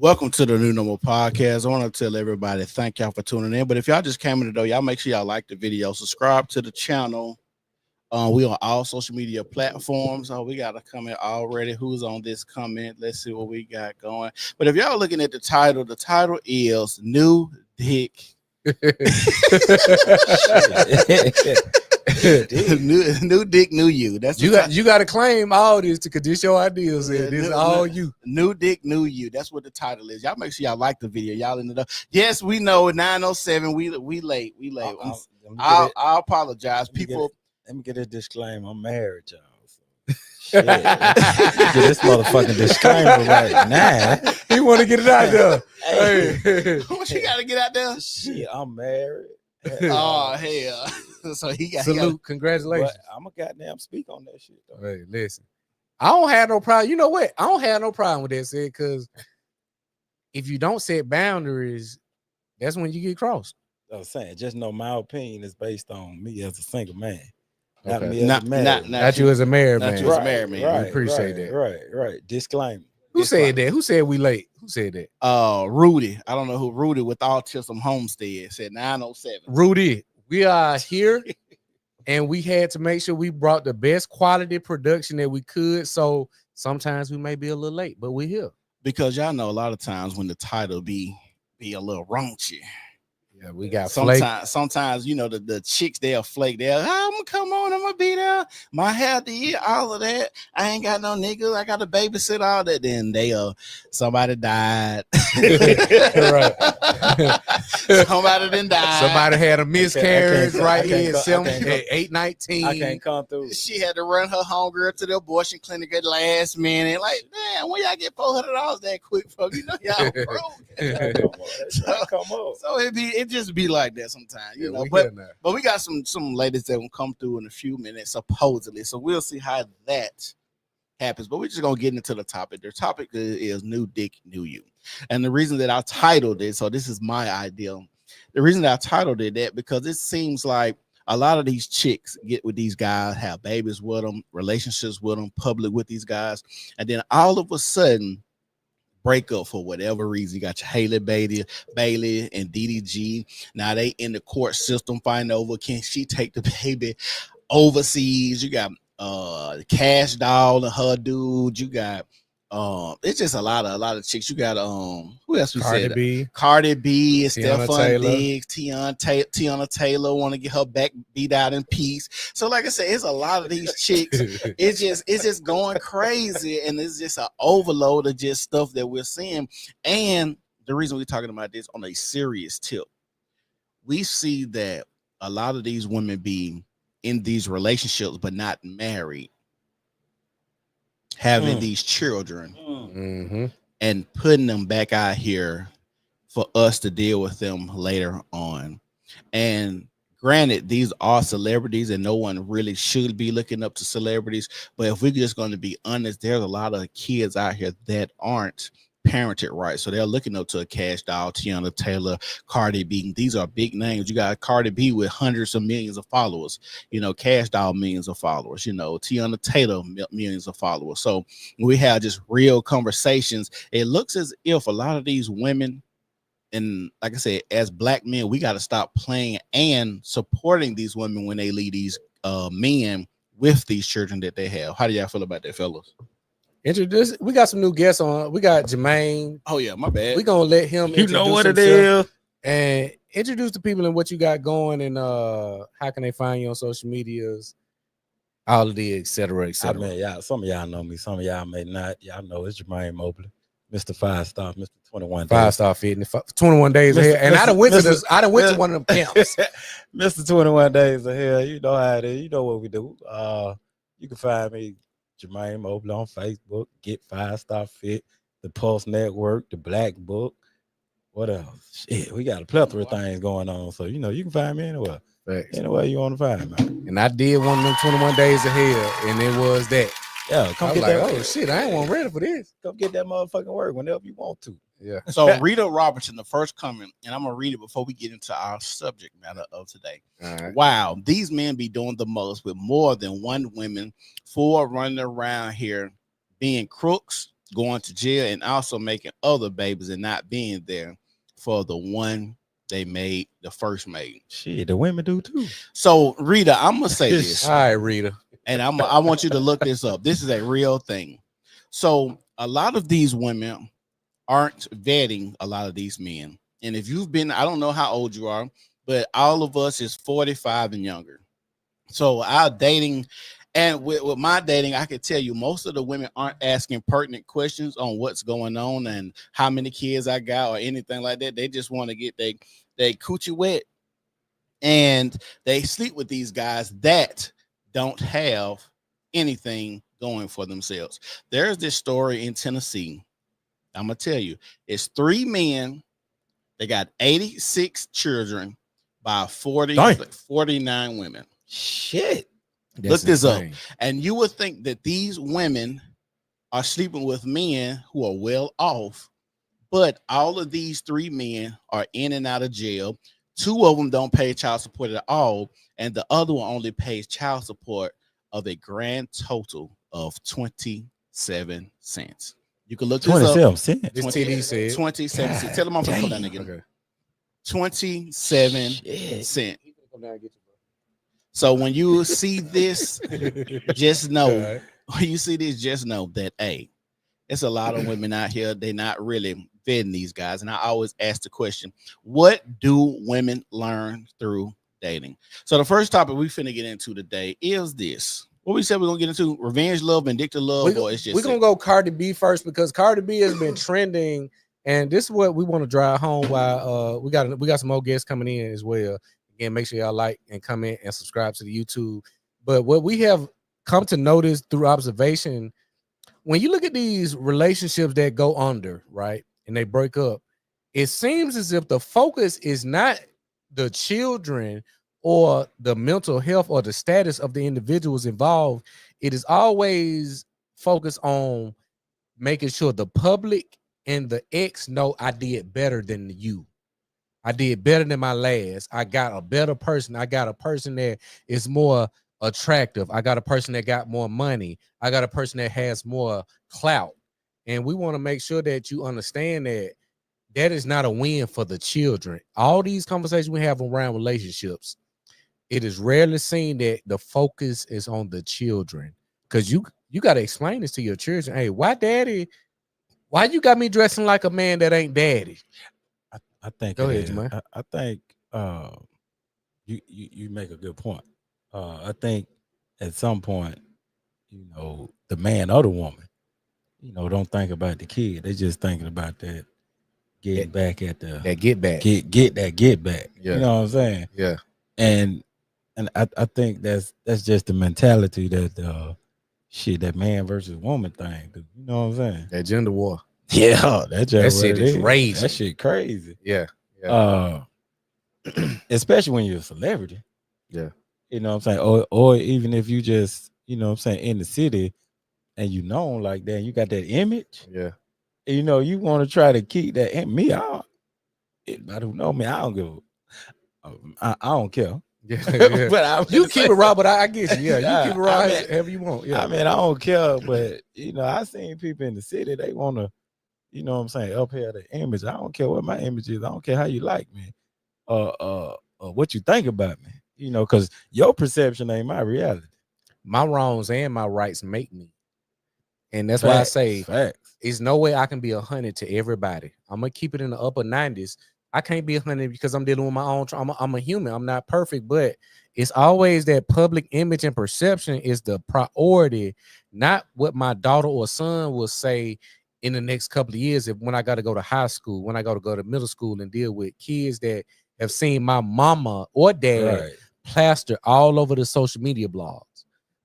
Welcome to the New Normal Podcast. I want to tell everybody thank y'all for tuning in. But if y'all just came in the door, y'all make sure y'all like the video, subscribe to the channel. We on all social media platforms. Oh, we got a comment already. Who's on this comment? Let's see what we got going. But if y'all looking at the title is New Dick. new dick, new you. That's you got to claim all this to condition your ideas. This is all you. New dick, new you. That's what the title is. Y'all make sure y'all like the video. Y'all in the yes, we know 9:07. We late. We late. I apologize, people. Let me get a disclaimer. I'm married, y'all. Shit. Get this motherfucking disclaimer right now. He want to get it out there. Hey. What you got to get out there? Shit, I'm married. Oh hell! So he got salute. Congratulations. I'm a goddamn speak on that shit. Though. Hey, listen, I don't have no problem. You know what? I don't have no problem with that said because if you don't set boundaries, that's when you get crossed. I was saying, just know my opinion is based on me as a single man. Not me as a married man. Not you as a married man. Not you as a married man. We appreciate that. Right. Disclaimer. Who said that? Who said we late? Who said that? Rudy. I don't know who. Rudy with Autism Homestead said 9:07. Rudy, we are here and we had to make sure we brought the best quality production that we could. So sometimes we may be a little late, but we're here. Because y'all know a lot of times when the title be a little raunchy. Yeah, we got sometimes you know the chicks they'll flake. I'm gonna come on, I'm gonna be there. My hair did all of that. I ain't got no niggas. I got to babysit all that. Then somebody died. Right. Somebody then died. Somebody had a miscarriage right here at 8:19. I can't come through. She had to run her homegirl to the abortion clinic at the last minute. Like, man, when y'all get $400 that quick, folks, you know y'all broke. So it just be like that sometimes, you know. But we got some ladies that will come through in a few minutes, supposedly. So we'll see how that happens. But we're just gonna get into the topic. The topic is new dick, new you. And the reason that I titled it, so this is my idea. The reason that I titled it that because it seems like a lot of these chicks get with these guys, have babies with them, relationships with them, public with these guys, and then all of a sudden break up for whatever reason. You got your Haley Bailey and DDG. Now they in the court system fighting over can she take the baby overseas. You got Cash Doll and her dude. You got it's just a lot of chicks. You got who else we said? Cardi B, Stephon Diggs, Teyana Taylor want to get her back beat out in peace. So like I said, it's a lot of these chicks. it's just going crazy, and it's just an overload of just stuff that we're seeing. And the reason we're talking about this on a serious tip, we see that a lot of these women be in these relationships but not married, having these children and putting them back out here for us to deal with them later on. And granted, these are celebrities and no one really should be looking up to celebrities. But if we're just going to be honest, there's a lot of kids out here that aren't parented right. So they're looking up to a Cash Doll, Teyana Taylor, Cardi B. These are big names. You got Cardi B with hundreds of millions of followers. You know, Cash Doll millions of followers. You know, Teyana Taylor millions of followers. So we have just real conversations. It looks as if a lot of these women, and like I said, as black men, we got to stop playing and supporting these women when they lead these men with these children that they have. How do y'all feel about that, fellas? Introduce. We got some new guests on. We got Jermaine. Oh yeah, my bad. We gonna let him. You know what it is, and introduce the people and what you got going, and how can they find you on social medias, all of the etc. I mean, some of y'all know me, some of y'all may not. Y'all know it's Jermaine Mobley, Mr. 5-Star, Mr. 21 Days. 5-Star Fitness, 21 Days ahead. And I done went to one of them camps. Mr. 21 Days ahead. You know how it is. You know what we do. You can find me, Jermaine Mobley, on Facebook, Get 5-Star Fit, the Pulse Network, the Black Book. What else? Shit, we got a plethora of things going on. So, you know, you can find me anywhere. Thanks. Anywhere you want to find me. And I did one of them 21 Days ahead, and it was that. Yeah, come get like, that. Oh, shit, I ain't ready for this. Come get that motherfucking work whenever you want to. Yeah. So Rita Robertson, the first comment, and I'm gonna read it before we get into our subject matter of today. Right. Wow, these men be doing the most with more than one woman, 4 running around here being crooks, going to jail, and also making other babies and not being there for the one they made, the first mate. Shit, the women do too. So, Rita, I'm gonna say this. All right, Rita. And I want you to look this up. This is a real thing. So a lot of these women aren't vetting a lot of these men. And if you've been, I don't know how old you are, but all of us is 45 and younger. So our dating, and with my dating, I can tell you most of the women aren't asking pertinent questions on what's going on and how many kids I got or anything like that. They just want to get they coochie wet, and they sleep with these guys that don't have anything going for themselves. There's this story in Tennessee. I'm gonna tell you, it's 3 men. They got 86 children by 49 women. Shit. Look this up. And you would think that these women are sleeping with men who are well off, but all of these 3 men are in and out of jail. 2 of them don't pay child support at all, and the other one only pays child support of a grand total of 27 cents. You can look this up. 27 cents. This TD said 27 cents. Tell them I'm gonna come down again. Okay. 27 cents. So when you see this, just know. When you see this, just know that it's a lot of women out here. They're not really vetting these guys. And I always ask the question, what do women learn through dating? So the first topic we finna get into today is this. What we said we're gonna get into: revenge love, vindictive love, or it's just we're gonna go Cardi B first, because Cardi B has been trending, and this is what we want to drive home while we got some more guests coming in as well. Again, make sure y'all like and comment and subscribe to the YouTube. But what we have come to notice through observation, when you look at these relationships that go under, right, and they break up, it seems as if the focus is not the children or the mental health or the status of the individuals involved. It is always focused on making sure the public and the ex know I did better than you. I did better than my last. I got a better person. I got a person that is more attractive. I got a person that got more money. I got a person that has more clout. And we want to make sure that you understand that that is not a win for the children. All these conversations we have around relationships, it is rarely seen that the focus is on the children, because you got to explain this to your children. Hey, why you got me dressing like a man that ain't daddy? I think go ahead, man. I think you make a good point. I think at some point, the man or the woman, don't think about the kid. They just thinking about that getting back at the get back. Get that get back. Yeah. You know what I'm saying? Yeah. And I think that's just the mentality that that man versus woman thing. You know what I'm saying? That gender war. Yeah, that shit is crazy. That shit crazy. Yeah. Especially when you're a celebrity. Yeah. You know what I'm saying? Or even if you just, in the city and like that, and you got that image. Yeah. You want to try to keep that. Anybody who know me, I don't give I don't care. Yeah. But you keep it raw, but I get you. Yeah, you keep it raw however you want. Yeah. I mean, I don't care, but I seen people in the city, they want to, uphold the image. I don't care what my image is. I don't care how you like me, what you think about me. Because your perception ain't my reality. My wrongs and my rights make me, and that's why I say there's no way I can be 100 to everybody. I'm gonna keep it in the upper 90s. I can't be 100 because I'm dealing with my own trauma. I'm a human. I'm not perfect, but it's always that public image and perception is the priority, not what my daughter or son will say in the next couple of years. When I got to go to high school, when I got to go to middle school and deal with kids that have seen my mama or dad plastered all over the social media blogs,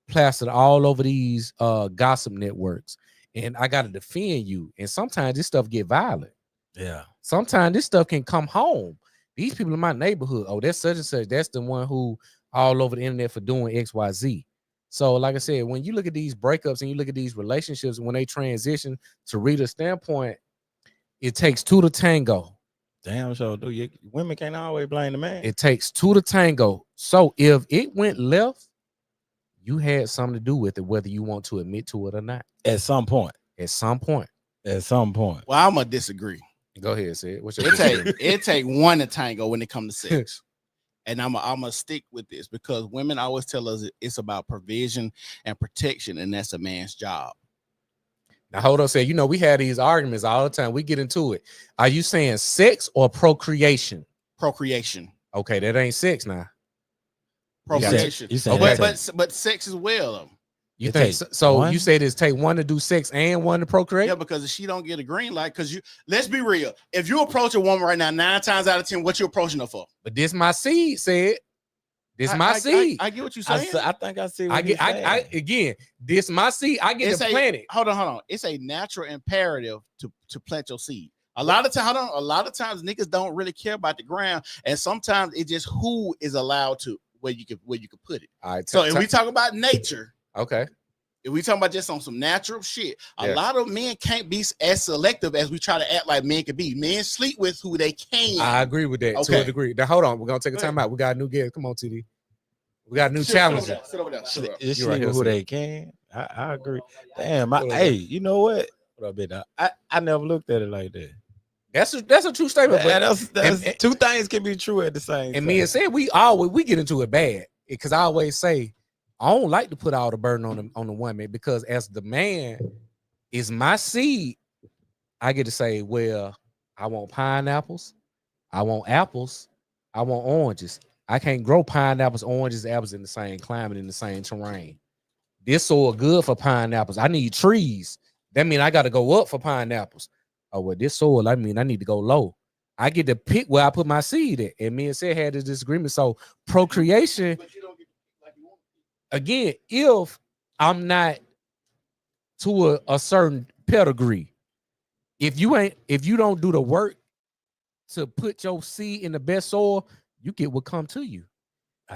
plastered all over these gossip networks, and I got to defend you. And sometimes this stuff get violent. Yeah. Sometimes this stuff can come home. These people in my neighborhood, that's such and such. That's the one who all over the internet for doing XYZ. So, like I said, when you look at these breakups and you look at these relationships, when they transition to Rita's standpoint, it takes 2 to tango. Damn, so women can't always blame the man. It takes 2 to tango. So if it went left, you had something to do with it, whether you want to admit to it or not. At some point. At some point. At some point. Well, I'm gonna disagree. Go ahead, Sid. What's your it take one to tango when it comes to sex. And I'm gonna stick with this because women always tell us it's about provision and protection, and that's a man's job. Now hold on, say we have these arguments all the time. We get into it. Are you saying sex or procreation? Procreation. Okay, that ain't sex now. Procreation. But sex as well. You think so? You say this take one to do sex and one to procreate? Yeah, because if she don't get a green light, let's be real. If you approach a woman right now, 9 times out of 10, what you approaching her for? But this my seed, said. This my seed. I get what you're saying. I think I see what again, this my seed. I get to plant it. Hold on. It's a natural imperative to plant your seed. A lot of times niggas don't really care about the ground, and sometimes it's just who is allowed to where you could put it. All right. So if we talk about nature. Okay. If we talking about just on some natural shit, a lot of men can't be as selective as we try to act like men can be. Men sleep with who they can. I agree with that to a degree. Now hold on, we're gonna take a time out. We got a new guest. Come on, TD. We got a new challenger. Sit over there. Sleep with who they can. I agree. Damn. Hey, you know what? I never looked at it like that. That's a true statement. That's two things can be true at the same time. And me and said we get into it bad because I always say. I don't like to put all the burden on the woman because as the man is my seed, I get to say, well, I want pineapples, I want apples, I want oranges. I can't grow pineapples, oranges, apples in the same climate, in the same terrain. This soil good for pineapples. I need trees. That means I got to go up for pineapples. Oh, well, this soil, I need to go low. I get to pick where I put my seed at. And me and Seth had this disagreement. So procreation. Again, if I'm not to a certain pedigree, if you don't do the work to put your seed in the best soil, you get what come to you.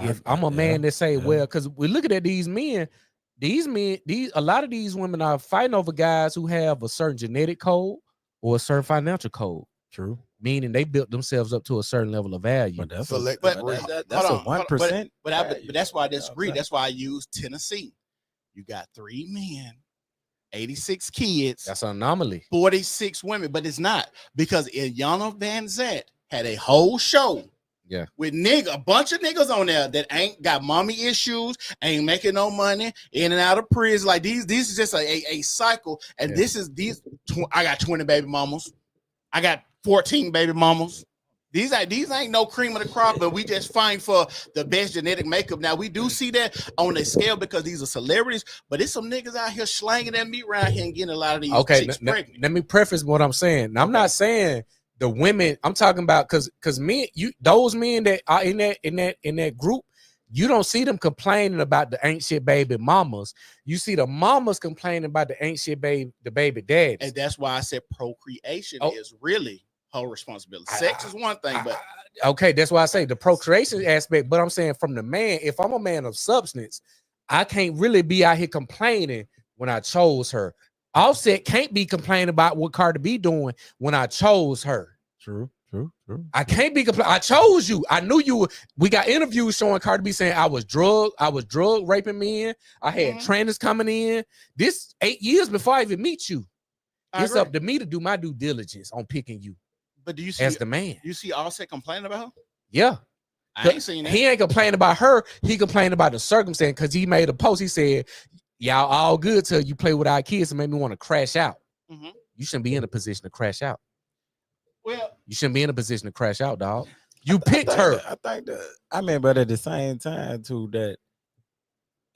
If I'm a man that say, well, because we're looking at these men, a lot of these women are fighting over guys who have a certain genetic code or a certain financial code. True. Meaning they built themselves up to a certain level of value. But that's a 1%. But that's why I disagree. That's why I use Tennessee. You got 3 men, 86 kids. That's an anomaly. 46 women, but it's not because Iyanla Vanzant had a whole show. Yeah, with a bunch of niggas on there that ain't got mommy issues, ain't making no money, in and out of prison. Like these is just a cycle. And I got 20 baby mamas. I got 14 baby mamas. These ain't no cream of the crop, but we just find for the best genetic makeup. Now we do see that on a scale because these are celebrities, but it's some niggas out here slanging that meat around here and getting a lot of these chicks pregnant. Let me preface what I'm saying. Now, I'm not saying the women. I'm talking about because those men that are in that group, you don't see them complaining about the ain't shit baby mamas. You see the mamas complaining about the ain't shit baby daddies. And that's why I said procreation is really her responsibility. Sex is one thing, but okay, that's why I say the procreation aspect. But I'm saying from the man, if I'm a man of substance, I can't really be out here complaining when I chose her. Offset can't be complaining about what Cardi B doing when I chose her. True. I can't be complaining. I chose you. I knew you. We got interviews showing Cardi B saying I was drug raping men. I had trainers coming in. This 8 years before I even meet you. It's up to me to do my due diligence on picking you. But do you see as the man? You see Offset complaining about her? Yeah. I ain't seen that. He ain't complaining about her. He complained about the circumstance because he made a post. He said, y'all all good till you play with our kids and made me want to crash out. Mm-hmm. You shouldn't be in a position to crash out. Well, you shouldn't be in a position to crash out, dog. You picked her. But at the same time, too, that,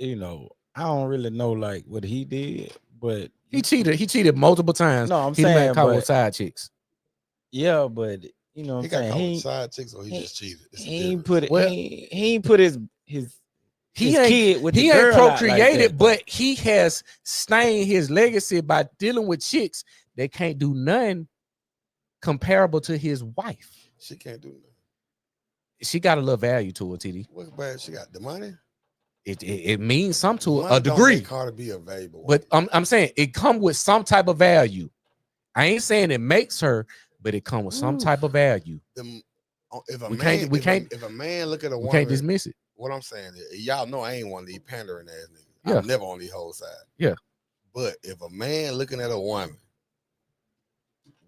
I don't really know like what he did, but he cheated. He cheated multiple times. No, I'm saying couple side chicks. Yeah, but you know what I'm saying? He got side chicks or he just cheated. He ain't put it. Well, he ain't put his kid with he the ain't girl procreated, like that, but he has stained his legacy by dealing with chicks that can't do nothing comparable to his wife. She can't do nothing. She got a little value to her, TD. What's bad? She got the money. It means something to a degree. Cardi be a valuable. But I'm saying it come with some type of value. I ain't saying it makes her, but it come with some type of value. If a man look at a woman, we can't dismiss it. What I'm saying is, y'all know I ain't one of these pandering ass niggas. I'm never on the whole side. Yeah. But if a man looking at a woman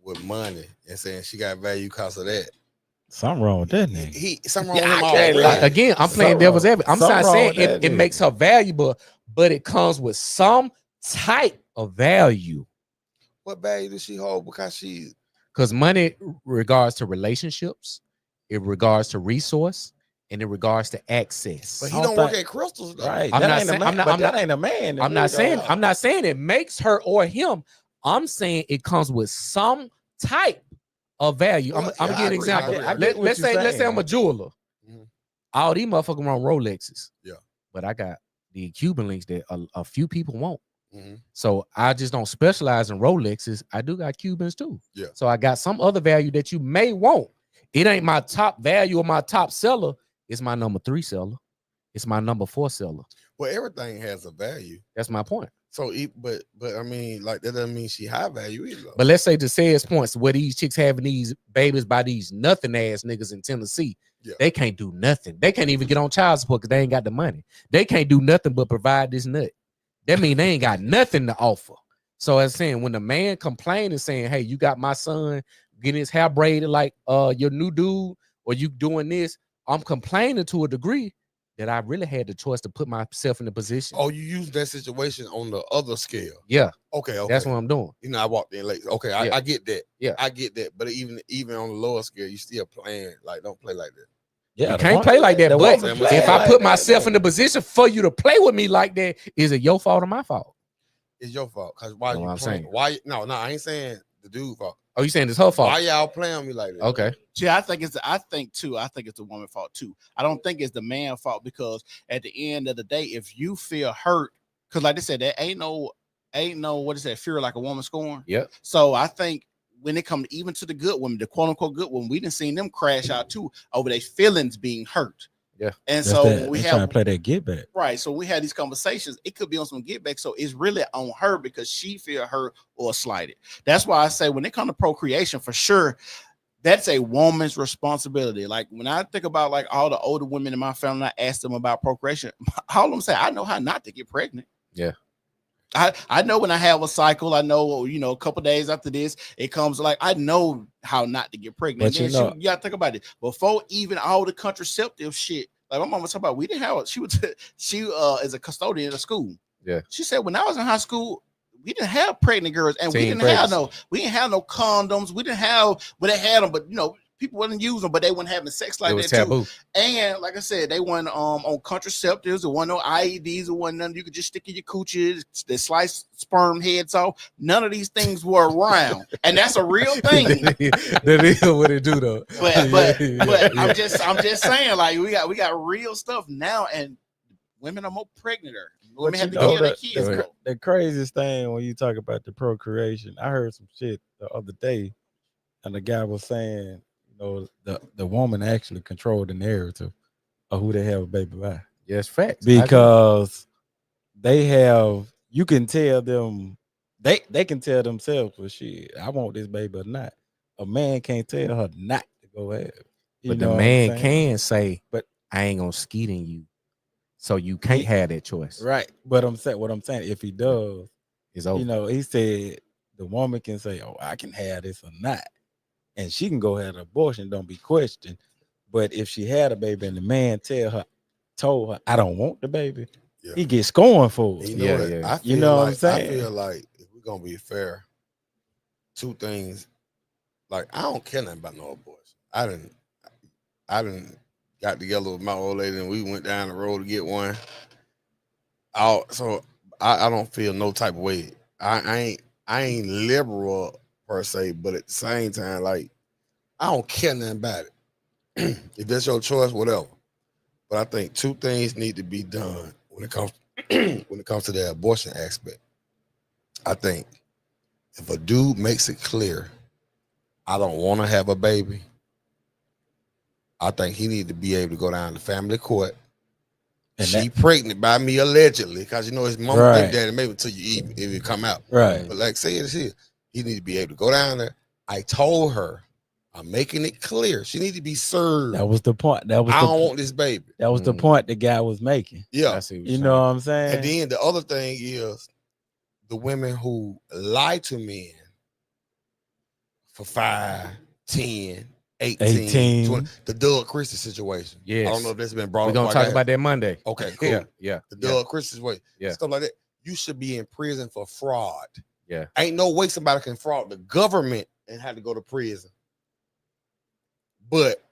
with money and saying she got value because of that. Something wrong with that nigga. Something wrong with him already. Again, I'm playing devil's advocate. I'm not saying it makes her valuable, but it comes with some type of value. What value does she hold? Because money regards to relationships, in regards to resource, and in regards to access. But he don't work at Crystals, though. Right? That ain't a man. I'm not saying it makes her or him. I'm saying it comes with some type of value. I'm gonna give an example. Let's say I'm a jeweler. Mm-hmm. All these motherfuckers run Rolexes. Yeah. But I got the Cuban links that a few people won't. Mm-hmm. So I just don't specialize in Rolexes. I do got Cubans too. Yeah. So I got some other value that you may want. It ain't my top value or my top seller. It's my number 3 seller. It's my number 4 seller. Well, everything has a value. That's my point. So, but I mean, like that doesn't mean she high value either. But let's say to Say's points, where these chicks having these babies by these nothing ass niggas in Tennessee, they can't do nothing. They can't even get on child support because they ain't got the money. They can't do nothing but provide this nut. That means they ain't got nothing to offer. So as saying, when the man complaining and saying, "Hey, you got my son getting his hair braided like your new dude, or you doing this," I'm complaining to a degree that I really had the choice to put myself in the position. Oh, you use that situation on the other scale. Yeah. Okay. That's what I'm doing. You know, I walked in late. Okay, I get that. Yeah, I get that. But even on the lower scale, you still playing. Like, don't play like that. Yeah, you can't play like that. But if I put myself in the position for you to play with me like that, is it your fault or my fault? It's your fault. Because why you playing? Why? No, I ain't saying the dude fault. Oh, you saying it's her fault? Why y'all playing me like that? Okay. See, I think it's the woman's fault too. I don't think it's the man's fault, because at the end of the day, if you feel hurt, because like they said, there ain't no what is that, fear like a woman scorn. Yeah. So I think when it comes even to the good women, the quote unquote good women, we done seen them crash out too over their feelings being hurt. Yeah. And so we have trying to play that get back. Right. So we had these conversations. It could be on some get back. So it's really on her because she feel hurt or slighted. That's why I say when it comes to procreation, for sure, that's a woman's responsibility. Like when I think about like all the older women in my family, I ask them about procreation. All of them say, I know how not to get pregnant. Yeah. I know when I have a cycle, I know, a couple days after this, it comes like, I know how not to get pregnant. But you gotta think about it. Before even all the contraceptive shit, like my mama talking about, we didn't have, she is a custodian at a school. Yeah. She said, when I was in high school, we didn't have pregnant girls, and we didn't have no condoms. We didn't have, they had them, but people wouldn't use them, but they weren't having sex like that taboo. Too. And like I said, they weren't on contraceptives, or wasn't no IEDs, or wasn't none. You could just stick in your coochie, they slice sperm heads off. None of these things were around, and that's a real thing. That is what it do though. But I'm just saying, like we got real stuff now, and women are more pregnant. Women have to kill their kids. The craziest thing when you talk about the procreation, I heard some shit the other day, and the guy was saying, the woman actually controlled the narrative of who they have a baby by. Yes, facts. Because you can tell them, they can tell themselves, well, shit, I want this baby or not. A man can't tell her not to go ahead. But the man can say, but I ain't gonna skeet in you. So you can't have that choice. Right. But what I'm saying, if he does, it's over. He said the woman can say, oh, I can have this or not. And she can go have an abortion, don't be questioned. But if she had a baby and the man told her, I don't want the baby, he gets scorned for it. What I'm saying? I feel like if we're gonna be fair, two things. Like, I don't care nothing about no abortion. I didn't got together with my old lady and we went down the road to get one. So I don't feel no type of way. I ain't liberal per se, but at the same time, like, I don't care nothing about it. If that's your choice, whatever. But I think two things need to be done when it comes to the abortion aspect. I think if a dude makes it clear, I don't want to have a baby, I think he need to be able to go down to family court. And she pregnant by me allegedly, because his mama and daddy, maybe until you even come out. Right. But like say it here, he need to be able to go down there. I told her, I'm making it clear. She need to be served. That was the point. I don't want this baby. That was the point the guy was making. Yeah. You know what I'm saying? And then the other thing is the women who lie to men for 5, 10, 18, 20. The Doug Christie situation. Yes. I don't know if that's been brought up. We're going to talk about that Monday. Okay, cool. Yeah. The Doug Christie situation. Yeah. Stuff like that. You should be in prison for fraud. Yeah. Ain't no way somebody can fraud the government and have to go to prison. But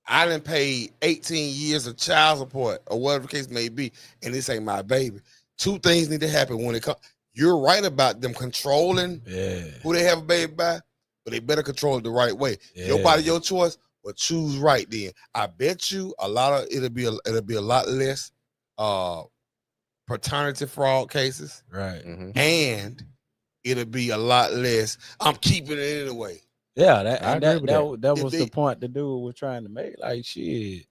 I done paid 18 years of child support or whatever the case may be, and this ain't my baby. 2 things need to happen when it comes. You're right about them controlling who they have a baby by, but they better control it the right way. Your body, your choice, but choose right then. I bet you it'll be a lot less paternity fraud cases. Right. And it'll be a lot less. I'm keeping it anyway. Yeah, that was the point the dude was trying to make. Like, shit,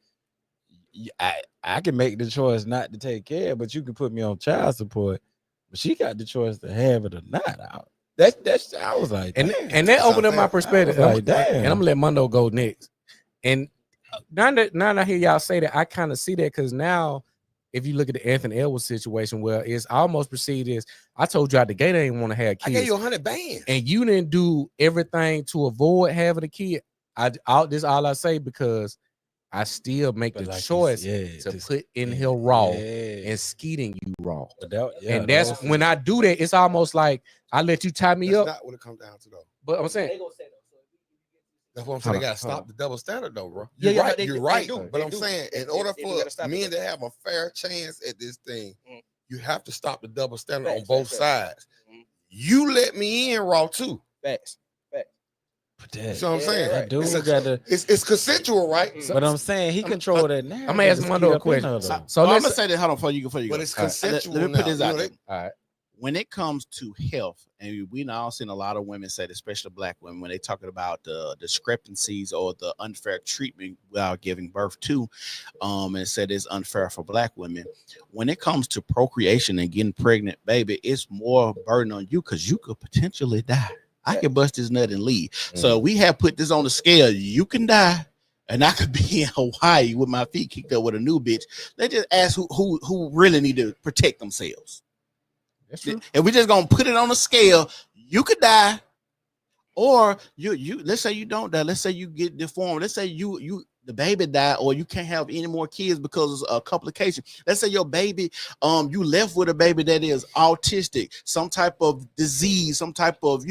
I can make the choice not to take care, but you can put me on child support. But she got the choice to have it or not. That's I was like, and that opened up my perspective. Like, damn. And I'm gonna let Mondo go next. And now that I hear y'all say that, I kind of see that, because now, if you look at the Anthony Edwards situation, where it's almost perceived as, I told you out the gate I didn't want to have kids. I gave you 100 bands, and you didn't do everything to avoid having a kid. This all I say, because I still make the choice to put in here raw and skeeting you raw. And that's when I do that, it's almost like I let you tie me up. That's not what it comes down to, though. But I'm saying, that's what I'm saying. They gotta stop the double standard, though, bro. You're right. You're right. But I'm do. saying, in order for men to have a fair chance at this thing, you have to stop the double standard on both sides. You let me in raw too. Facts. You see what I'm saying? That dude it's consensual, right? But I'm saying he controlled that now. I'm gonna ask Mondo a question. So I'm gonna say that. Hold on, before you go. But it's consensual. Let me put this out there. All right. When it comes to health, and we now seen a lot of women say, especially black women, when they talking about the discrepancies or the unfair treatment while giving birth to, and said it's unfair for black women. When it comes to procreation and getting pregnant, baby, it's more burden on you, because you could potentially die. I can bust this nut and leave. So we have put this on the scale. You can die, and I could be in Hawaii with my feet kicked up with a new bitch. They just ask who really need to protect themselves. That's true. And we're just gonna put it on a scale. You could die, or you. Let's say you don't die. Let's say you get deformed. Let's say you the baby died, or you can't have any more kids because of a complication. Let's say your baby, you left with a baby that is autistic, some type of disease, some type of,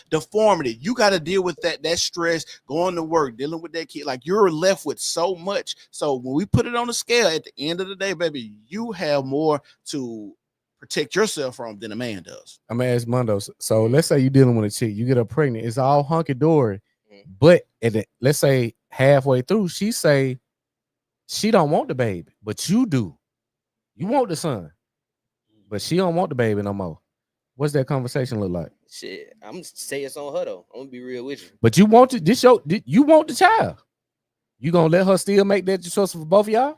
deformity. You got to deal with that stress, going to work, dealing with that kid. Like, you're left with so much. So when we put it on the scale, at the end of the day, baby, you have more to protect yourself from than a man does. I'm gonna ask Mondo. So let's say you're dealing with a chick, you get her pregnant, it's all hunky dory, but let's say halfway through, she say she don't want the baby, but you do. You want the son, but she don't want the baby no more. What's that conversation look like? Shit, I'm gonna say it's on her though. I'm gonna be real with you. But you want you want the child. You gonna let her still make that choice for both of y'all?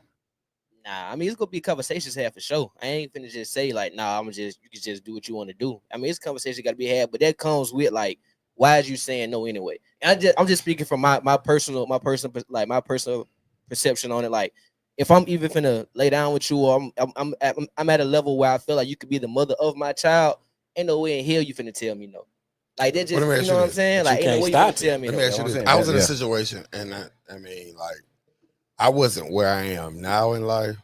Nah, I mean, it's gonna be conversations had for sure. I ain't finna just say like, nah, you can just do what you want to do. I mean, it's conversation gotta be had, but that comes with like, why is you saying no anyway? And I'm just speaking from my personal perception on it. Like, if I'm even finna lay down with you, or I'm at a level where I feel like you could be the mother of my child, ain't no way in hell you finna tell me no. Like, that just, you know what I'm saying? Like, ain't no way you finna tell me no. Let me ask you this. I was in a situation, and I mean, like, I wasn't where I am now in life,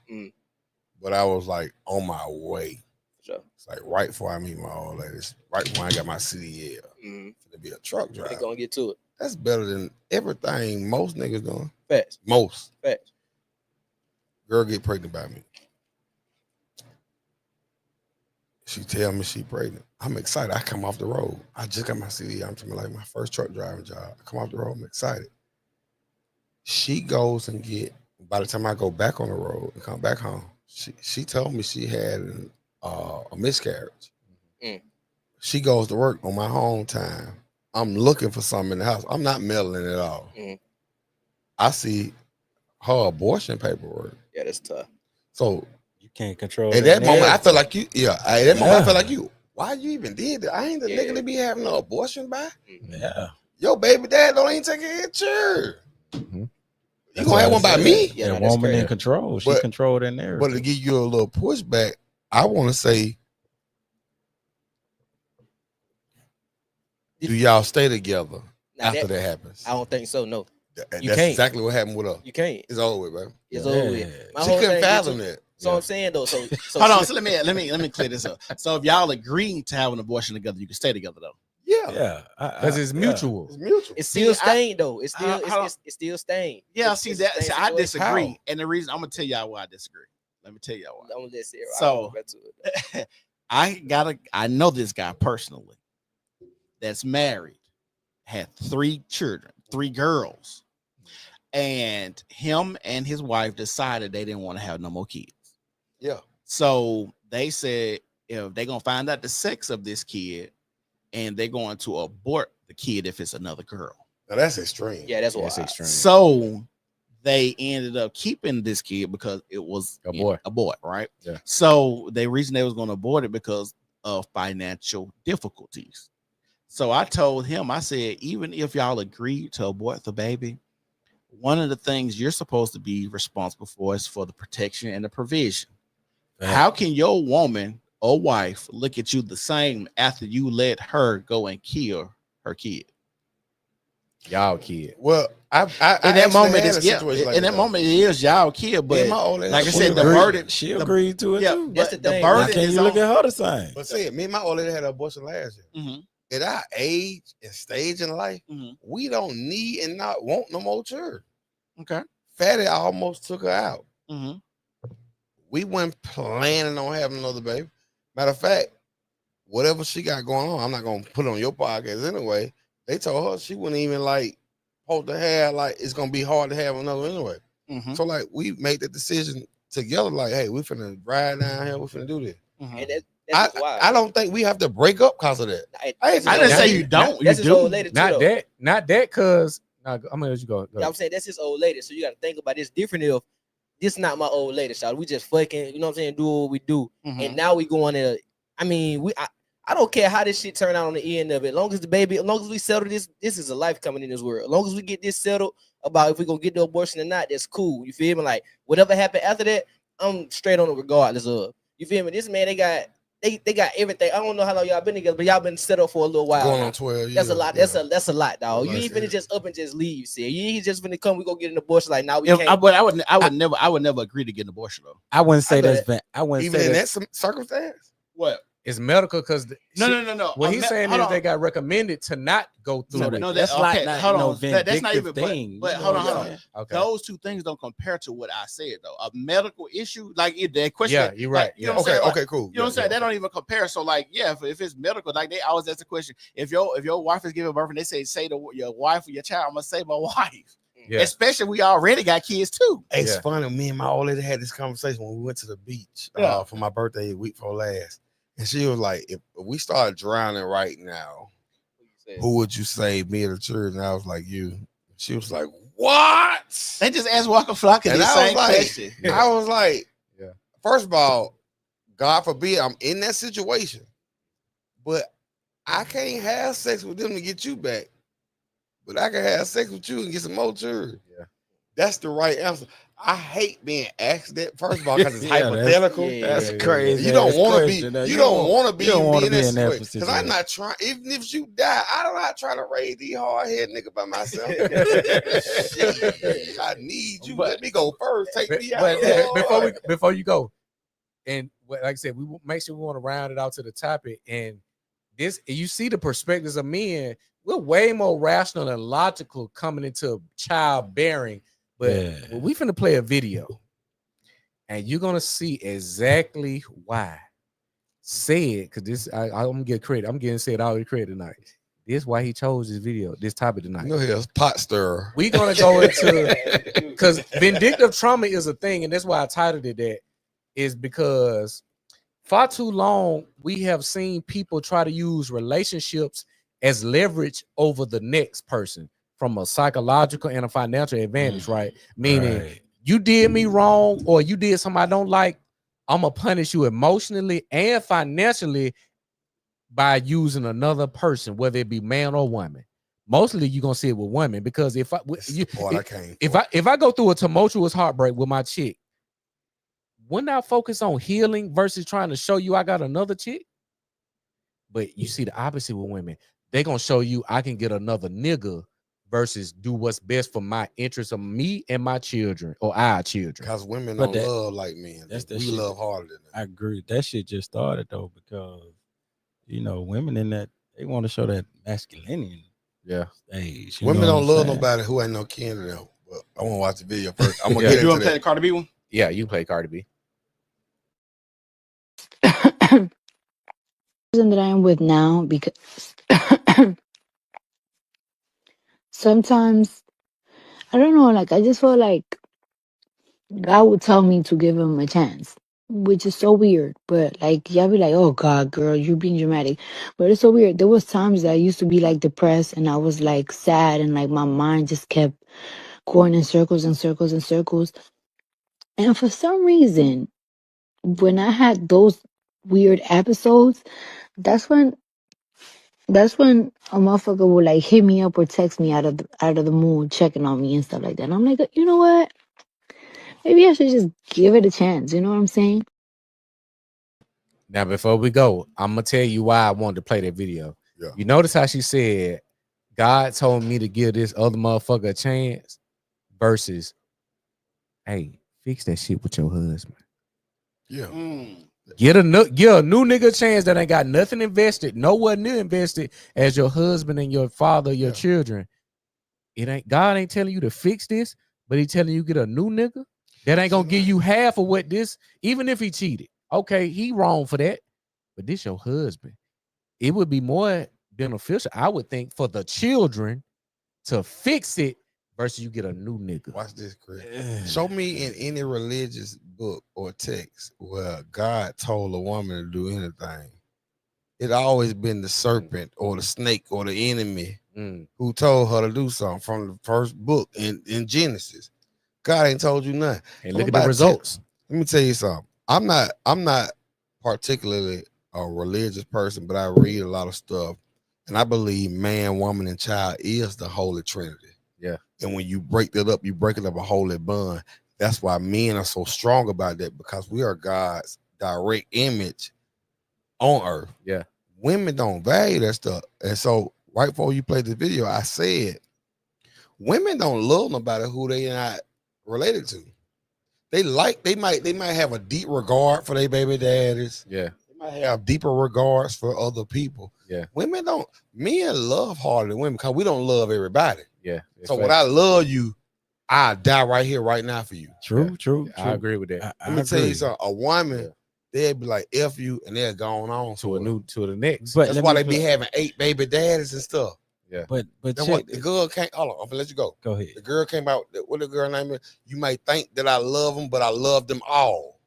but I was like on my way. Sure. It's like right before I meet my old lady, right when I got my CDL, to be a truck driver. They gonna get to it. That's better than everything most niggas doing. Facts. Most. Facts. Girl get pregnant by me. She tell me she pregnant. I'm excited. I come off the road. I just got my CDL. I'm talking like my first truck driving job. I come off the road. I'm excited. She goes and by the time I go back on the road and come back home, she told me she had a miscarriage. She goes to work on my home time. I'm looking for something in the house. I'm not meddling at all. I see her abortion paperwork. Yeah, that's tough. So you can't control. At that moment, I felt like you. Yeah, at that moment, I felt like you. Why you even did that? I ain't the nigga to be having no abortion by. Yeah. Your baby dad don't even take a insurance. You gonna have one by me? Yeah, that woman in control. She controlled that narrative. But to give you a little pushback, I want to say, do y'all stay together? after that happens. I don't think so. No, That's can't. exactly what happened with her. You can't. It's over with, man. It's over with. She couldn't fathom that. So I'm saying though. So hold on. So let me clear this up. So if y'all agreeing to have an abortion together, you can stay together though. Yeah, because it's mutual. It's mutual. It's still stained though. It's still it's still stained. Yeah, see that. See, I disagree, How? and the reason I'm gonna tell y'all why I disagree. Let me tell y'all why. I'm just saying. So I know this guy personally. That's married, had 3 children, 3 girls, and him and his wife decided they didn't want to have no more kids. Yeah. So they said if they're gonna find out the sex of this kid, and they're going to abort the kid if it's another girl. Now that's extreme. Yeah, that's extreme. So they ended up keeping this kid because it was a boy, right? Yeah. So the reason they was going to abort it because of financial difficulties. So I told him, I said, even if y'all agreed to abort the baby, one of the things you're supposed to be responsible for is for the protection and the provision. How can your woman or wife look at you the same after you let her go and kill her kid? Y'all kid. Well, I in that moment, it is y'all kid, but like I said, the burden. She agreed to it too. That's the thing. burden. Why can't you look at her the same? But see, me and my old lady had an abortion last year. Mm-hmm. At our age and stage in life, we don't need and not want no more children. Okay. Fatty almost took her out. Mm-hmm. We weren't planning on having another baby. Matter of fact, whatever she got going on, I'm not gonna put it on your podcast anyway. They told her she wouldn't even like hold the hair, like it's gonna be hard to have another anyway. Mm-hmm. So like we made the decision together, like, hey, we finna ride down here, we finna do this. Mm-hmm. And that's why. I don't think we have to break up because of that. I didn't say you don't. That's you his do. old lady too, Not that, cause I'm gonna let you go. Yeah, I'm saying that's his old lady. So you gotta think about this different. If this not my old lady, child, we just fucking, you know what I'm saying, do what we do, and now we going to. I mean, I don't care how this shit turn out on the end of it. As long as we settle this is a life coming in this world. As long as we get this settled about if we gonna get the abortion or not, that's cool. You feel me? Like whatever happened after that, I'm straight on it regardless of. You feel me? This man, they got everything. I don't know how long y'all been together, but y'all been settled for a little while. Going on 12 years. That's a lot. Yeah. That's a lot, dog. You ain't finna just up and just leave. See, you ain't just finna come. We go get an abortion. Like now we can't. I would never agree to get an abortion though. I wouldn't say that's been. I wouldn't Even say in that. that circumstance. What? It's medical because No. What he's saying is they got recommended to not go through it. No, that's okay, not hold no on. That's not even. thing. But hold on. Okay. Those two things don't compare to what I said though. A medical issue, like that question. Yeah, you're right. Like, you know what I'm saying? Okay, cool. You know what I'm saying? They don't even compare. So like, yeah, if it's medical, like they always ask the question: if your wife is giving birth and they say to your wife or your child, I'm gonna say my wife. Yeah. Especially we already got kids too. It's funny. Me and my old lady had this conversation when we went to the beach for my birthday a week before last. And she was like, if we start drowning right now, who would you save, me or the children? And I was like, you. She was like, what? They just asked Walker Flock the same question. I was like, yeah. First of all, God forbid I'm in that situation, but I can't have sex with them to get you back. But I can have sex with you and get some more children. Yeah. That's the right answer. I hate being asked that. First of all, because it's hypothetical. That's crazy. You don't want to be. You don't want to be in that position. Because I'm not trying. Even if you die, I'm not trying to raise these hard head nigga by myself. Shit, I need you. Let me go first. Take me out. But before you go, and like I said, we make sure we want to round it out to the topic. And this, you see the perspectives of men. We're way more rational and logical coming into childbearing. But we finna play a video, and you're gonna see exactly why. Say it, because this I'm gonna get credit. I'm getting said all the credit tonight. This is why he chose this video, this topic tonight. No, here's pot stirrer. We're gonna go into because vindictive trauma is a thing, and that's why I titled it that. Is because far too long we have seen people try to use relationships as leverage over the next person. From a psychological and a financial advantage, right? Meaning you did me wrong or you did something I don't like, I'm gonna punish you emotionally and financially by using another person, whether it be man or woman. Mostly you're gonna see it with women because if I go through a tumultuous heartbreak with my chick, wouldn't I focus on healing versus trying to show you I got another chick? But you see the opposite with women. They're gonna show you I can get another nigga versus do what's best for my interest of me and my children or our children. Because women don't love like men. We love harder than that. I agree. That shit just started though because women in that they want to show that masculinity. Yeah. Stage. Women don't love nobody who ain't no kin to them. But I want to watch the video first. I'm gonna get into you want to that. play the Cardi B one? Yeah, you play Cardi B. The person that I am with now, because sometimes I don't know, like I just feel like God would tell me to give him a chance, which is so weird. But like y'all be like, "Oh God, girl, you're being dramatic," but it's so weird. There was times that I used to be like depressed and I was like sad and like my mind just kept going in circles and circles and circles. And for some reason, when I had those weird episodes, that's when a motherfucker would like hit me up or text me out of the mood, checking on me and stuff like that. And I'm like, you know what? Maybe I should just give it a chance. You know what I'm saying? Now, before we go, I'm gonna tell you why I wanted to play that video. Yeah. You notice how she said, God told me to give this other motherfucker a chance versus, hey, fix that shit with your husband. Yeah. Get a new nigga a chance that ain't got nothing invested, nowhere near invested as your husband and your father, your children. God ain't telling you to fix this, but he telling you get a new nigga that ain't gonna give you half of what this, even if he cheated. Okay, he wrong for that, but this your husband. It would be more beneficial, I would think, for the children to fix it versus you get a new nigga. Watch this, Chris. Show me in any religious book or text where God told a woman to do anything. It always been the serpent or the snake or the enemy who told her to do something from the first book in Genesis. God ain't told you nothing. And look at the results. Let me tell you something. I'm not particularly a religious person, but I read a lot of stuff, and I believe man, woman, and child is the Holy Trinity. Yeah. And when you break that up, you break it up a holy bond. That's why men are so strong about that, because we are God's direct image on earth. Yeah. Women don't value that stuff. And so right before you played the video, I said women don't love nobody who they not related to. They might have a deep regard for their baby daddies. Yeah. They might have deeper regards for other people. Yeah. Women don't. Men love harder than women because we don't love everybody. Yeah. So when I love you, I die right here, right now for you. True. I agree with that. Let me tell you something. A woman, they'd be like, F you, and they're going on to the next. But that's why they be having 8 baby daddies and stuff. Yeah. But what the girl can't. Hold on, I'm gonna let you go. Go ahead. The girl came out. What the girl name is? You might think that I love them, but I love them all.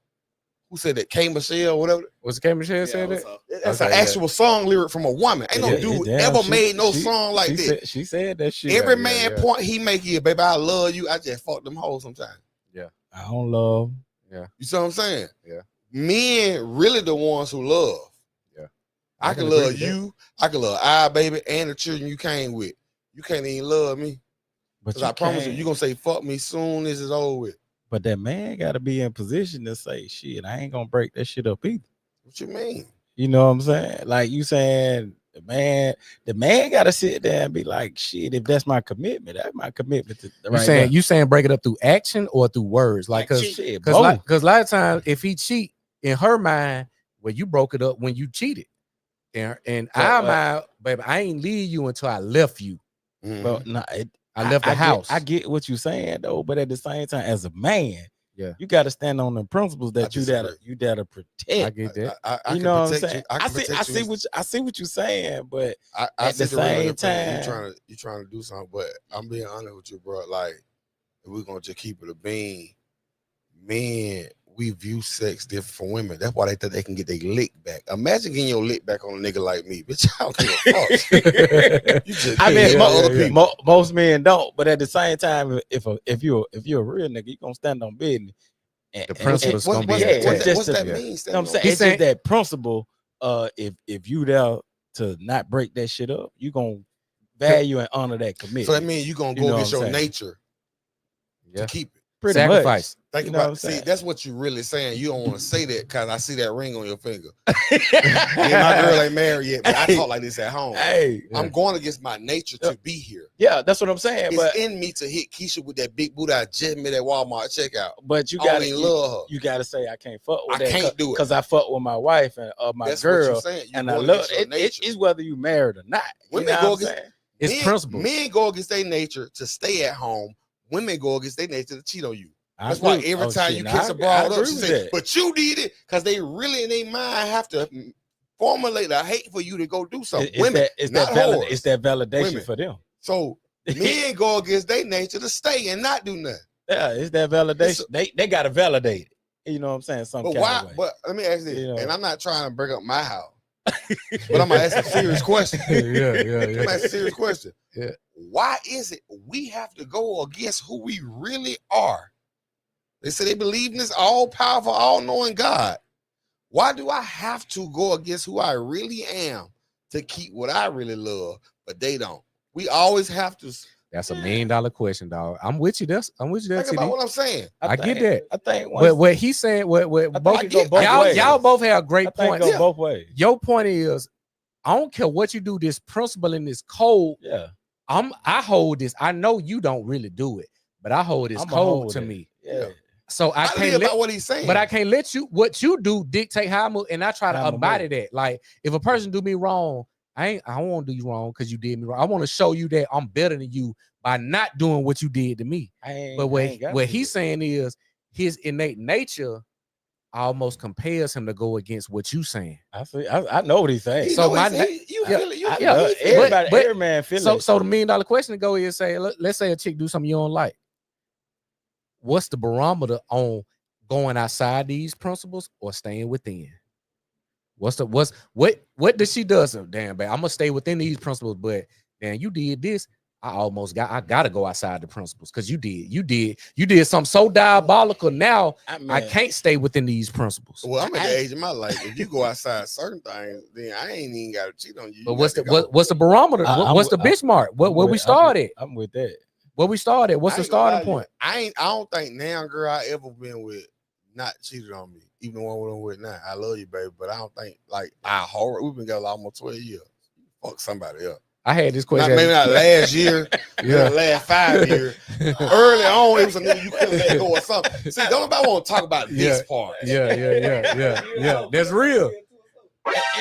Who said that? K Michelle, whatever. Was K Michelle said that? That's an actual song lyric from a woman. Ain't no dude ever made no song like that. She said that shit. Every man point he make is, baby, I love you. I just fuck them hoes sometimes. Yeah. I don't love. Yeah. You see what I'm saying? Yeah. Men really the ones who love. Yeah. I can love you. I can love our baby and the children you came with. You can't even love me. Because I promise you're going to say, fuck me soon as it's over with. But that man got to be in position to say, shit, I ain't going to break that shit up either. What you mean? You know what I'm saying? Like you saying, the man got to sit there and be like, shit, if that's my commitment, that's my commitment. To you saying break it up through action or through words? Like, because a lot of times, if he cheat, in her mind, well, you broke it up when you cheated. And our mind, baby, I ain't leave you until I left you. But no, I left the house. I get what you're saying though, but at the same time, as a man, you got to stand on the principles that you gotta protect. I get that. I know what I'm saying? I see what you're saying, but at the same time, you're trying to do something. But I'm being honest with you, bro. Like, if we're gonna just keep it a bean, men, we view sex different from women. That's why they think they can get their lick back. Imagine getting your lick back on a nigga like me. Bitch, I don't give a fuck. You just other people. Most men don't, but at the same time, if you're a real nigga, you gonna stand on business. The principle's gonna be what's that mean? You know what I'm saying? It's just that principle. If you there to not break that shit up, you gonna value and honor that commitment. So that means you gonna go against your nature to keep it. Pretty sacrifice. Think You know what I'm about, see, saying? that's what you really saying. You don't want to say that because I see that ring on your finger. Me and my girl ain't married yet, but I talk like this at home. Hey, I'm going against my nature to be here. yeah, that's what I'm saying. It's But in me to hit Keisha with that big booty I just made at Walmart checkout. but you I don't gotta even love her. you gotta say I can't fuck with I that. can't do it. Because I fuck with my wife and my That's what girl. you're saying. You And I going love against your it. nature. It's whether you married or not. Women You know go what I'm against- saying? It's principles. Men go against their nature to stay at home. Women go against their nature to cheat on you. That's why every time you kiss a broad up, she say, but you did it, because they really in their mind have to formulate a hate for you to go do something. It's that validation Women. for them. So men go against their nature to stay and not do nothing. Yeah, it's that validation. They gotta validate it. You know what I'm saying? Some But kind why? of way. But let me ask this, You know. and I'm not trying to break up my house, but I'm gonna ask a serious question. I'm gonna ask a serious question. Yeah. Why is it we have to go against who we really are? They say they believe in this all-powerful, all-knowing God. Why do I have to go against who I really am to keep what I really love, but they don't? We always have to. That's $1 million question, dog. I'm with you. I'm with you there, Think about TD. what I'm saying. I get that. I think What he's saying, what both y'all both have great points. Go both ways. Your point is, I don't care what you do, this principle in this code. Yeah. I hold this. I know you don't really do it, but I hold this code to me. Yeah. So I can't let what he's saying, but I can't let you what you do dictate how I move, and I try to embody that. Like if a person do me wrong, I don't want to do you wrong because you did me wrong. I want to show you that I'm better than you by not doing what you did to me. But what he's saying is his innate nature almost compels him to go against what you saying. I know what he's saying. So every man feels so the $1 million question to go is say, let's say a chick do something you don't like. What's the barometer on going outside these principles or staying within? What does she do? So, damn, babe, I'm gonna stay within these principles, but damn, you did this. I gotta go outside the principles because you did something so diabolical. Now I can't stay within these principles. Well, I'm at the age of my life. If you go outside certain things, then I ain't even gotta cheat on you. But what's the barometer? What's the benchmark? Where we started? I'm with that. Where we started? What's the starting point? I don't think now, girl, I ever been with not cheated on me. Even the one I'm with now. I love you, baby, but I don't think like we've been together almost 12 years. Fuck somebody else. I had this question. Maybe not last year, the last 5 years. Early on, it was a nigga you couldn't let go or something. See, don't nobody want to talk about this part. Yeah. That's real.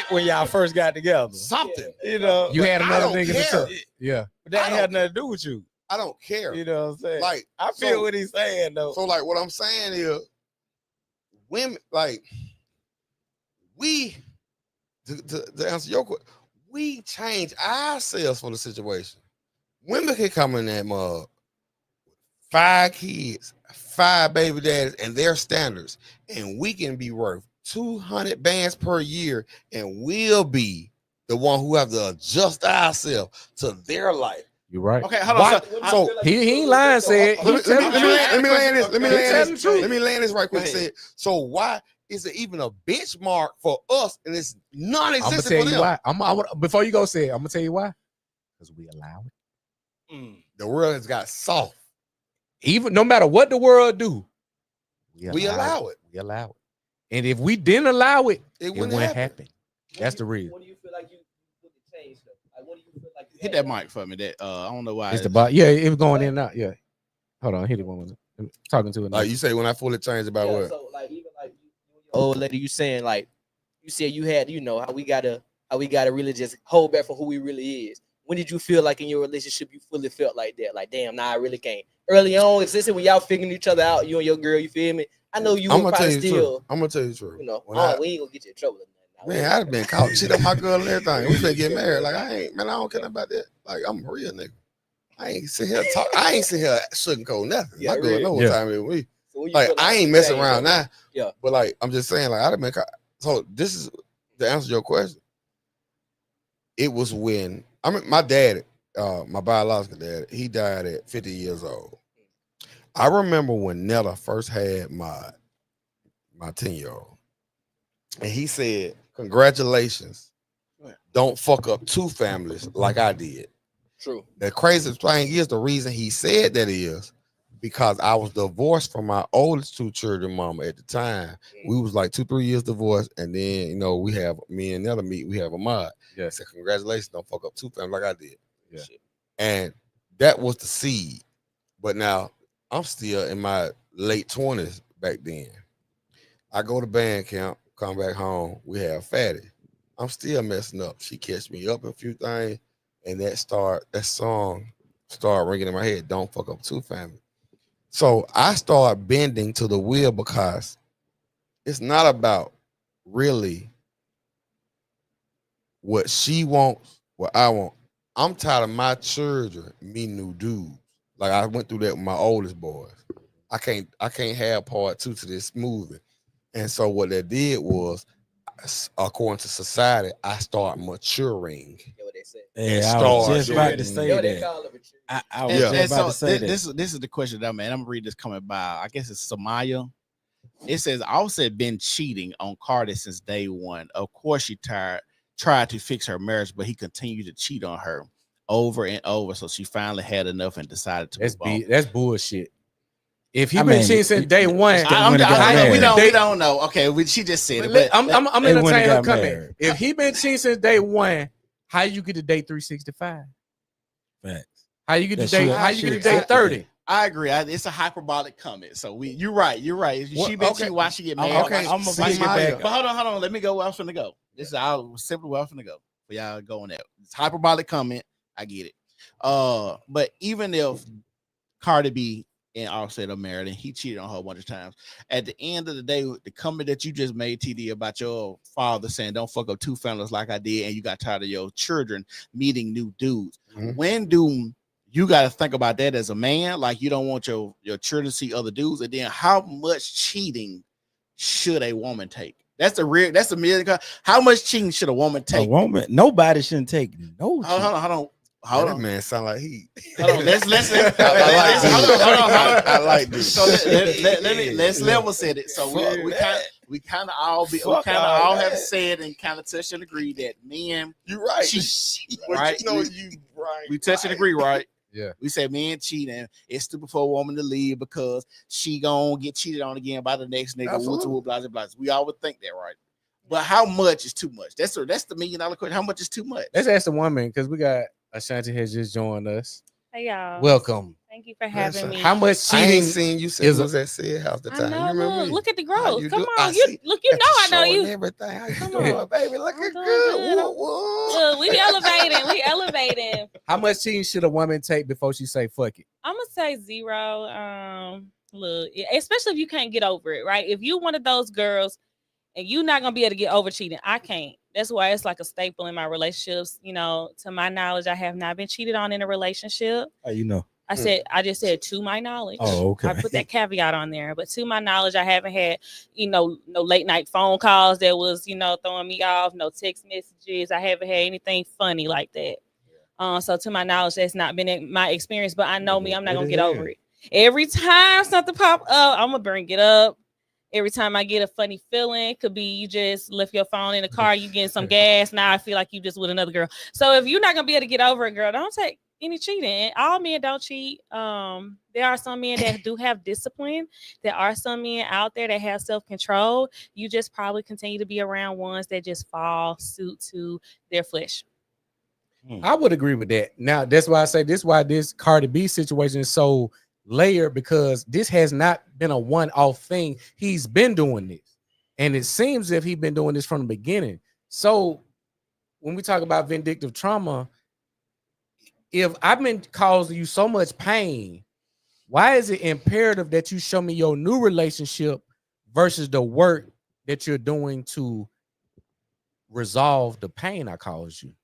When y'all first got together, something, you had another nigga. Yeah, but that ain't had nothing to do with you. I don't care. You know what I'm saying? Like I feel what he's saying though. So like what I'm saying is, women like we to answer your question. We change ourselves for the situation. Women can come in that mug, 5 kids, 5 baby daddies, and their standards, and we can be worth 200 bands per year, and we'll be the one who have to adjust ourselves to their life. You're right. Okay, hold on. So he ain't lying. Said let me land this. Let me land this right quick. Said so. Why is it even a benchmark for us, and it's non-existent? I'm gonna tell you why. Before you go say it, I'm gonna tell you why. Because we allow it. The world has got soft. Even no matter what the world do, we allow it. We allow it. And if we didn't allow it, it wouldn't happen. That's the reason. What do you feel like you change though? Like what do you feel like you hit that mic for me? That I don't know why. It's the bot. Yeah, it was going in and out. Yeah. Hold on, hit it one. I'm talking to it. Like you say, when I fully changed about what? So like even like old lady, you saying like you said you had how we gotta really just hold back for who we really is. When did you feel like in your relationship you fully felt like that? Like damn, I really can't. Early on, existing when y'all figuring each other out, you and your girl, you feel me? I know you. I'm gonna tell you the truth. I'm gonna tell you the truth. We ain't gonna get you in trouble. Man, I'd have been caught cheating on my girl and everything. We finna get married. Like I don't care about that. Like I'm a real nigga. I ain't sit here talk. I ain't sit here sugarcoat nothing. My girl know what time it is. So like I ain't messing around now. Yeah. But like I'm just saying, like I'd have been caught. So this is to answer your question. It was when my dad, my biological dad, he died at 50 years old. I remember when Nella first had my 10-year-old, and he said, "Congratulations, don't fuck up 2 families like I did." True. The craziest thing is the reason he said that is because I was divorced from my oldest two children mama at the time. We was like 2-3 years divorced, and then we have me and Nella meet. We have a mod. Yeah. Said congratulations, don't fuck up two families like I did. Yeah. And that was the seed. But now I'm still in my late 20s back then. I go to band camp, come back home. We have Fatty. I'm still messing up. She catch me up a few things, and that song started ringing in my head. Don't fuck up two families. So I start bending to the will because it's not about really what she wants, what I want. I'm tired of my children meeting new dudes. Like I went through that with my oldest boys. I can't have part two to this movie. And so what that did was, according to society, I start maturing. Yeah, I was just about to say that. I was just about to say that. This is the question that I'm gonna read this comment by. I guess it's Samaya. It says, Offset been cheating on Cardi since day one. Of course, she tried to fix her marriage, but he continued to cheat on her over and over. So she finally had enough and decided to move on. That's bullshit. If he been cheating since day one, we don't know. Okay, she just said it. But I'm entertaining her comment. If he been cheating since day one, how you get to day 365? Facts. How you get to day? How you get to day 30? I agree. It's a hyperbolic comment. So you're right. She been cheating. Why she get mad? Okay, I'm gonna get back. But hold on. Let me go where I'm finna go. This is simply where I'm finna go for y'all going there. It's hyperbolic comment. I get it. But even if Cardi B and Offset are married and he cheated on her a bunch of times, at the end of the day, the comment that you just made, TD, about your father saying don't fuck up two families like I did, and you got tired of your children meeting new dudes. When do you got to think about that as a man? Like you don't want your children to see other dudes, and then how much cheating should a woman take? That's a million. How much cheating should a woman take? A woman, nobody shouldn't take no. Hold on, man. Sound like he. Hold on. Let's I like this. So let's level set it. So we kind of all have said and kind of touched and agreed that men. You're right. Cheat, right? We touch and agree, right? Yeah. We said men cheat, and it's stupid for a woman to leave because she gonna get cheated on again by the next nigga. Blah, blah, blah. We all would think that, right? But how much is too much? That's the $1 million question. How much is too much? Let's ask the woman, because we got Ashanti has just joined us. Hey y'all. Welcome. Thank you for having me. How much cheating? I ain't seen you since was at Sid House the time. I know, you remember look at the growth. Come on, I you know I know you. Everything. How you doing, baby? Looking good. Look, we elevating. How much cheating should a woman take before she say fuck it? I'm gonna say 0. Look, especially if you can't get over it, right? If you one of those girls and you're not gonna be able to get over cheating, I can't. That's why it's like a staple in my relationships. You know, to my knowledge, I have not been cheated on in a relationship. How you know? I just said to my knowledge. Oh, okay. I put that caveat on there, but to my knowledge, I haven't had, no late night phone calls that was, throwing me off, no text messages. I haven't had anything funny like that. So to my knowledge, that's not been my experience, but I know me, I'm not gonna get over it. Every time something pop up, I'm gonna bring it up. Every time I get a funny feeling, could be you just left your phone in the car, you getting some gas. Now I feel like you just with another girl. So if you're not gonna be able to get over it, girl, don't take any cheating. All men don't cheat. There are some men that do have discipline. There are some men out there that have self-control. You just probably continue to be around ones that just fall suit to their flesh. I would agree with that. Now, that's why I say this Cardi B situation is so layered, because this has not been a one-off thing. He's been doing this, and it seems as if he's been doing this from the beginning. So when we talk about vindictive trauma, if I've been causing you so much pain, why is it imperative that you show me your new relationship versus the work that you're doing to resolve the pain I caused you?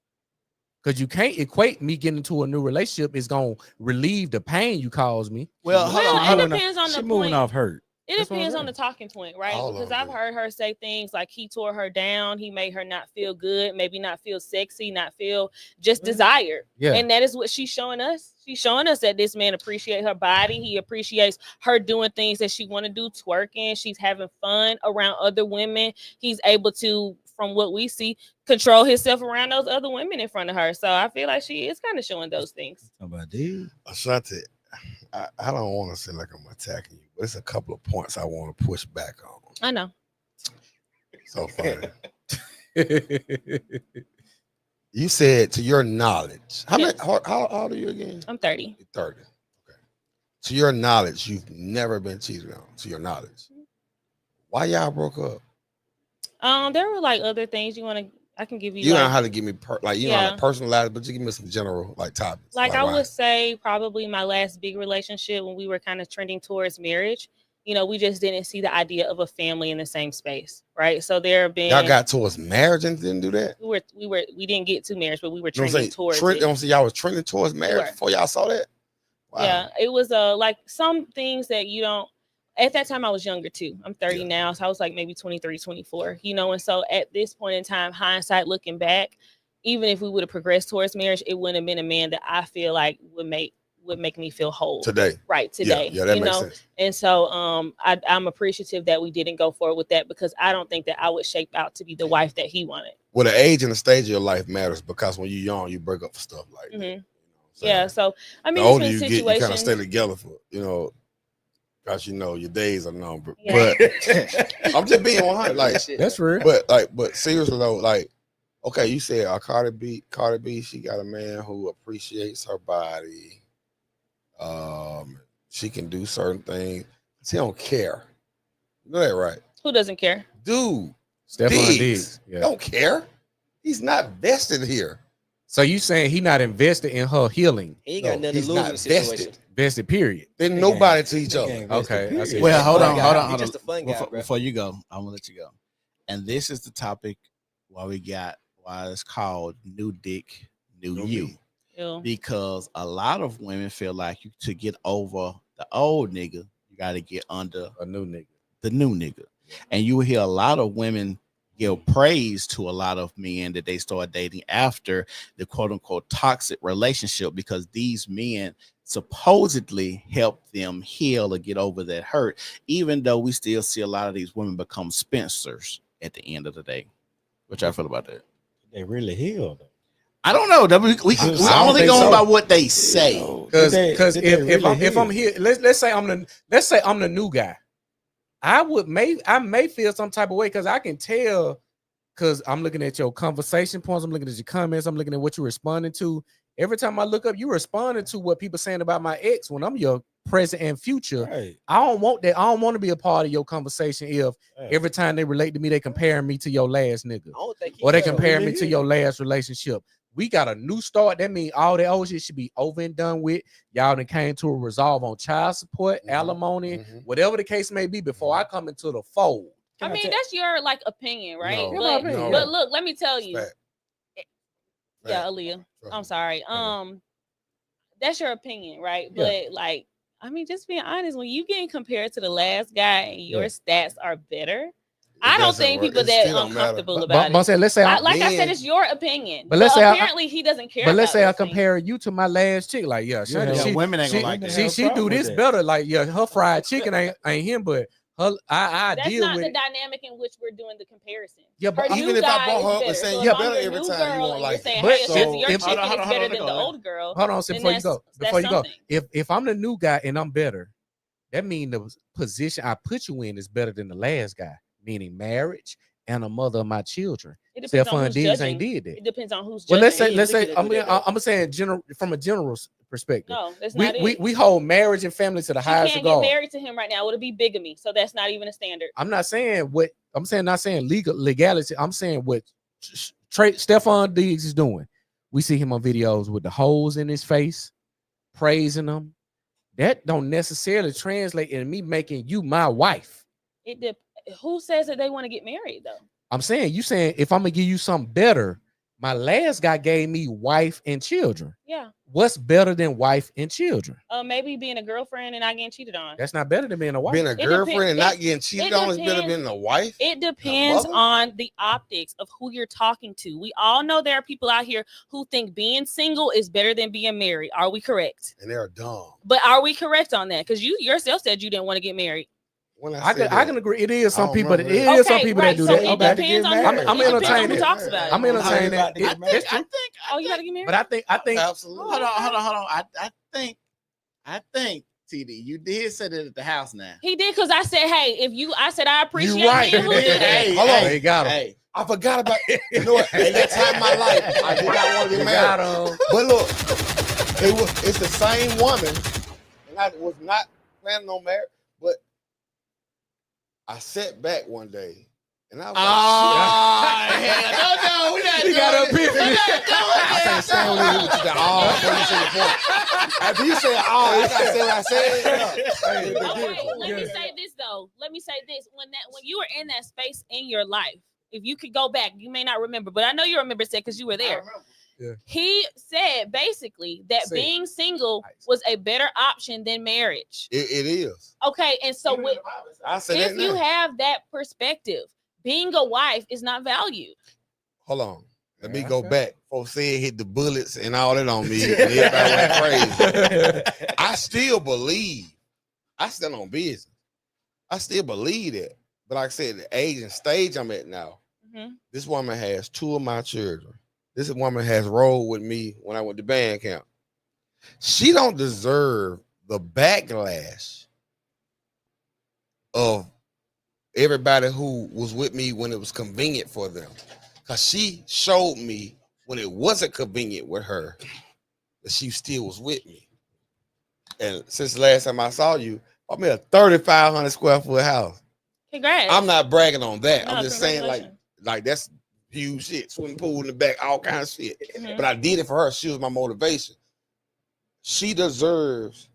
Because you can't equate me getting into a new relationship is going to relieve the pain you caused me. Well, it depends on the point. Moving off hurt. It depends on the talking point, right? Because I've heard her say things like he tore her down, he made her not feel good, maybe not feel sexy, not feel just desired. Yeah. And that is what she's showing us. She's showing us that this man appreciates her body. He appreciates her doing things that she want to do, twerking. She's having fun around other women. He's able to, from what we see, control himself around those other women in front of her. So I feel like she is kind of showing those things. How about this? Ashanti, I don't want to seem like I'm attacking you, but it's a couple of points I want to push back on. I know. So funny. You said, to your knowledge, how old are you again? I'm 30. You're 30. Okay. To your knowledge, you've never been cheated on. To your knowledge, why y'all broke up? There were like other things I can give you. You like, know how to give me you know how to personalize, but you give me some general like topics. Like I would say, probably my last big relationship when we were kind of trending towards marriage. You know, we just didn't see the idea of a family in the same space, right? So there have been y'all got towards marriage and didn't do that. We didn't get to marriage, but we were trending towards it. Don't see y'all was trending towards marriage before y'all saw that. Wow. Yeah, it was like some things that you don't. At that time, I was younger too. I'm 30 now, so I was like maybe 23, 24. You know, and so at this point in time, hindsight looking back, even if we would have progressed towards marriage, it wouldn't have been a man that I feel like would make me feel whole today. Right, today. Yeah, that makes sense. And so I'm appreciative that we didn't go forward with that because I don't think that I would shape out to be the wife that he wanted. Well, the age and the stage of your life matters because when you're young, you break up for stuff like that. You know yeah, so I mean, the older you get, you kind of stay together for, because your days are numbered. Yeah. But I'm just being 100. Like that's real. But seriously though, like, okay, you said Cardi B, she got a man who appreciates her body. She can do certain things. She don't care. You know that, right? Who doesn't care? Dude, Stephon Diggs. Yeah. Don't care. He's not vested here. So you saying he not invested in her healing? He ain't got nothing to lose in the situation. Vested, period. Then nobody to each other. Okay. I see. Well, hold on. Just a fun guy, before you go, I'm gonna let you go. And this is the topic why it's called New Dick, New You. Because a lot of women feel like to get over the old nigga, you got to get under a new nigga, the new nigga. And you will hear a lot of women give praise to a lot of men that they start dating after the quote unquote toxic relationship because these men supposedly help them heal or get over that hurt, even though we still see a lot of these women become spinsters at the end of the day. What y'all feel about that? They really heal though. I don't know. We only going by what they say. Because if I'm here, let's say I'm the new guy. I may feel some type of way because I can tell because I'm looking at your conversation points, I'm looking at your comments, I'm looking at what you're responding to. Every time I look up, you responding to what people saying about my ex when I'm your present and future. Right. I don't want that. I don't want to be a part of your conversation if every time they relate to me, they compare me to your last nigga. Or they compare me to your last relationship. We got a new start. That means all that old shit should be over and done with. Y'all done came to a resolve on child support, alimony, whatever the case may be before I come into the fold. I mean, that's your opinion, right? No. But look, let me tell you. Fact. Yeah, Aaliyah. I'm sorry. That's your opinion, right? But just being honest, when you getting compared to the last guy and your stats are better, I don't think people that uncomfortable about it. Let's say I said, it's your opinion. But let's say apparently he doesn't care. But let's say I compare you to my last chick. Like, women ain't gonna like that. She do this better. Like, her fried chicken ain't him, but I that's deal not with the dynamic in which we're doing the comparison. Yeah, but even if I brought her up and saying you better every time, you won't like it. But your chicken is better than the old girl. Hold on, before you go, if I'm the new guy and I'm better, that means the position I put you in is better than the last guy, meaning marriage and a mother of my children. Stephon Diggs ain't did that. It depends on who's judging. Well, let's say I'm saying from a general perspective. No, that's not it. We hold marriage and family to the highest regard. You can't get married to him right now. It would be bigamy. So that's not even a standard. I'm not saying not saying legality. I'm saying what Stephon Diggs is doing. We see him on videos with the holes in his face, praising them. That don't necessarily translate in me making you my wife. Who says that they want to get married though? I'm saying you saying if I'm gonna give you something better, my last guy gave me wife and children. Yeah. What's better than wife and children? Maybe being a girlfriend and not getting cheated on. That's not better than being a wife. Being a girlfriend and not getting cheated on is better than being a wife. It depends on the optics of who you're talking to. We all know there are people out here who think being single is better than being married. Are we correct? And they're dumb. But are we correct on that? Because you yourself said you didn't want to get married. I can agree. It is some people. It is some people that do that. It depends on I'm entertaining. Who talks about it. I'm entertaining. I think. Oh, you got to get married. But I think. Absolutely. Hold on. I think TD, you did say that at the house now. He did because I said, hey, I appreciate You right. men who do that. Hey, Hold on. They got him. Hey, I forgot about you know what? At that time in my life, I did not want to get married. But look, it's the same woman, and I was not planning on marriage, but I sat back one day and I was no, we not He got doing a it. epiphany. I can't say what you got. After you say I gotta say what I said. Okay, let me say this though. When you were in that space in your life, if you could go back, you may not remember, but I know you remember it because you were there. Yeah. He said basically that being single was a better option than marriage. It is. Okay, and so if you have that perspective, being a wife is not valued. Hold on. Let me go back. Folks said hit the bullets and all that on me. And everybody went crazy. I still believe. I stand on business. I still believe that. But like I said, the age and stage I'm at now, this woman has 2 of my children. This woman has rolled with me when I went to band camp. She don't deserve the backlash of everybody who was with me when it was convenient for them. Because she showed me when it wasn't convenient with her that she still was with me. And since the last time I saw you, I made a 3,500 square foot house. Congrats. I'm not bragging on that. No, I'm just saying like that's huge shit. Swimming pool in the back, all kinds of shit. But I did it for her. She was my motivation. She deserves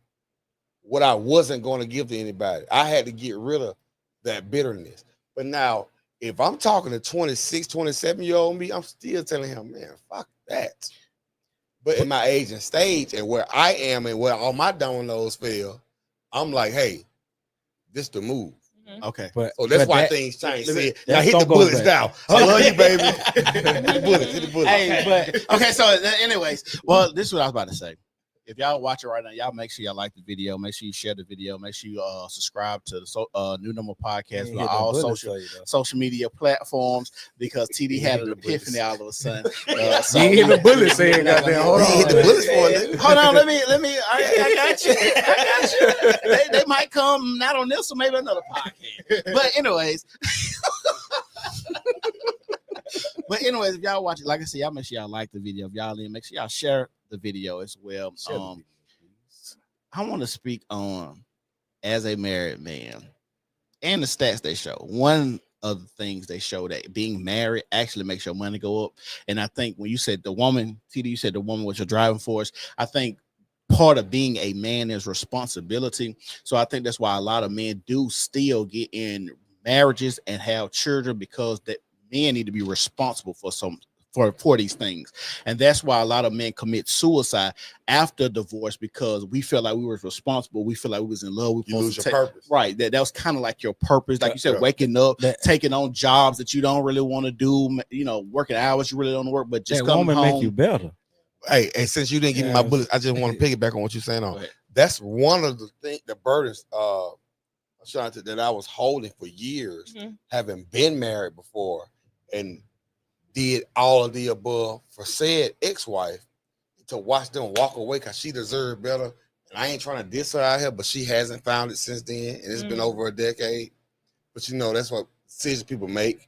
what I wasn't going to give to anybody. I had to get rid of that bitterness. But now, if I'm talking to 26, 27-year-old me, I'm still telling him, man, fuck that. But in my age and stage and where I am and where all my dominoes fell, I'm like, hey, this the move. Okay. So that's why things change. Now hit the don't go bullets back. down. I love you, baby. Hit the bullets. Hit the bullets. Hey, okay. So, anyways, well, this is what I was about to say. If y'all watch it right now, y'all make sure y'all like the video. Make sure you share the video. Make sure you subscribe to the New Number Podcast on all social media platforms because TD had an epiphany all of a sudden. So he hit the bullet saying, "Goddamn, hold on." Hit the bullets for it. Hold on, let me. I got you. They might come not on this or maybe another podcast. But anyways. If y'all watch it, like I said, y'all make sure y'all like the video. If y'all in, make sure y'all share the video as well. I want to speak on as a married man and the stats they show. One of the things they show that being married actually makes your money go up. And I think when you said the woman, TD, you said the woman was your driving force. I think part of being a man is responsibility. So I think that's why a lot of men do still get in marriages and have children because that men need to be responsible for these things. And that's why a lot of men commit suicide after divorce because we feel like we were responsible. We feel like we was in love. You lose your purpose. Right. That was kind of like your purpose. Like you said, waking up, taking on jobs that you don't really want to do, working hours you really don't work, but just come home. Make you better. Hey, and since you didn't give me my bullets, I just want to piggyback on what you're saying on. That's one of the things, the burdens that I was holding for years, having been married before and did all of the above for said ex-wife to watch them walk away because she deserved better. And I ain't trying to diss her out here, but she hasn't found it since then. And it's been over a decade. But that's what decisions people make.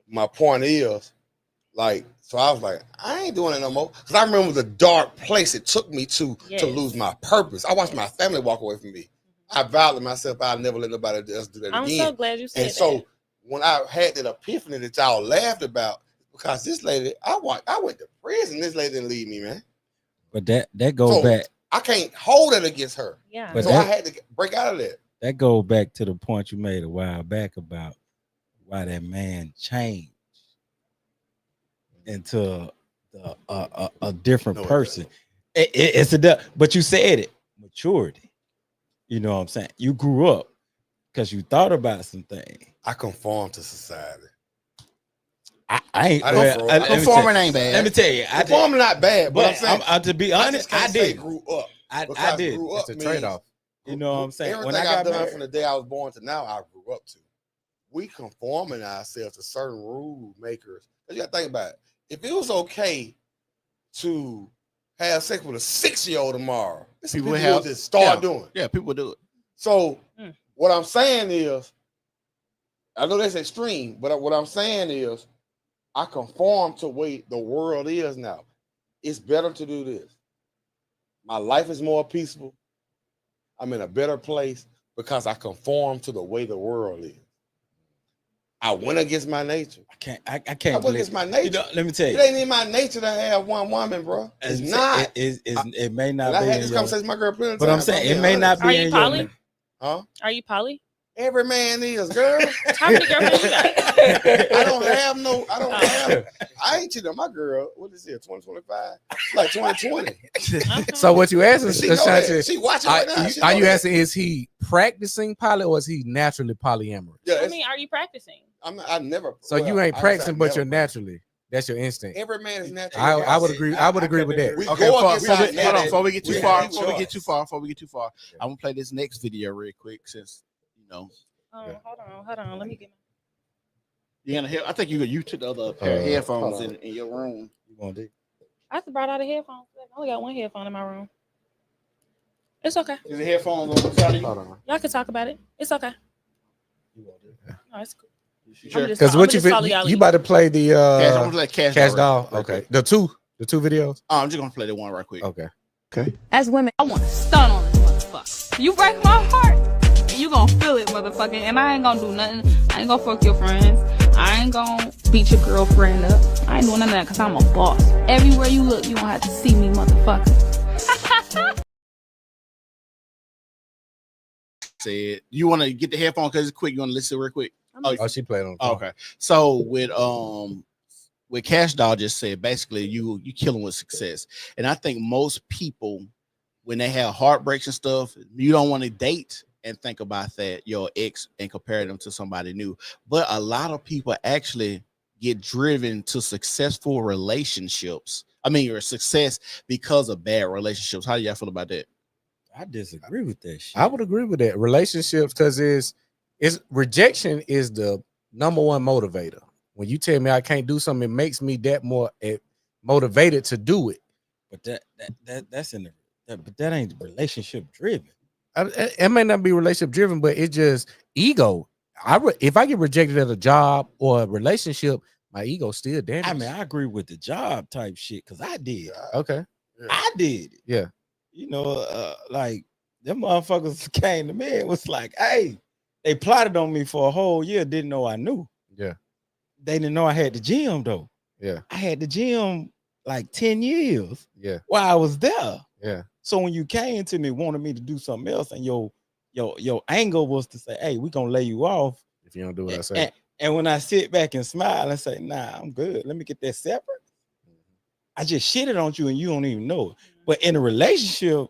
My point is, so I was like, I ain't doing it no more. Because I remember the dark place it took me to lose my purpose. I watched my family walk away from me. I vowed to myself I'll never let nobody else do that again. I'm so glad you said that. And so when I had that epiphany that y'all laughed about, because this lady, I went to prison. This lady didn't leave me, man. But that goes back. I can't hold it against her. Yeah. But so I had to break out of that. That goes back to the point you made a while back about why that man changed into a different person. But you said it, maturity. You know what I'm saying? You grew up because you thought about some things. I conform to society. Conforming ain't bad. Let me tell you, conforming not bad, but I'm saying, to be honest, I did. Grew up. I did. It's a trade-off. You know what I'm saying? Everything when I've done from the day I was born to now, I grew up to. We conforming ourselves to certain rule makers. You got to think about it. If it was okay to have sex with a 6-year-old tomorrow, People have just start doing. Yeah, people do it. So what I'm saying is, I know that's extreme, but what I'm saying is, I conform to the way the world is now. It's better to do this. My life is more peaceful. I'm in a better place because I conform to the way the world is. I went against my nature. I can't. I went against my nature. You know, let me tell you, it ain't in my nature to have one woman, bro. It's not. It may not. I be had this conversation with my girl plenty of times. But I'm saying it may not be. Are you poly? Huh? Are you poly? Every man is, girl. How many girlfriends you got? I don't have. I ain't cheating on my girl. What is it? 2025? Like 2020. So what you asking, Ashanti? She watching right now. Are you asking, is he practicing poly or is he naturally polyamorous? I mean, are you practicing? I never. So you ain't practicing, but you're naturally. That's your instinct. Every man is natural. I would agree. I would agree with that. Okay, hold on. Before we get too far, I'm gonna play this next video real quick since you know. Hold on. Let me get. You gonna hear? I think you took the other pair of headphones in your room. You want to? I have to brought out a headphone. I only got one headphone in my room. It's okay. Is the headphones on the side of you? Y'all can talk about it. It's okay. No, it's cool. Because what you about to play the I'm gonna play Cash Doll. Okay, the two videos. Oh, I'm just gonna play the one right quick. Okay. As women, I want to stun on this motherfucker. You break my heart, and you gonna feel it, motherfucker. And I ain't gonna do nothing. I ain't gonna fuck your friends. I ain't gonna beat your girlfriend up. I ain't doing none of that because I'm a boss. Everywhere you look, you gonna have to see me, motherfucker. Said you want to get the headphone because it's quick. You want to listen real quick? Oh, she played on. Okay, so with Cash Doll just said basically you killing with success, and I think most people when they have heartbreaks and stuff, you don't want to date and think about that your ex and compare them to somebody new. But a lot of people actually get driven to successful relationships. I mean, your success because of bad relationships. How do y'all feel about that? I disagree with that shit. I would agree with that. Relationships, because it's rejection is the number one motivator. When you tell me I can't do something, it makes me that more motivated to do it. But that's in the but that ain't relationship driven. It may not be relationship driven, but it's just ego. If I get rejected at a job or a relationship, my ego still damaged. I mean, I agree with the job type shit because I did. Okay. Yeah. I did. Yeah. You know, like them motherfuckers came to me and was like, hey, they plotted on me for a whole year, didn't know I knew. Yeah. They didn't know I had the gym though. Yeah. I had the gym like 10 years. Yeah. While I was there. Yeah. So when you came to me, wanted me to do something else, and your angle was to say, hey, we're gonna lay you off if you don't do what I say. And when I sit back and smile and say, nah, I'm good. Let me get that separate. I just shitted on you and you don't even know it. But in a relationship,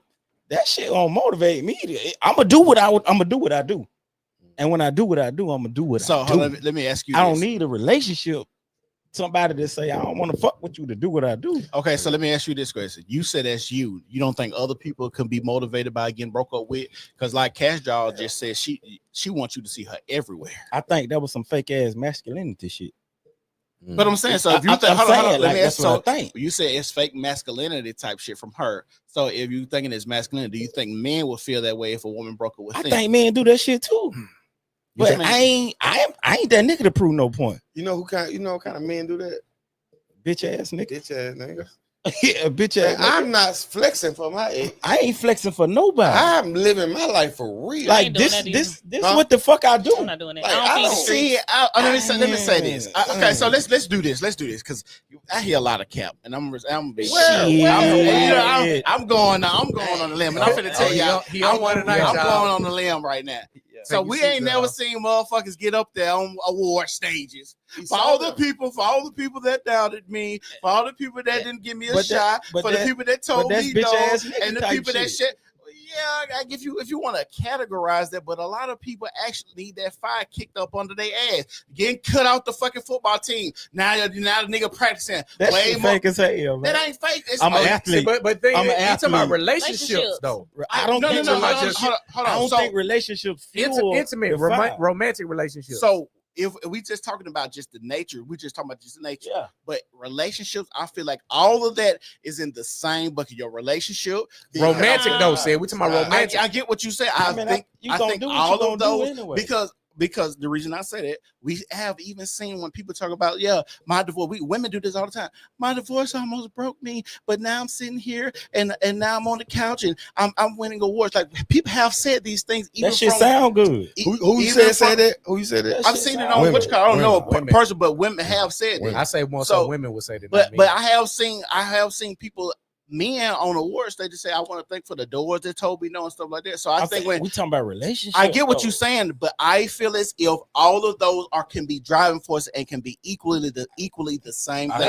that shit don't motivate me. I'm gonna do what I do. And when I do what I do, I'm gonna do what I do. So let me ask you. I don't need a relationship. Somebody to say I don't want to fuck with you to do what I do. Okay, so let me ask you this question. You said that's you. You don't think other people can be motivated by getting broke up with? Because like Cash Doll just said, she wants you to see her everywhere. I think that was some fake ass masculinity shit. But I'm saying, so if you think, hold on, let me ask. So think. You said it's fake masculinity type shit from her. So if you thinking it's masculinity, do you think men will feel that way if a woman broke up with them? I think men do that shit too. But I ain't that nigga to prove no point. You know what kind of men do that? Bitch ass nigga. Bitch ass nigga. Yeah, bitch ass. I'm not flexing for my ex. I ain't flexing for nobody. I'm living my life for real. Like this what the fuck I do. I'm not doing that. Like, I don't see. Let me say this. Okay, so let's do this. Let's do this because I hear a lot of cap, and I'm going on the limb, and I'm finna tell y'all. I'm going on the limb right now. So we ain't never seen motherfuckers get up there on award stages. For all the people that doubted me, for all the people that didn't give me a shot, for the people that told me no, and the people that shit. Yeah, I give you if you want to categorize that, but a lot of people actually need that fire kicked up under their ass, getting cut out the fucking football team. Now the nigga practicing. That's fake as hell, man. That ain't fake. I'm an athlete, but I'm talking about relationships though. I don't think relationships fuel intimate, romantic relationships. So if we just talking about just the nature, we just talking about just the nature. Yeah. But relationships, I feel like all of that is in the same bucket. Your relationship, Romantic though, said we talking about romantic. I get what you say. I think all of those anyway. because the reason I say that, we have even seen when people talk about, my divorce. Women do this all the time. My divorce almost broke me, but now I'm sitting here and now I'm on the couch and I'm winning awards. Like people have said these things. Even that shit sound good. Who you said that? Who you said that? I've seen it on which car. I don't know a person, but women have said that. I say more so women would say that. But I have seen people. Men on awards, they just say, I want to thank for the doors that told me no and stuff like that. So I think when we talking about relationships, I get what you're saying, but I feel as if all of those can be driving forces and can be equally the same thing.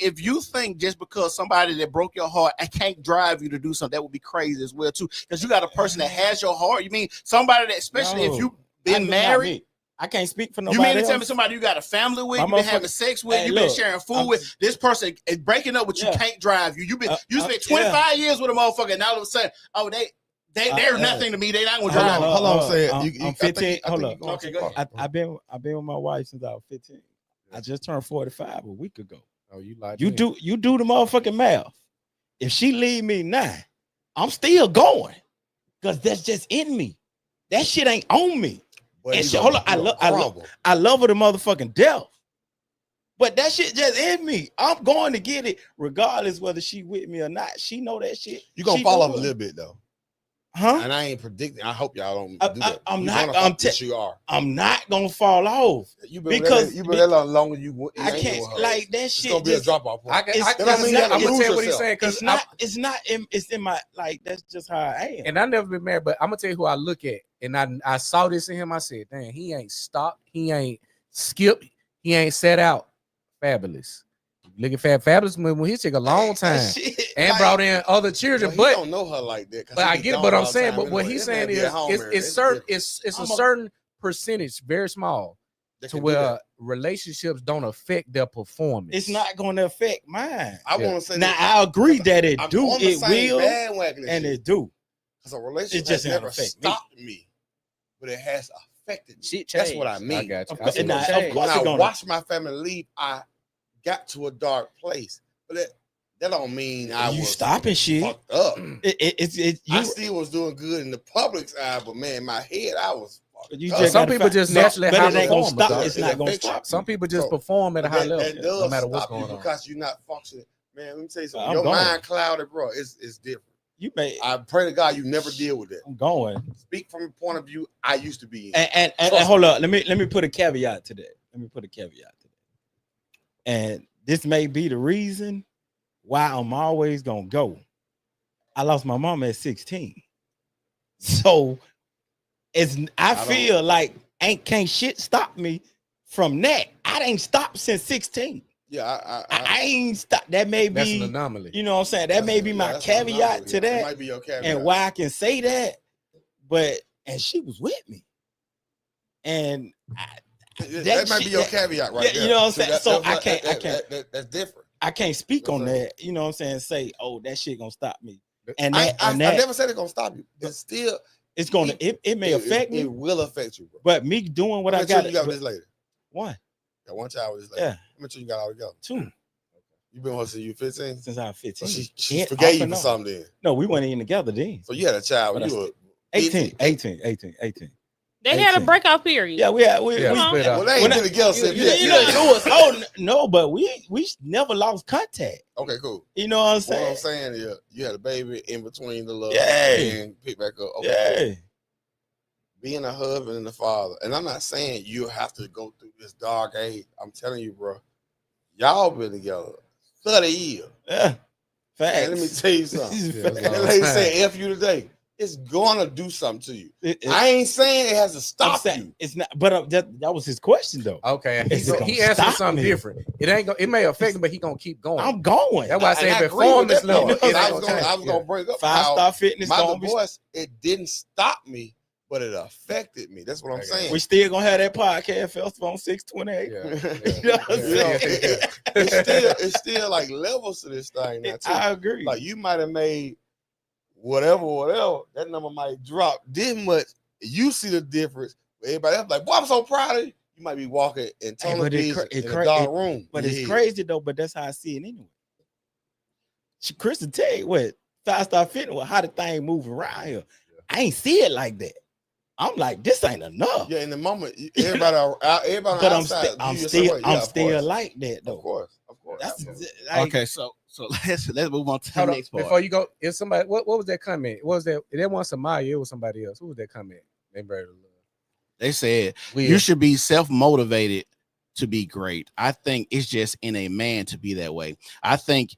If you think just because somebody that broke your heart and can't drive you to do something, that would be crazy as well too. Because you got a person that has your heart. You mean somebody that, especially if you've been married. I can't speak for nobody. You mean to else. tell me somebody you got a family with, you've been having sex with, you've been sharing food with, this person is breaking up with you, can't drive you. You spent 25 years with a motherfucker, and all of a sudden, they're nothing to me. They're not gonna drive. Hold on, say it. I'm 15. Hold up. Okay, go ahead. I've been with my wife since I was 15. I just turned 45 a week ago. Oh, you like you do the motherfucking math. If she leave me now, I'm still going because that's just in me. That shit ain't on me. And hold on, I love her to motherfucking death. But that shit just in me. I'm going to get it regardless whether she with me or not. She know that shit. You gonna fall off a little bit though. Huh? And I ain't predicting. I hope y'all don't do that. You are. I'm not gonna fall off. You've been there long as you. I can't like that shit. It's gonna be a drop off. I'm gonna tell what he's saying because it's in my like that's just how I am. And I never been married, but I'm gonna tell you who I look at, and I saw this in him. I said, "Damn, he ain't stopped. He ain't skipped. He ain't set out. Fabulous." Look at Fabulous when he took a long time and brought in other children, but don't know her like that. But I get it. But I'm saying, but what he's saying is, it's a certain percentage, very small, to where relationships don't affect their performance. It's not going to affect mine. I want to say now. I agree that it do. It will, and it do. Because a relationship has never stopped me, but it has affected me. That's what I mean. I got you. When I watched my family leave, I got to a dark place, but that don't mean I was stopping shit fucked up. I still was doing good in the public's eye, but man, in my head I was some people just naturally have to perform. It's not gonna stop. Some people just perform at a high level, no matter what's going on. Because you're not functioning, man. Let me tell you something. Your mind clouded, bro. It's different. I pray to God you never deal with that. I'm going. Speak from the point of view I used to be in. And hold up. Let me put a caveat to that. And this may be the reason why I'm always gonna go. I lost my mom at 16. So I feel like can't shit stop me from that. I ain't stopped since 16. Yeah, I ain't stopped. That may be that's an anomaly. You know what I'm saying? That may be my caveat to that. It might be your caveat. And why I can say that, and she was with me. And that might be your caveat right there. You know what I'm saying? I can't. That's different. I can't speak on that. You know what I'm saying? Say, oh, that shit gonna stop me. And I never said it's gonna stop you. But still, it's gonna. It may affect me. It will affect you, bro. But me doing what I got. You got this later. One. Got one child with this lady. Yeah. How much you got all together? 2. You been with her since you 15? Since I was 15. So she forgave you for something then. No, we weren't even together then. So you had a child when you were 18. They had a breakout period. Yeah, we split up. Well, they ain't been together since. No, but we never lost contact. Okay, cool. You know what I'm saying? What I'm saying is you had a baby in between the love and pick back up. Okay, cool. Being a husband and a father, and I'm not saying you have to go through this dark age. I'm telling you, bro, y'all been together 30 years. Yeah, facts. And let me tell you something. That lady say F you today. It's gonna do something to you. I ain't saying it has to stop you. It's not, but that was his question though. Okay, he answered something different. It may affect him, but he gonna keep going. I'm going. That's why I say performance level. I was gonna bring up 5-star fitness. My divorce, it didn't stop me, but it affected me. That's what I'm saying. We still gonna have that podcast festival on 6/28. It's still like levels to this thing now too. I agree. Like you might have made whatever, that number might drop this much. You see the difference, Everybody else like, boy, I'm so proud of you. You might be walking in tunnel vision in a dark room. But it's crazy though. But that's how I see it anyway. Kristen tell you what 5-star fitness, how the thing move around here. I ain't see it like that. I'm like, this ain't enough. Yeah, in the moment, everybody but outside, I'm still like that though. Of course. That's like, okay. So let's move on to the next part. Before you go, if somebody, what was that comment? What was that? That wasn't Samaya. It was somebody else. Who was that comment? They said you should be self-motivated to be great. I think it's just in a man to be that way. I think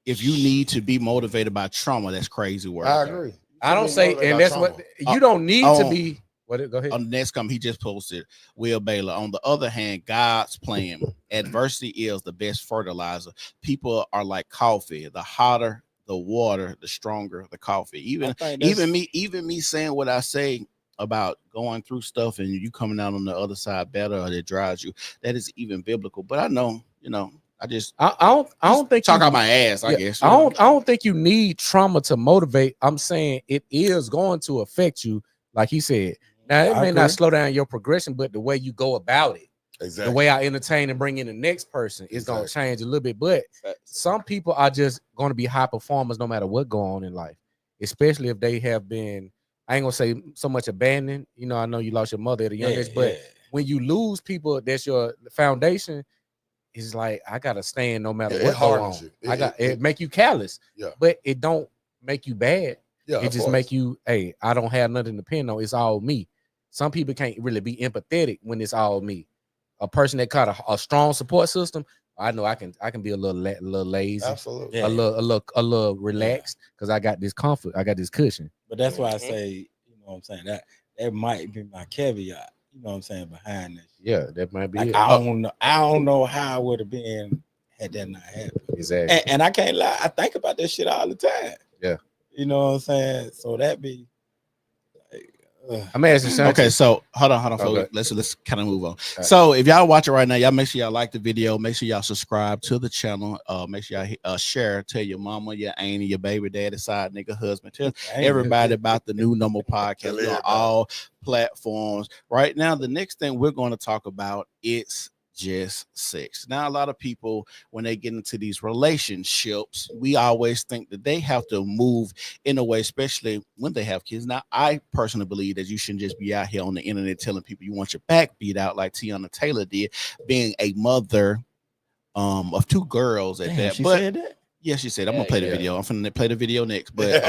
if you need to be motivated by trauma, that's crazy work. I agree. I don't say, and that's trauma. What you don't need to be. What? Go ahead. On the next comment, he just posted Will Baylor. On the other hand, God's plan. Adversity is the best fertilizer. People are like coffee. The hotter the water, the stronger the coffee. Even me saying what I say about going through stuff and you coming out on the other side better, or that drives you. That is even biblical. But I know, I don't think talk out my ass. I guess I don't think you need trauma to motivate. I'm saying it is going to affect you, like he said. Now it may not slow down your progression, but the way you go about it, the way I entertain and bring in the next person is going to change a little bit. But some people are just going to be high performers no matter what go on in life, especially if they have been. I ain't gonna say so much abandoned. I know you lost your mother at a young age, but when you lose people, that's your foundation. It's like I gotta stand no matter what go on. It make you callous, but it don't make you bad. It just make you, hey, I don't have nothing to depend on. It's all me. Some people can't really be empathetic when it's all me. A person that got a strong support system, I know I can be a little lazy, absolutely, a little relaxed because I got this comfort, I got this cushion. But that's why I say, what I'm saying, that might be my caveat, what I'm saying, behind this. Yeah, that might be it. I don't know how it would have been had that not happened. Exactly. And I can't lie, I think about that shit all the time. Yeah. You know what I'm saying? So that be I'm asking something. Okay, so hold on. Okay. Let's kind of move on. Right. So if y'all watch it right now, y'all make sure y'all like the video. Make sure y'all subscribe to the channel. Make sure y'all share. Tell your mama, your auntie, your baby daddy, side nigga, husband. Tell everybody about the new normal podcast on all platforms. Right now, the next thing we're going to talk about is just sex. Now, a lot of people, when they get into these relationships, we always think that they have to move in a way, especially when they have kids. Now, I personally believe that you shouldn't just be out here on the internet telling people you want your back beat out like Teyana Taylor did, being a mother of two girls at that. She said that? Yeah, she said, I'm gonna play the video. I'm gonna play the video next. But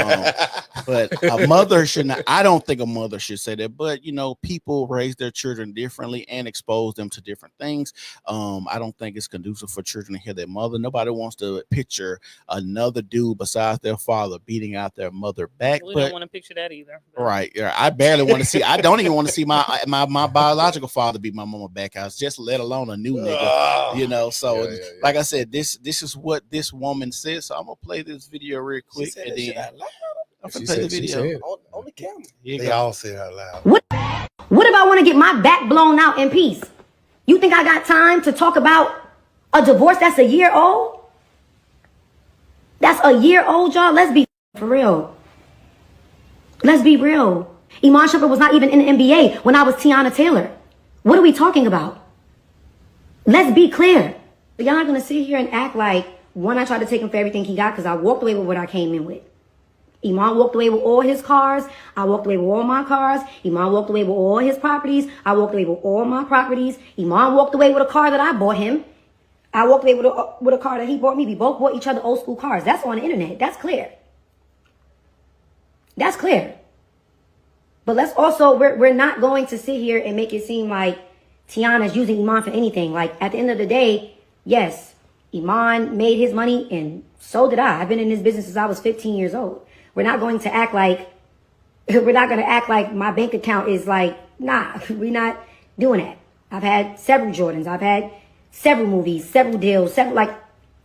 but a mother should not, I don't think a mother should say that, but people raise their children differently and expose them to different things. I don't think it's conducive for children to hear their mother. Nobody wants to picture another dude besides their father beating out their mother back. We don't want to picture that either. Right. Yeah. I barely want to see, I don't even want to see my biological father beat my mama back out, just let alone a new nigga. So like I said, this is what this woman said. So I'm gonna play this video real quick, and then I'm gonna play the video on the camera. They all say it out loud. What if I want to get my back blown out in peace? You think I got time to talk about a divorce that's a year old? That's a year old, y'all. Let's be for real. Let's be real. Iman Shumpert was not even in the NBA when I was Teyana Taylor. What are we talking about? Let's be clear. But y'all not gonna sit here and act like, one, I tried to take him for everything he got because I walked away with what I came in with. Iman walked away with all his cars. I walked away with all my cars. Iman walked away with all his properties. I walked away with all my properties. Iman walked away with a car that I bought him. I walked away with a car that he bought me. We both bought each other old school cars. That's on the internet. That's clear. That's clear. But let's also, we're not going to sit here and make it seem like Teyana's using Iman for anything. Like, at the end of the day, yes, Iman made his money, and so did I. I've been in this business since I was 15 years old. We're not going to act like my bank account is like, nah, we're not doing that. I've had several Jordans. I've had several movies, several deals,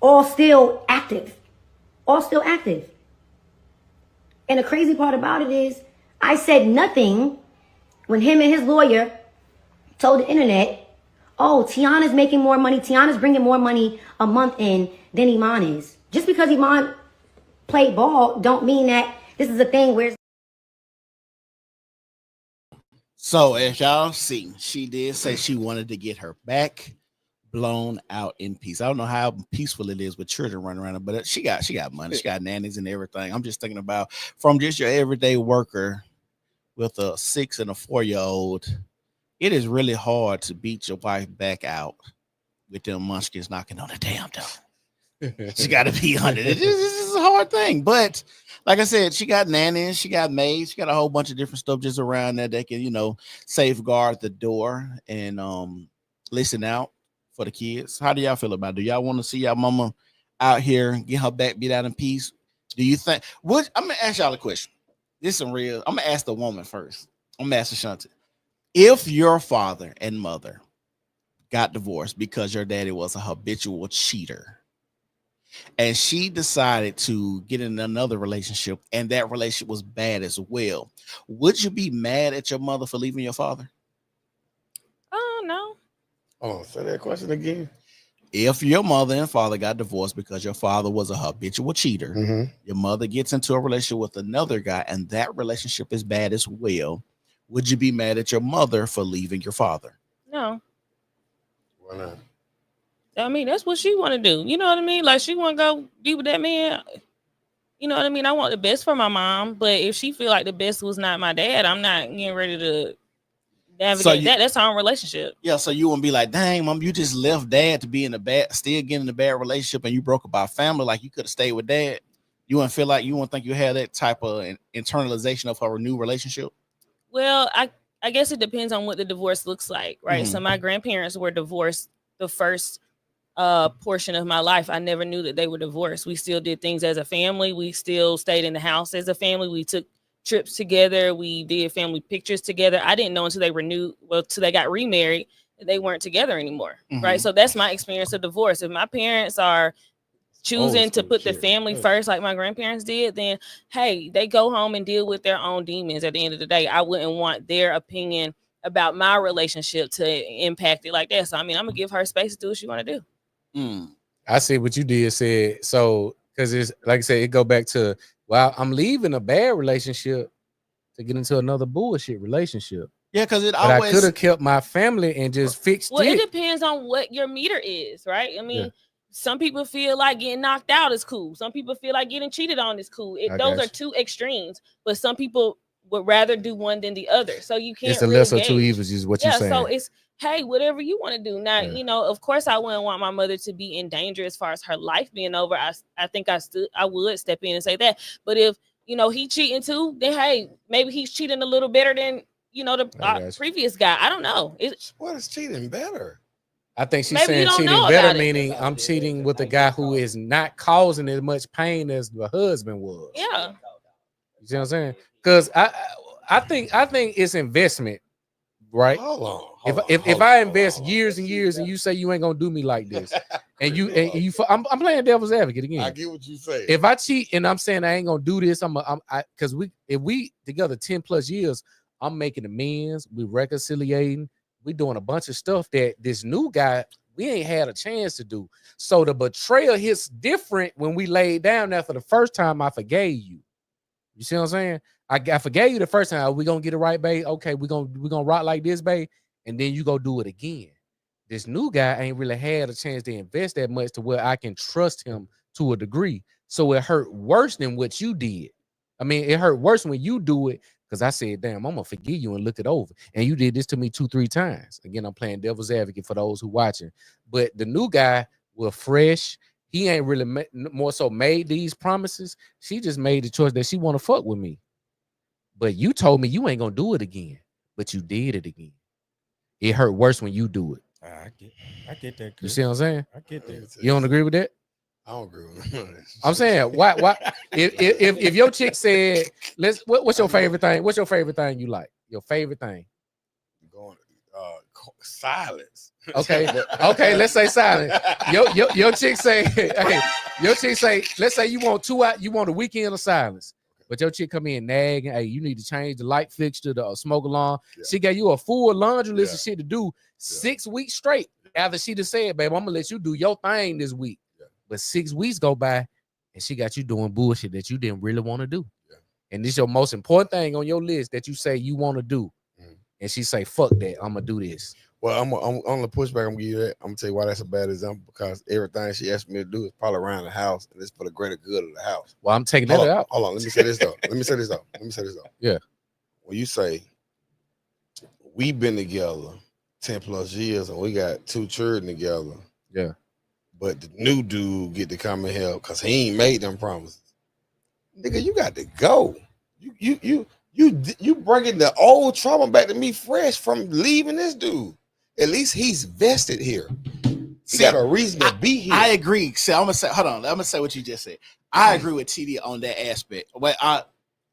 all still active. All still active. And the crazy part about it is, I said nothing when him and his lawyer told the internet, oh, Teyana's making more money. Teyana's bringing more money a month in than Iman is. Just because Iman played ball don't mean that this is a thing where So as y'all see, she did say she wanted to get her back blown out in peace. I don't know how peaceful it is with children running around, but she got money, she got nannies and everything. I'm just thinking about from just your everyday worker with a 6 and a 4-year-old. It is really hard to beat your wife back out with them munchkins knocking on the damn door. She got to be under it. This is a hard thing, but like I said, she got nannies, she got maids, she got a whole bunch of different stuff just around there that can, safeguard the door and listen out for the kids. How do y'all feel about it? Do y'all want to see y'all mama out here get her back beat out in peace? Do you think? What? I'm gonna ask y'all a question. This is some real. I'm gonna ask the woman first. I'm gonna ask Ashanti. If your father and mother got divorced because your daddy was a habitual cheater, and she decided to get in another relationship, and that relationship was bad as well, would you be mad at your mother for leaving your father? Oh no. Oh, say that question again. If your mother and father got divorced because your father was a habitual cheater, your mother gets into a relationship with another guy, and that relationship is bad as well, would you be mad at your mother for leaving your father? No. Why not? I mean, that's what she want to do. You know what I mean? Like she want to go be with that man. You know what I mean? I want the best for my mom, but if she feel like the best was not my dad, I'm not getting ready to navigate that. That's our own relationship. Yeah, so you won't be like, dang, mom, you just left dad to be in still getting in a bad relationship, and you broke up our family. Like you could have stayed with dad. You wouldn't feel like you wouldn't think you had that type of internalization of her new relationship. Well, I guess it depends on what the divorce looks like, right? So my grandparents were divorced the first portion of my life. I never knew that they were divorced. We still did things as a family. We still stayed in the house as a family. We took trips together. We did family pictures together. I didn't know until till they got remarried, that they weren't together anymore, right? So that's my experience of divorce. If my parents are choosing to put the family first, like my grandparents did, then hey, they go home and deal with their own demons. At the end of the day, I wouldn't want their opinion about my relationship to impact it like that. So I mean, I'm gonna give her space to do what she want to do. I see what you did said. So because it's like I said, it go back to, well, I'm leaving a bad relationship to get into another bullshit relationship. Yeah, because I could have kept my family and just fixed it. Well, it depends on what your meter is, right? I mean, some people feel like getting knocked out is cool. Some people feel like getting cheated on is cool. Those are two extremes, but some people would rather do one than the other. So you can't. It's the lesser of two evils, is what you're saying. So it's, hey, whatever you want to do. Now, of course, I wouldn't want my mother to be in danger as far as her life being over. I think I would step in and say that. But if he cheating too, then hey, maybe he's cheating a little better than the previous guy. I don't know. What is cheating better? I think she's saying cheating better, meaning I'm cheating with a guy who is not causing as much pain as the husband was. Yeah. You see what I'm saying? Because I think it's investment, right? Hold on. If I invest years and years and you say you ain't gonna do me like this, and you I'm playing devil's advocate again. I get what you say. If I cheat and I'm saying I ain't gonna do this, because if we together 10+ years, I'm making amends, we reconciliating, we doing a bunch of stuff that this new guy we ain't had a chance to do. So the betrayal hits different when we laid down after the first time I forgave you. You see what I'm saying? I forgave you the first time. We gonna get it right, babe. Okay, we gonna rock like this, babe, and then you go do it again. This new guy ain't really had a chance to invest that much to where I can trust him to a degree. So it hurt worse than what you did. I mean, it hurt worse when you do it because I said, damn, I'm gonna forgive you and look it over. And you did this to me 2-3 times. Again, I'm playing devil's advocate for those who watching. But the new guy was fresh. He ain't really more so made these promises. She just made the choice that she want to fuck with me. But you told me you ain't gonna do it again. But you did it again. It hurt worse when you do it. I get that. You see what I'm saying? I get that. You don't agree with that? I don't agree with that. I'm saying, why? If your chick said, what's your favorite thing? What's your favorite thing you like? Your favorite thing? Going silence. Okay, let's say silent. Your chick say, hey, let's say you want a weekend of silence, but your chick come in nagging, hey, you need to change the light fixture, the smoke alarm. Yeah. She got you a full laundry list of shit to do 6 weeks straight. After she just said, babe, I'm gonna let you do your thing this week. Yeah. But 6 weeks go by and she got you doing bullshit that you didn't really want to do. Yeah. And this is your most important thing on your list that you say you want to do. and she say, "Fuck that, I'm gonna do this." Well, I'm on the pushback. I'm gonna give you that. I'm gonna tell you why that's a bad example, because everything she asked me to do is probably around the house, and it's for the greater good of the house. Well, I'm taking that out. Hold on. Let me say this though. Yeah. When you say we've been together 10 plus years and we got 2 children together. Yeah. But the new dude get to come and help because he ain't made them promises. Nigga, you got to go. You bringing the old trauma back to me fresh from leaving this dude. At least he's vested here. He got a reason to be here. I agree. So I'm gonna say, hold on. I'm gonna say what you just said. I agree with TD on that aspect. But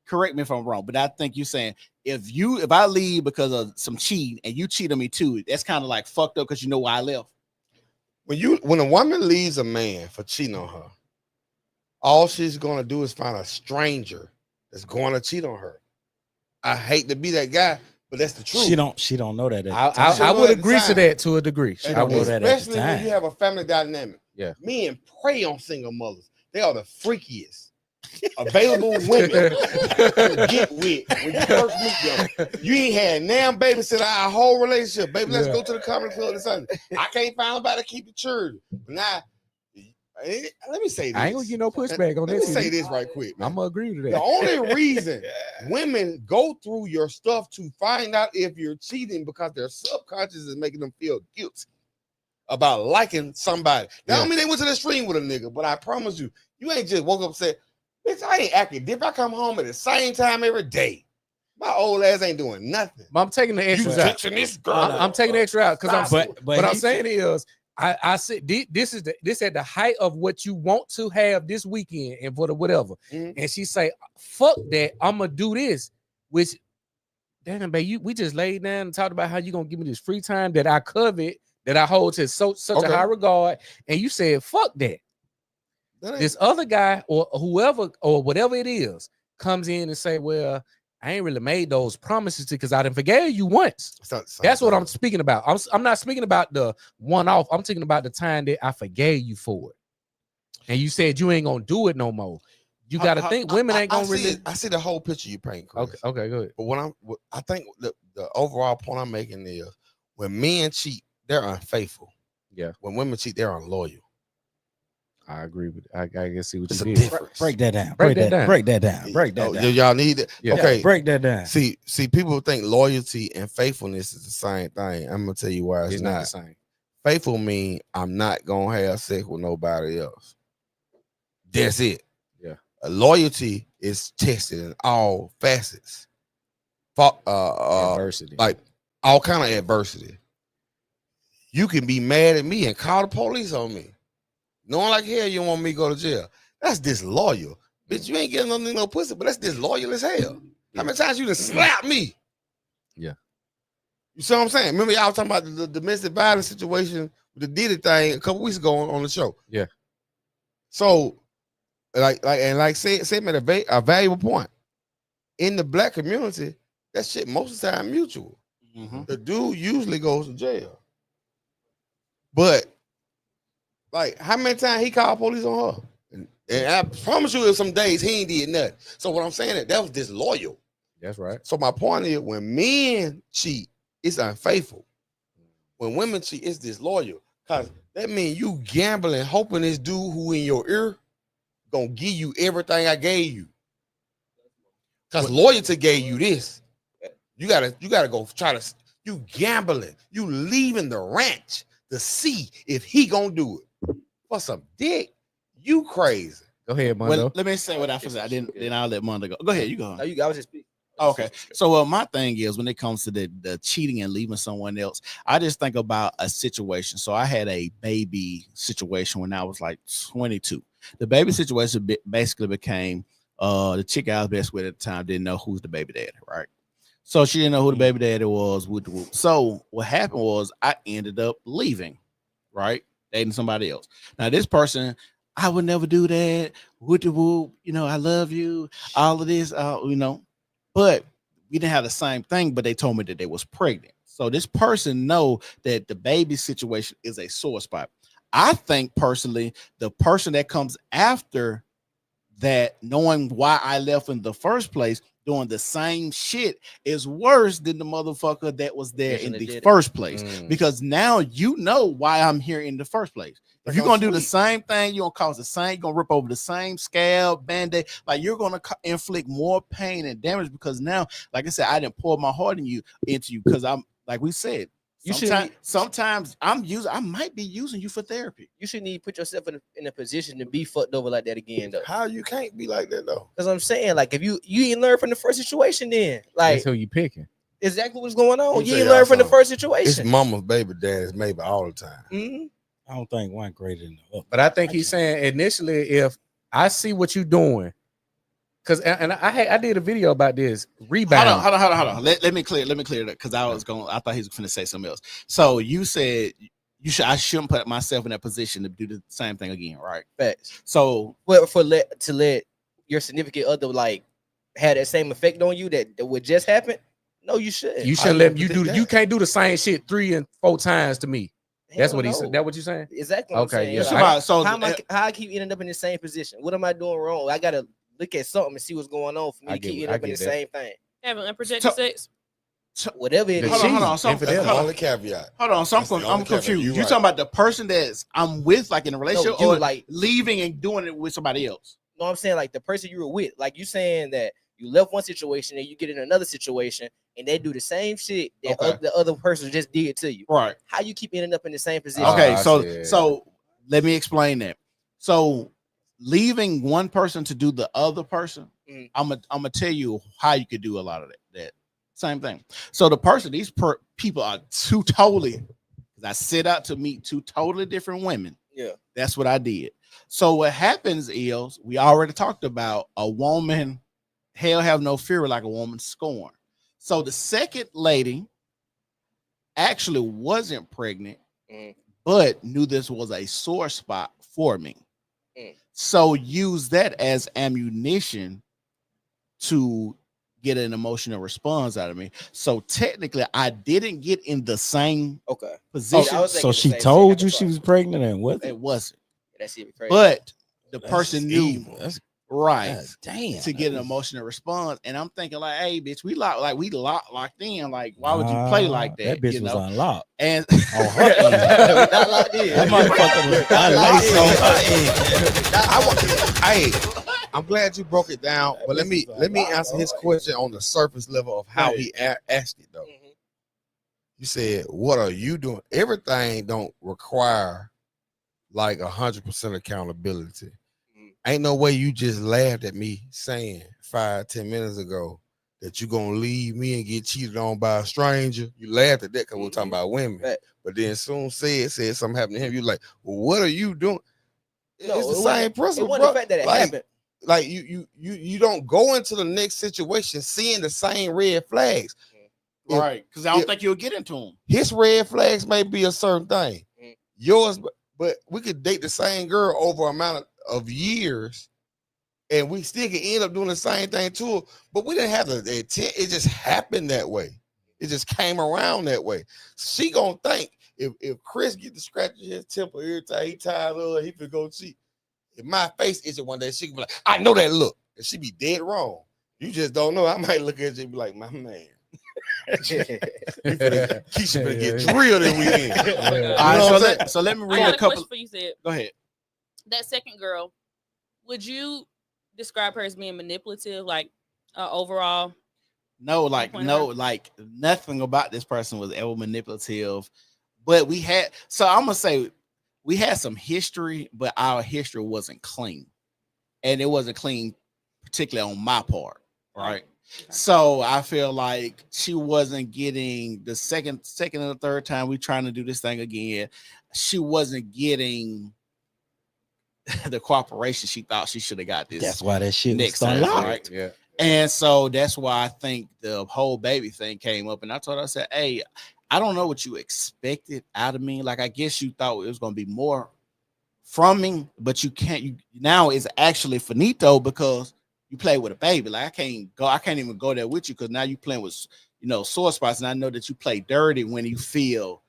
correct me if I'm wrong, but I think you're saying if I leave because of some cheating and you cheat on me too, that's kind of like fucked up because you know why I left. When a woman leaves a man for cheating on her, all she's gonna do is find a stranger that's going to cheat on her. I hate to be that guy, but that's the truth. She don't know that. I would agree to that to a degree. I would know that, especially when you have a family dynamic. Yeah, men prey on single mothers. They are the freakiest available women to get with when you first meet them. You ain't had damn babysitter our whole relationship. Baby, let's go to the comedy club this Sunday. I can't find nobody to keep the church. Now, let me say this. I ain't gonna get no pushback on this. Let me say this right quick, man. I'm gonna agree with that. The only reason women go through your stuff to find out if you're cheating because their subconscious is making them feel guilty about liking somebody. Now, I mean, they went to the stream with a nigga, but I promise you, you ain't just woke up and said, bitch, I ain't acting different. I come home at the same time every day. My old ass ain't doing nothing. But I'm taking the extra out. This girl. I'm taking the extra out because but I'm saying is I said this at the height of what you want to have this weekend and for the whatever. And she say, fuck that, I'm gonna do this. Which damn, babe, we just laid down and talked about how you gonna give me this free time that I covet, that I hold to such a high regard, and you said fuck that. This other guy or whoever or whatever it is comes in and say, well, I ain't really made those promises to because I done forgave you once. That's what I'm speaking about. I'm not speaking about the one-off. I'm talking about the time that I forgave you for it. And you said you ain't gonna do it no more. You got to think women ain't gonna really. I see the whole picture you paint, Chris. Okay, go ahead. But I think the overall point I'm making is when men cheat, they're unfaithful. Yeah. When women cheat, they're unloyal. I agree with. I can see what it's you did. Break that down. Break that down. Break that down. Break that down. Y'all need it. Yeah. Okay, break that down. See, people think loyalty and faithfulness is the same thing. I'm gonna tell you why it's not the same. Faithful mean I'm not gonna have sex with nobody else. That's it. Yeah. Loyalty is tested in all facets. Adversity, like all kind of adversity. You can be mad at me and call the police on me. Knowing like hell you want me to go to jail. That's disloyal. Bitch, you ain't getting no pussy, but that's disloyal as hell. How many times you done slapped me? Yeah. You see what I'm saying? Remember y'all talking about the domestic violence situation with the Diddy thing a couple weeks ago on the show. Yeah. So, Sam made a valuable point. In the black community, that shit most of the time mutual. Mm-hmm. The dude usually goes to jail. But like, how many times he called police on her? And I promise you, some days he ain't did nothing. So what I'm saying is that was disloyal. That's right. So my point is, when men cheat, it's unfaithful. When women cheat, it's disloyal. Cause that means you gambling, hoping this dude who in your ear gonna give you everything I gave you. Cause loyalty gave you this. You gotta go try to. You gambling. You leaving the ranch to see if he gonna do it. For some dick, you crazy. Go ahead, Mondo. Well, let me say what I said. Then I'll let Mondo go. Go ahead, you go. No, I was just speaking. Okay. So my thing is when it comes to the cheating and leaving someone else, I just think about a situation. So I had a baby situation when I was like 22. The baby situation basically became the chick I was best with at the time didn't know who's the baby daddy, right? So she didn't know who the baby daddy was. So what happened was I ended up leaving, right? Dating somebody else. Now this person, I would never do that. Whoop, I love you. All of this, but we didn't have the same thing. But they told me that they was pregnant. So this person know that the baby situation is a sore spot. I think personally, the person that comes after that knowing why I left in the first place, doing the same shit is worse than the motherfucker that was there in the first place. Because now you know why I'm here in the first place. If you're gonna do the same thing, you're gonna cause the same, you're gonna rip over the same scab, band-aid, like you're gonna inflict more pain and damage because now, like I said, I didn't pour my heart into you because I'm like we said. Sometimes I might be using you for therapy. You shouldn't even put yourself in a position to be fucked over like that again, though. How you can't be like that though? Because I'm saying, like, if you ain't learn from the first situation, then like that's who you picking. Exactly what's going on. You ain't learn from the first situation. It's mama's baby, daddy's maybe all the time. Mm-hmm. I don't think one greater than the other. But I think he's saying initially, if I see what you're doing, because I did a video about this rebound. Hold on. Let me clear that because I thought he was going to say something else. So you said I shouldn't put myself in that position to do the same thing again, right? Facts. So, well, to let your significant other like had that same effect on you that would just happen. No, you shouldn't. You shouldn't let you do. You can't do the same shit 3 and 4 times to me. That's what he said. That what you saying? Exactly. Okay. Yeah. So how I keep ending up in the same position? What am I doing wrong? I gotta look at something and see what's going on for me to keep ending up in the same thing. Having unprotected sex. Whatever it is. Hold on. That's the only caveat. Hold on. So I'm confused. You're talking about the person that's I'm with, like in a relationship, or like leaving and doing it with somebody else? No, I'm saying like the person you were with. Like you saying that you left one situation and you get in another situation and they do the same shit that the other person just did to you. Right. How you keep ending up in the same position? Okay, so let me explain that. So leaving one person to do the other person, I'm gonna tell you how you could do a lot of that same thing. So the person, these people are two totally. I set out to meet 2 totally different women. Yeah, that's what I did. So what happens is we already talked about a woman. Hell have no fear like a woman scorn. So the second lady actually wasn't pregnant, but knew this was a sore spot for me. So use that as ammunition to get an emotional response out of me. So technically, I didn't get in the same position. So she told you she was pregnant and what? It wasn't. That's even crazy. But the person knew. Right. Damn. To get an emotional response. And I'm thinking like, hey, bitch, we locked in. Like, why would you play like that? That bitch was unlocked. And not locked in. That motherfucker was I'm glad you broke it down, but let me answer his question on the surface level of how he asked it though. You said, what are you doing? Everything don't require like 100% accountability. Ain't no way you just laughed at me saying 5-10 minutes ago that you gonna leave me and get cheated on by a stranger. You laughed at that because we're talking about women. But then soon said something happened to him. You're like, well, what are you doing? It's the same principle, bro. The fact that it happened. Like you don't go into the next situation seeing the same red flags. Right. Because I don't think you'll get into them. His red flags may be a certain thing. Yours, but we could date the same girl over amount of years and we still can end up doing the same thing to her, but we didn't have the intent. It just happened that way. It just came around that way. She gonna think if Chris get to scratching his temple every time he tired of her, he could go cheat. If my face isn't one day, she can be like, I know that look, and she be dead wrong. You just don't know. I might look at you and be like, my man. Keisha better get drilled this weekend. All right, so let me read a couple. For you said. Go ahead. That second girl, would you describe her as being manipulative, like overall? No, like nothing about this person was ever manipulative. But I'm gonna say we had some history, but our history wasn't clean, and it wasn't clean, particularly on my part, right? Okay. So I feel like she wasn't getting the second or third time we trying to do this thing again. She wasn't getting the cooperation she thought she should have got this. That's why that shit next was time, unlocked. right? Yeah. And so that's why I think the whole baby thing came up. And I told her, I said, hey, I don't know what you expected out of me. Like, I guess you thought it was going to be more from me, but now it's actually finito because you play with a baby. Like, I can't even go there with you because now you playing with, sore spots. And I know that you play dirty when you feel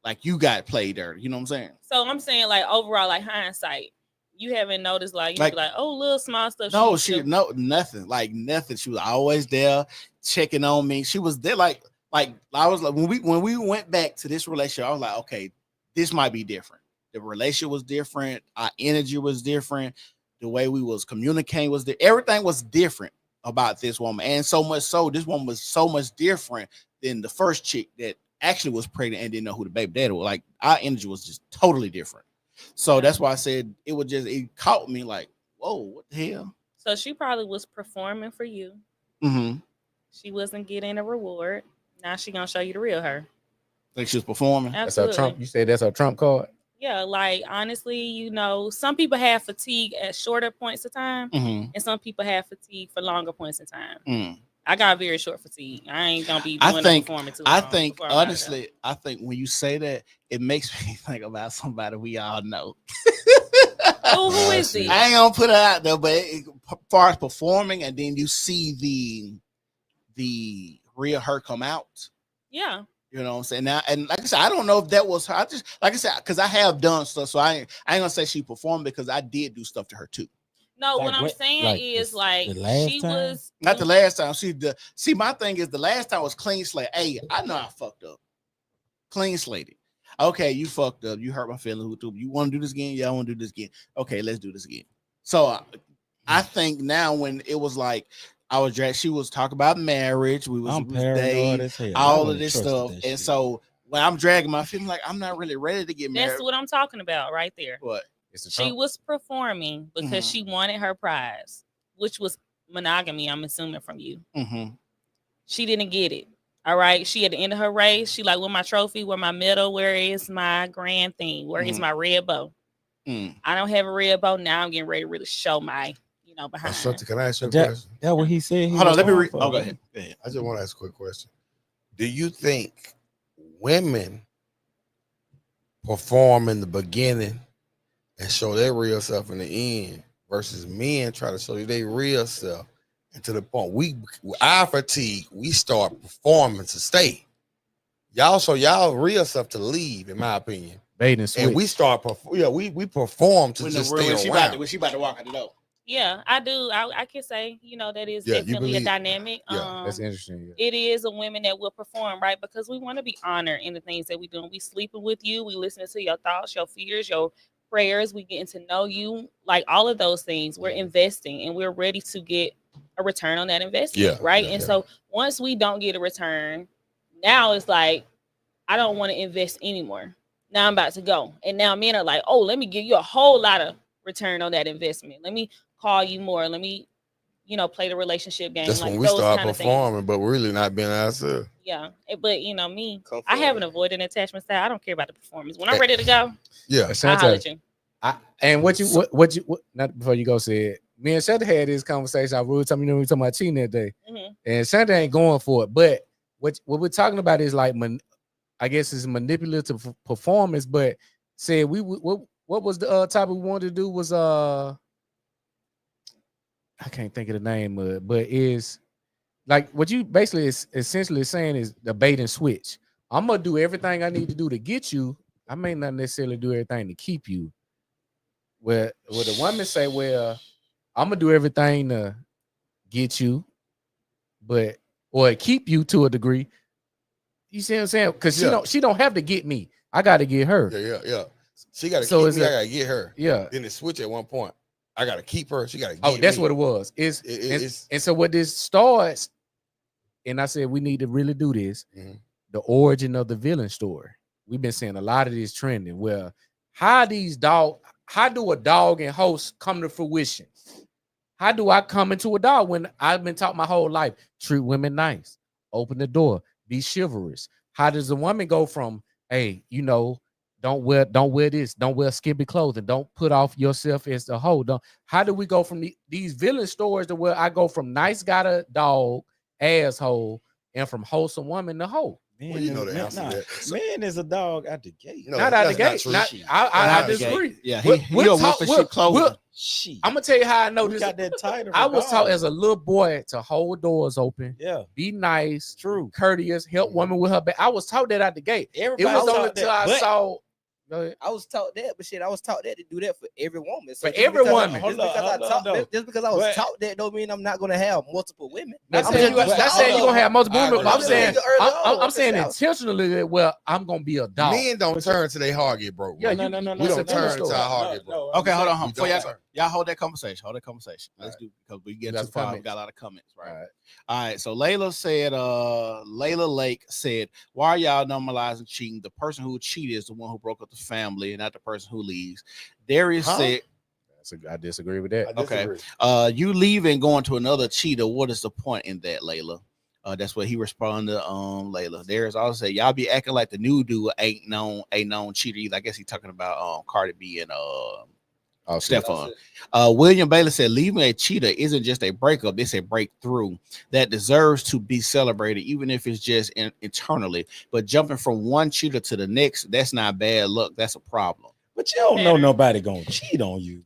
like you got played dirty. You know what I'm saying? So I'm saying, like, overall, like hindsight, You haven't noticed like Like- be like, oh, little small stuff. No, used to do. nothing. Like nothing. She was always there checking on me. She was there like I was like when we went back to this relationship, I was like, okay, this might be different. The relationship was different, our energy was different, the way we was communicating was everything was different about this woman. And so much so, this one was so much different than the first chick that actually was pregnant and didn't know who the baby daddy was. Like our energy was just totally different. So that's why I said it caught me like, whoa, what the hell? So she probably was performing for you. Mm-hmm. She wasn't getting a reward. Now she gonna show you the real her. Like she was performing. Absolutely. That's our Trump. You said that's our Trump card. Yeah, like honestly, some people have fatigue at shorter points of time, Mm-hmm. and some people have fatigue for longer points of time. Mm. I got very short fatigue. I ain't gonna be. I think honestly, I think when you say that, it makes me think about somebody we all know. who is he? I ain't gonna put it out there, but as far as performing, and then you see the real her come out. Yeah. You know what I'm saying? Now, and like I said, I don't know if that was her. I just, like I said, because I have done stuff, so I ain't gonna say she performed because I did do stuff to her too. No, Like what I'm what- saying like is the like last she time? was Not the last time. See, my thing is the last time was clean slate. Hey, I know I fucked up. Clean slated. Okay, you fucked up. You hurt my feelings. You want to do this again? Yeah, I want to do this again. Okay, let's do this again. So I think now when it was like I was dragged, she was talking about marriage. We was paranoid dating, as hell. I all wouldn't of this trust stuff. that And shit. so when I'm dragging my feet, I'm like, I'm not really ready to get married. That's what I'm talking about right there. What? It's a She Trump. was performing because she wanted her prize, which was monogamy, I'm assuming from you. Mm-hmm. She didn't get it. All right. She at the end of her race, she like, where my trophy, where my medal, where is my grand thing? Where is my red bow? Mm. I don't have a red bow. Now I'm getting ready to really show my, behind. Can I ask you a That- question? That what he said. He Hold on, was let me going read. for. Oh, go ahead. Go ahead. I just want to ask a quick question. Do you think women perform in the beginning and show their real self in the end versus men try to show you their real self? And to the point our fatigue, we start performing to stay. Y'all show y'all real self to leave, in my opinion. Bait and switch. And we start we perform to When just when stay around. when she about to walk out the door. Yeah, I do. I can say, that is Yeah, you definitely believe- a dynamic. yeah, That's interesting. Yeah. It is a women that will perform, right? Because we want to be honored in the things that we do. We sleeping with you. We listening to your thoughts, your fears, your prayers. We getting to know you. Like all of those things, we're investing and we're ready to get a return on that investment, Yeah, right? yeah, And yeah. so once we don't get a return, now it's like, I don't want to invest anymore. Now I'm about to go. And now men are like, oh, let me give you a whole lot of return on that investment. Let me call you more. Let me, play the relationship game. That's like when we those start kind of things. performing, but we're really not being ourselves. Yeah. But me, Come I have forward. an avoidant attachment style. I don't care about the performance. When I'm ready to go, Yeah. I'll holler at you. And what not before you go said, me and Shanta had this conversation. We were talking about cheating that day, and Shanta ain't going for it. But what we're talking about is like, I guess it's manipulative performance. But said what was the topic we wanted to do was I can't think of the name of it, but is like what you basically is essentially saying is the bait and switch. I'm gonna do everything I need to do to get you. I may not necessarily do everything to keep you. Where the women say, well, I'm gonna do everything to get you, or keep you to a degree. You see what I'm saying? Because she don't have to get me. I gotta get her. Yeah. She gotta So keep is me, it- I gotta get her. Yeah. Then it switch at one point. I gotta keep her. She gotta get Oh, that's me. what it was. And so what this starts, and I said we need to really do this. Mhm. The origin of the villain story. We've been seeing a lot of this trending. Where how do a dog and host come to fruition? How do I come into a dog when I've been taught my whole life? Treat women nice, open the door, be chivalrous. How does a woman go from, hey, don't wear this, don't wear skimpy clothing, don't put off yourself as a hoe? How do we go from these villain stories to where I go from nice guy to dog, asshole, and from wholesome woman to hoe? Man, Well, you know the answer to that. Man is a dog out the gate. No, Not out the that's gate. not true. I disagree. Yeah, We'll he'll talk- for shit clothing. Shit. I'm gonna tell you how I know We this. got that title. I was taught as a little boy to hold doors open, yeah, be nice, true. courteous, help women with her back. I was taught that out the gate. Everybody It was only taught until that, I but saw. Go ahead. I was taught that, but shit, I was taught that to do that for every woman. So for every woman. Just because I was taught that don't mean I'm not gonna have multiple women. Not saying you're gonna have multiple women, but I'm saying intentionally that, well, I'm gonna be a dog. Men don't turn to their heart get broke. Yeah, no. We don't turn to our heart get broke. Okay, hold on. Y'all hold that conversation. Let's do, because we get too far. We got a lot of comments, right? All right. So Layla said, Layla Lake said, why are y'all normalizing cheating? The person who cheated is the one who broke up the family, and not the person who leaves. Darius said, I disagree with that. Okay. You leaving, going to another cheater. What is the point in that, Layla? That's what he responded to Layla. Darius also said, y'all be acting like the new dude ain't known cheater either. I guess he's talking about Cardi B and Stefan. William Bailey said, leaving a cheater isn't just a breakup, it's a breakthrough that deserves to be celebrated, even if it's just internally. But jumping from one cheater to the next, that's not bad luck, that's a problem. But you don't know nobody gonna cheat on you.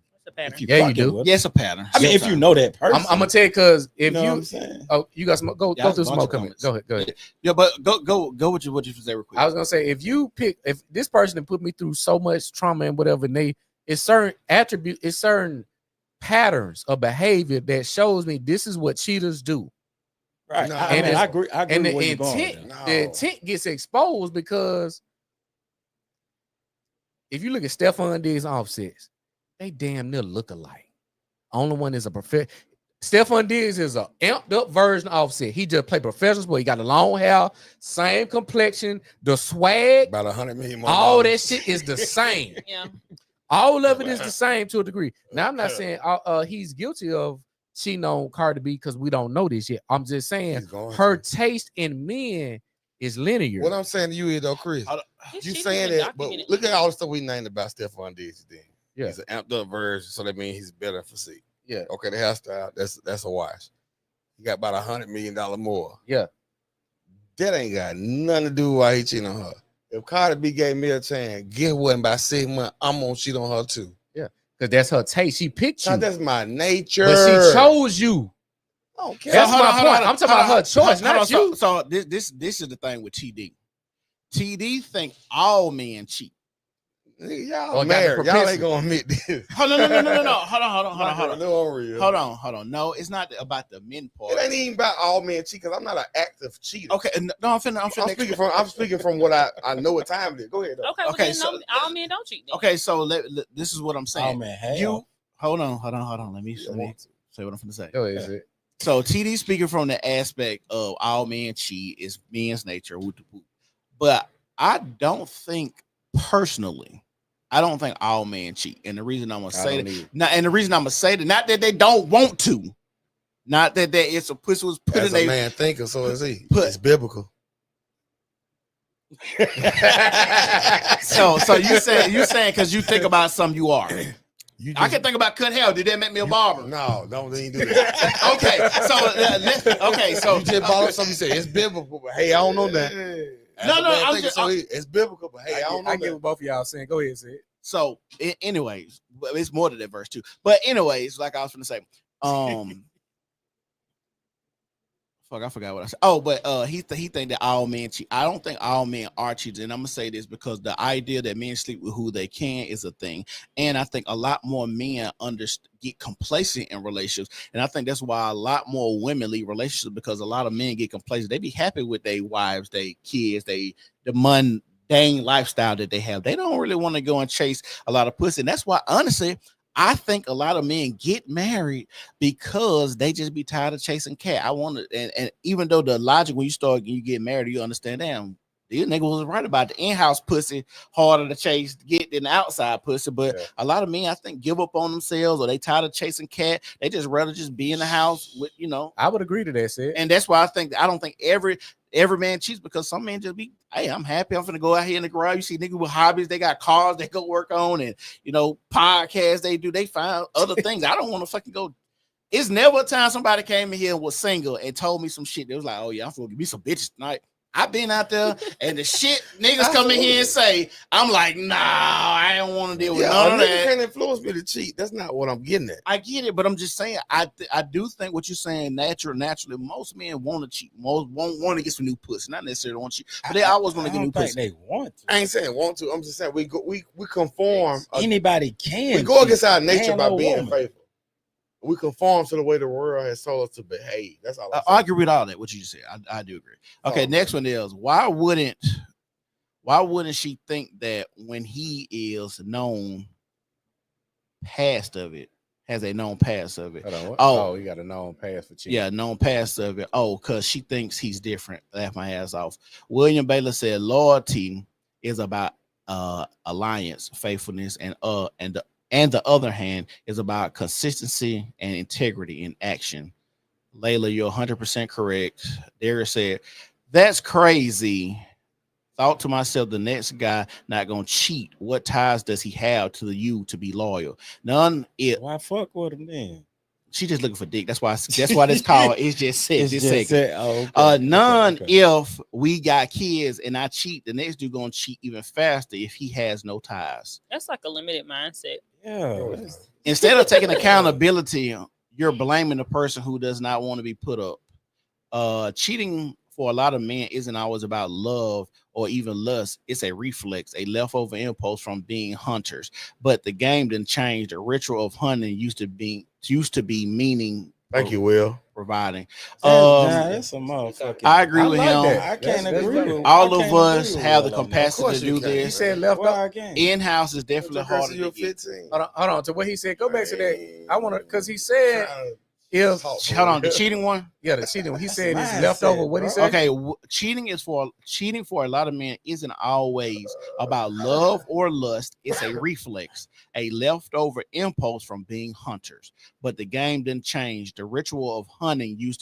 You do. Yes, a pattern. I mean, if you know that person, I'm gonna tell you, because if you know what I'm saying? You got some go through some more comments. Go ahead. Yeah, but go what you say real quick. I was gonna say, if this person put me through so much trauma and whatever, and it's certain attributes, it's certain patterns of behavior that shows me this is what cheaters do. Right. I agree. And the intent gets exposed, because if you look at Stefan Diggs' Offsets, they damn near look alike. Only one is a professional. Stefan Diggs is a amped up version of Offset. He just played professional sport. He got the long hair, same complexion, the swag, about 100 million more. All that shit is the same. Yeah. All of it is the same to a degree. Now, I'm not saying he's guilty of cheating on Cardi B, because we don't know this yet. I'm just saying her taste in men is linear. What I'm saying to you is, though, Chris, you saying that, but look at all the stuff we named about Stefan Diggs. Then he's an amped up version, so that means he's better for physique. Yeah. Okay, the hairstyle, that's a wash. He got about $100 million more. Yeah. That ain't got nothing to do with why he cheating on her. If Cardi B gave me a chance, get what, in about 6 months, I'm gonna cheat on her too. Yeah, because that's her taste. She picked you. Now, that's my nature. But she chose you. Okay. That's my point. I'm talking about her choice, not you. So this is the thing with TD. TD think all men cheat. Y'all married. Y'all ain't gonna admit this. No. Hold on. No, Hold on. No, it's not about the men part. It ain't even about all men cheat, because I'm not an active cheater. Okay, no, I'm speaking from what I know what time it is. Go ahead. Though. Okay, so all men don't cheat. Then. Okay, so this is what I'm saying. Oh man, hold on. Let me say what I'm gonna say. Go ahead. So TD speaking from the aspect of all men cheat is men's nature, but I don't think personally. I don't think all men cheat, and the reason I'm gonna say that, not that they don't want to, not that it's a pussy was put as in a man thinker, so is he. It's biblical. so you saying because you think about something you are. I can think about cut hair. Did that make me a barber? No, don't even do that. Okay, so you just brought up something. You said it's biblical, but hey, I don't know that. It's biblical, but hey, I don't know. I get what both of y'all saying. Go ahead, Sid. So, anyways, it's more to that verse too. But anyways, like I was going to say, I forgot what I said. Oh, but he think that all men cheat. I don't think all men are cheaters, and I'm gonna say this because the idea that men sleep with who they can is a thing, and I think a lot more men get complacent in relationships, and I think that's why a lot more women leave relationships, because a lot of men get complacent. They be happy with their wives, their kids, the mundane lifestyle that they have. They don't really want to go and chase a lot of pussy, and that's why, honestly, I think a lot of men get married because they just be tired of chasing cat. And even though the logic when you get married, you understand, damn, these niggas was right about the in-house pussy harder to chase get than the outside pussy. But a lot of men, I think, give up on themselves, or they tired of chasing cat. They just rather just be in the house with, I would agree to that, Sid. And that's why I don't think every man cheats, because some men just be, hey, I'm happy. I'm finna go out here in the garage. You see niggas with hobbies, they got cars they go work on, and podcasts they find other things. I don't want to fucking go. It's never a time somebody came in here and was single and told me some shit. They was like, oh yeah, I'm gonna give me some bitches tonight. I've been out there and the shit niggas come in here and say, I'm like, nah, I don't want to deal with none of that. Can't influence me to cheat. That's not what I'm getting at. I get it, but I'm just saying, I do think what you're saying naturally, most men want to cheat. Most want to get some new pussy. Not necessarily want to cheat, but they always want to get new pussy. They want to. I ain't saying want to. I'm just saying we conform. Anybody can. We go against our nature by being faithful. We conform to the way the world has told us to behave. That's all. I agree with all that. What you just said, I do agree. Okay, next one is why wouldn't she think that when he is known past of it, has a known past of it? Oh, he got a known past for cheating. Yeah, known past of it. Oh, because she thinks he's different. Laugh my ass off. William Baylor said loyalty is about alliance, faithfulness, and the other hand is about consistency and integrity in action. Layla, you're 100% correct. Darius said, that's crazy. Thought to myself, the next guy not gonna cheat. What ties does he have to you to be loyal? None. Why fuck with him then? She just looking for dick. That's why this call is just set. None. Okay. If we got kids and I cheat, the next dude gonna cheat even faster if he has no ties. That's like a limited mindset. Yeah. Instead of taking accountability, you're blaming the person who does not want to be put up. Cheating for a lot of men isn't always about love or even lust. It's a reflex, a leftover impulse from being hunters. But the game didn't change. The ritual of hunting used to be meaning. Thank you, Will. Providing. That's a motherfucker. I agree with him. I can't agree with all of us have the capacity to do this. He said left up. In-house is definitely harder to get. Hold on. To what he said, go back to that. I want to, because he said, if hold on, the cheating one. Yeah, the cheating one. He said it's leftover. What he said? Okay, cheating for a lot of men isn't always about love or lust. It's a reflex, a leftover impulse from being hunters. But the game didn't change. The ritual of hunting used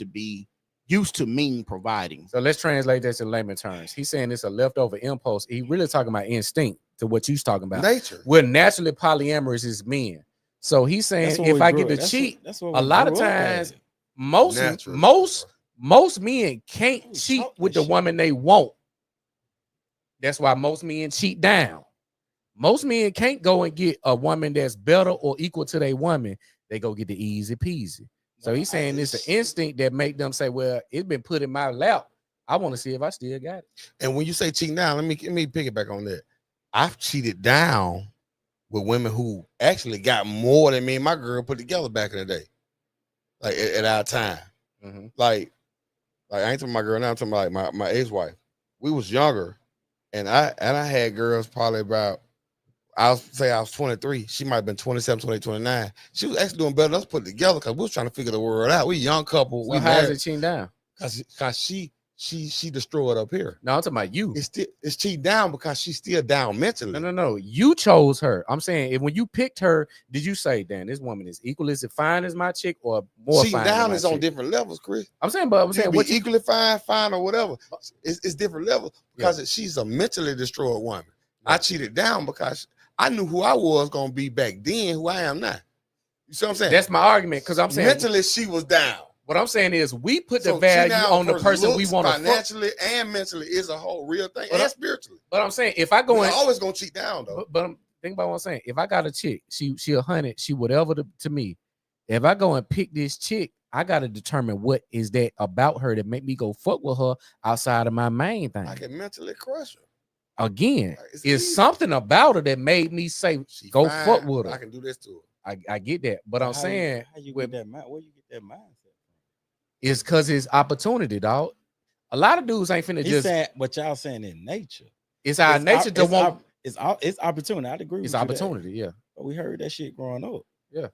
to mean providing. So let's translate that to layman terms. He's saying it's a leftover impulse. He really talking about instinct to what you're talking about. Nature. We're naturally polyamorous as men. So he's saying if I get to cheat, a lot of times most men can't cheat with the woman they want. That's why most men cheat down. Most men can't go and get a woman that's better or equal to their woman. They go get the easy peasy. So he's saying it's an instinct that make them say, well, it's been put in my lap. I want to see if I still got it. And when you say cheating down, let me pick it back on that. I've cheated down with women who actually got more than me and my girl put together back in the day, like at our time. Mm-hmm. Like I ain't talking about my girl now. I'm talking about like my ex-wife. We was younger, and I had girls probably about, I was 23. She might have been 27, 28, 29. She was actually doing better than us put together because we was trying to figure the world out. We young couple. So we how is it cheating down? Because she destroyed up here. No, I'm talking about you. It's cheating down because she's still down mentally. No. You chose her. I'm saying when you picked her, did you say, Dan, this woman is equal as fine as my chick or more cheating fine? Down is on different levels, Chris. I'm saying what equally fine or whatever. It's different levels because she's a mentally destroyed woman. Yeah. I cheated down because I knew who I was gonna be back then, who I am now. You see what I'm saying? That's my argument because I'm saying mentally she was down. What I'm saying is we put the value on the person we want to financially and mentally is a whole real thing, and spiritually. But I'm saying if I go in, always gonna cheat down though. But think about what I'm saying. If I got a chick, she 100, she whatever to me. If I go and pick this chick, I gotta determine what is that about her that make me go fuck with her outside of my main thing. I can mentally crush her. Again, it's something about her that made me say go fuck with her. I can do this to her. I get that, but I'm saying how you get that mind? Where you get that mindset? It's because it's opportunity, dog. A lot of dudes ain't finna just. What y'all saying in nature? It's our nature to want. It's opportunity. I'd agree. It's opportunity, yeah. But we heard that shit growing up. Yeah,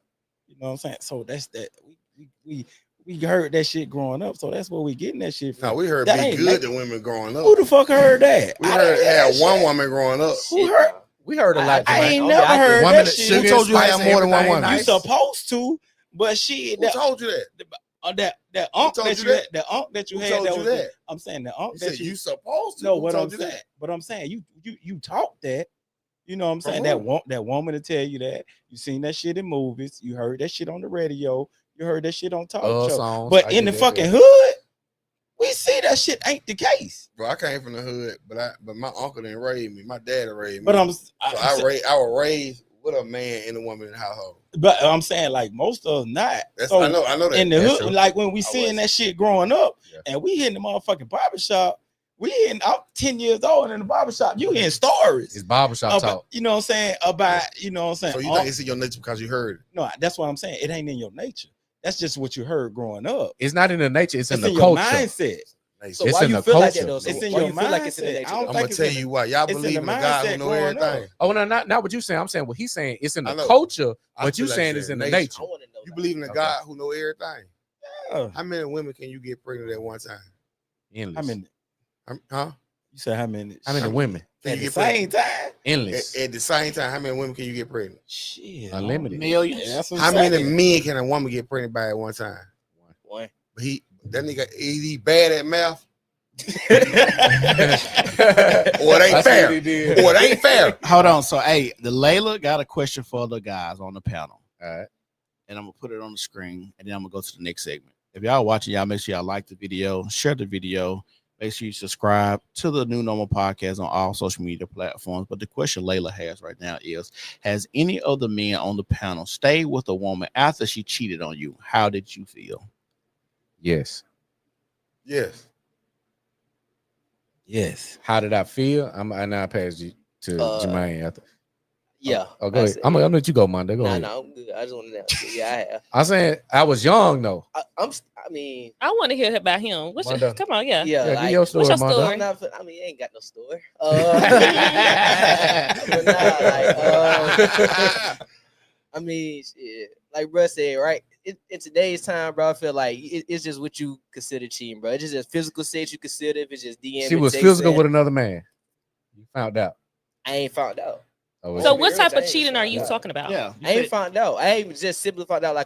you know what I'm saying. So that's that. We heard that shit growing up. So that's where we getting that shit from. No, we heard that be good to women growing up. Who the fuck heard that? We had one woman growing up. Who heard? We heard a lot. I ain't never heard that shit. Who told you had more than one woman? You supposed to, but she. Who told you that? That unc that you had. I'm saying the unc that you supposed to. No, what I'm saying. But I'm saying you taught that. You know what I'm saying? That woman to tell you that. You seen that shit in movies. You heard that shit on the radio. You heard that shit on talk show. Songs, but in the fucking hood, we see that that shit ain't the case. Bro, I came from the hood, but my uncle didn't raise me. My dad raised me. But I was raised with a man and a woman in the household. But I'm saying like most of them not. I know that. In the That's hood, true. like when we seeing that shit growing up, and we hitting the motherfucking barbershop. I'm 10 years old in the barbershop. You hearing stories. It's barbershop talk. You know what I'm saying? About, you know what I'm saying? So you think it's in your nature because you heard it? No, that's what I'm saying. It ain't in your nature. That's just what you heard growing up. It's not in the nature. It's in the your culture. Mindset. So it's why in you the feel like culture. that though? So it's in why your you feel like it's in the mindset. nature? I don't I'm gonna think tell you why. Y'all it's in believe the in the God who mindset know growing everything. up. Oh no, not what you saying. I'm saying what he's saying. It's in the I know. culture. I What you feel like saying it's is in the nature. nature. I want to know. You believe in the Okay. God who know everything. Yeah. How many women can you get pregnant at one time? Endless. How many? Huh? You said how many? How many women? Can At you the get same pregnant? time? Endless. At the same time, how many women can you get pregnant? Shit. Unlimited. Millions. That's what How I'm many saying. men can a woman get pregnant by at one time? One. But that nigga, is he bad at math? Or it ain't fair. Or it ain't fair. Hold on. So, hey, the Layla got a question for the guys on the panel. All right. And I'm gonna put it on the screen, and then I'm gonna go to the next segment. If y'all watching, y'all make sure y'all like the video, share the video, make sure you subscribe to the New Normal Podcast on all social media platforms. But the question Layla has right now is: has any of the men on the panel stayed with a woman after she cheated on you? How did you feel? Yes. Yes. Yes. How did I feel? I now pass you to Jermaine after. Yeah. Oh, go ahead. I'm gonna let you go, Monday. Go ahead. No, I'm good. I just want to know. Yeah, I have. I'm saying I was young though. I mean, I want to hear about him. Wanda. Come on, yeah. yeah. Yeah, Like, give your story, what's your Monday. story? I'm not. I mean, ain't got no story. But nah, I mean, shit, like bro said, right? In today's time, bro, I feel like it's just what you consider cheating, bro. It's just physical sex you consider. If it's just DM, She was physical with another man. You found out. I ain't found out. Oh, So Be what real, type I of ain't cheating are found you out. talking about? Yeah, I ain't found out. I ain't just simply found out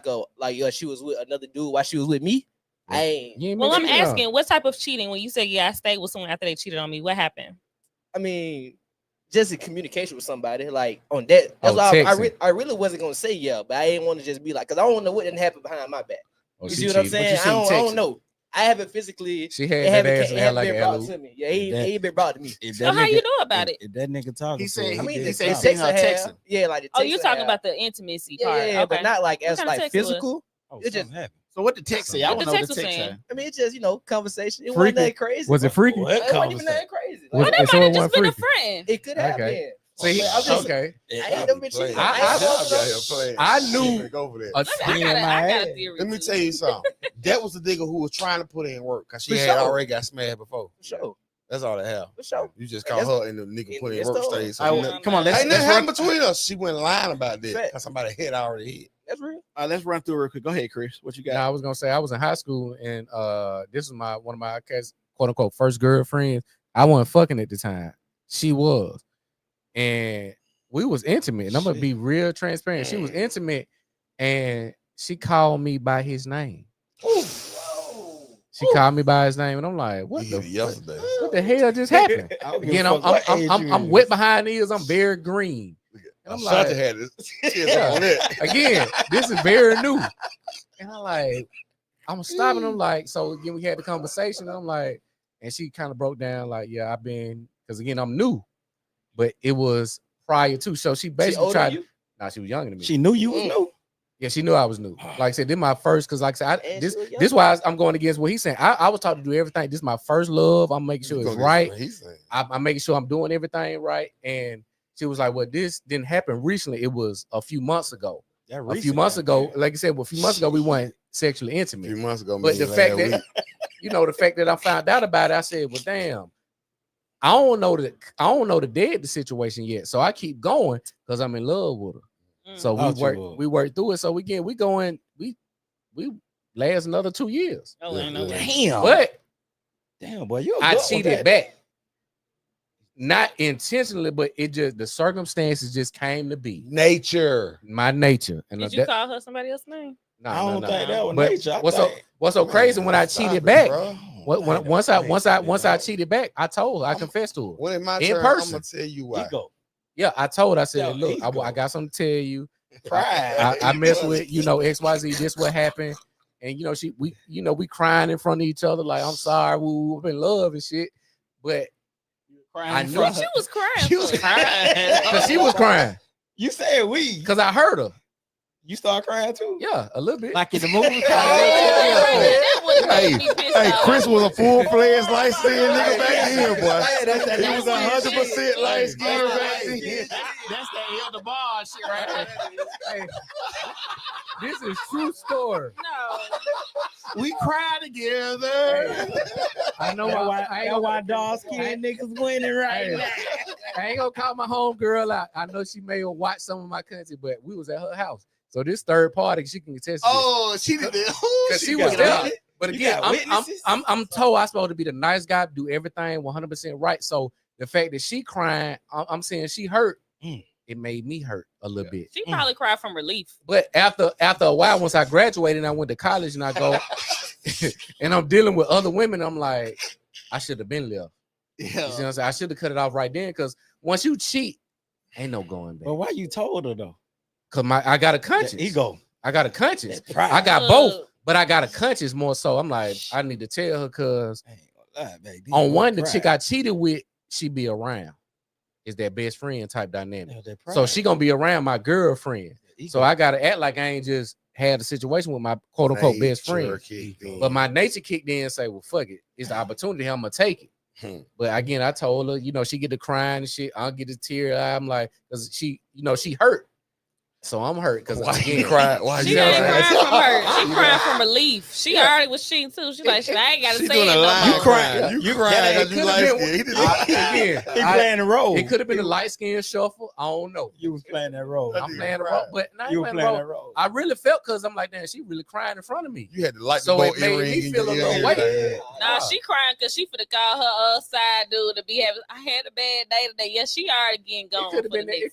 she was with another dude while she was with me. I ain't. You ain't Well, been I'm cheating on. asking, what type of cheating? When you say, yeah, I stayed with someone after they cheated on me, what happened? I mean, just in communication with somebody, like on that. That's Oh, why texting. I really wasn't gonna say yeah, but I didn't want to just be like, because I don't know what didn't happen behind my back. Oh, You she see what I'm cheated. saying? you seen I don't texting? know. I haven't physically. She had It that haven't, ass it and had haven't like been an brought alley. to me. Yeah, he ain't been brought to me. If So that how you nigga- know about it? If that nigga talking, He said- to her, I mean, he the said he text seen her I have, texting. yeah, like the Oh, text you're I talking have. about the intimacy Yeah, part. yeah, Okay. but not like What as kind of like text was? physical. oh, It just- something happened. So what the text say? I What want the to know text the was text saying? say. I mean, it's just conversation. It Freaky? wasn't that crazy. Was it freaky? What It wasn't even conversation? that crazy. Was Well, it- that so might it have just wasn't been a freaky? friend. It could have Okay. been. See, I'm just- okay. I ain't never been cheated. I knew go for that. a I got a theory. Let me too. tell you something. That was the nigga who was trying to put in work because she For had sure. already got smashed before. For sure. That's all that happened. For sure. You just And caught her in the nigga put in work that's stage. So All you right, know- come on, let's Ain't nothing run, happened between us. She went lying about that Fact. because somebody had already hit. That's real. let's run through real quick. Go ahead, Chris. What you got? I was gonna say I was in high school and this was one of my quote unquote first girlfriends. I wasn't fucking at the time. She was. And we was intimate. And I'm gonna be real transparent. She was intimate and she called me by his name. She called me by his name, and I'm like, What yesterday? what the hell just happened? I don't give Again, a fuck what age you I'm is. wet behind the ears. I'm very green. And I'm like, had this. Yeah. on it. again, this is very new. And I'm stopping them like, so again, we had the conversation. And I'm like, and she kind of broke down like, yeah, I've been, because again, I'm new, but it was prior to. So she basically older tried. than you? Nah, she was younger than me. She knew you was new. Yeah, she knew I was new. Like I said, this my first, because like I said, And this she was young. this why I'm going against what he's saying. I was taught to do everything. This is my first love. I'm making sure it's right. He's saying. I'm making sure I'm doing everything right. And she was like, well, this didn't happen recently. It was a few months ago. A few months ago, like I said, a few months ago, we weren't sexually A intimate. few months ago, But the fact that, the fact that I found out about it, I said, well, damn, I don't know the dead the situation yet. So I keep going because I'm in love with her. So we work through it. So we last another 2 years. Oh, ain't no way. Damn. But Damn, boy, you. I cheated back. Not intentionally, but it just the circumstances just came to be. Nature. My nature. And Did you call her somebody else's name? No, I don't think that was But nature. what's so crazy when I cheated back? Bro. Once I cheated back, I told her, I confessed to her. When in my In turn, person. I'm gonna tell you why. Ego. Yeah, I told her, I said, Yo, look, ego. I got something to tell you. Pride. I mess with, XYZ, this what happened. And we crying in front of each other like I'm sorry, I'm in love and shit. But I knew She was crying. She was crying. because she was crying. You said we. Because I heard her. You start crying too? Yeah, a little bit. Like in the movie. Hey, Chris was a full-fledged light-skinned nigga back then, boy. He was 100% light-skinned back then. That's that Elder Bar shit right there. Hey, this is true story. No. We cry together. I know why dog skinned niggas winning right now. I ain't gonna call my homegirl out. I know she may have watched some of my content, but we was at her house. So this third party, she can attest. Oh, she did it. Because she was there. But again, I'm told I'm supposed to be the nice guy, do everything 100% right. So the fact that she crying, I'm saying she hurt. It made me hurt a little bit. She probably cried from relief. But after a while, once I graduated and I went to college and I go and I'm dealing with other women, I'm like, I should have been left. Yeah. You see what I'm saying? I should have cut it off right then because once you cheat, ain't no going back. But why you told her though? Because I got a conscience. Ego. I got a conscience. I got both, but I got a conscience more so. I'm like, I need to tell her because on one, the chick I cheated with, she be around. Is that best friend type dynamic. So she gonna be around my girlfriend. So I gotta act like I ain't just had a situation with my quote unquote best friend. But my nature kicked in and say, well, fuck it. It's the opportunity. I'm gonna take it. But again, I told her, she get to crying and shit. I'll get a tear. I'm like, because she hurt. So I'm hurt because why you cry? Why she you ain't crying? crying from hurt. She crying from relief. She already was cheating too. She like, I ain't gotta say it no more. You crying? You crying because you light skin. He playing the role. It could have been a light skin shuffle. I don't know. You was playing that role. I'm playing the role, but you were playing that role. I really felt because I'm like, damn, she really crying in front of me. You had to light so the it made me feel a little weight. Nah, she crying because she finna call her side dude to be having. I had a bad day today. Yeah, she already getting gone. It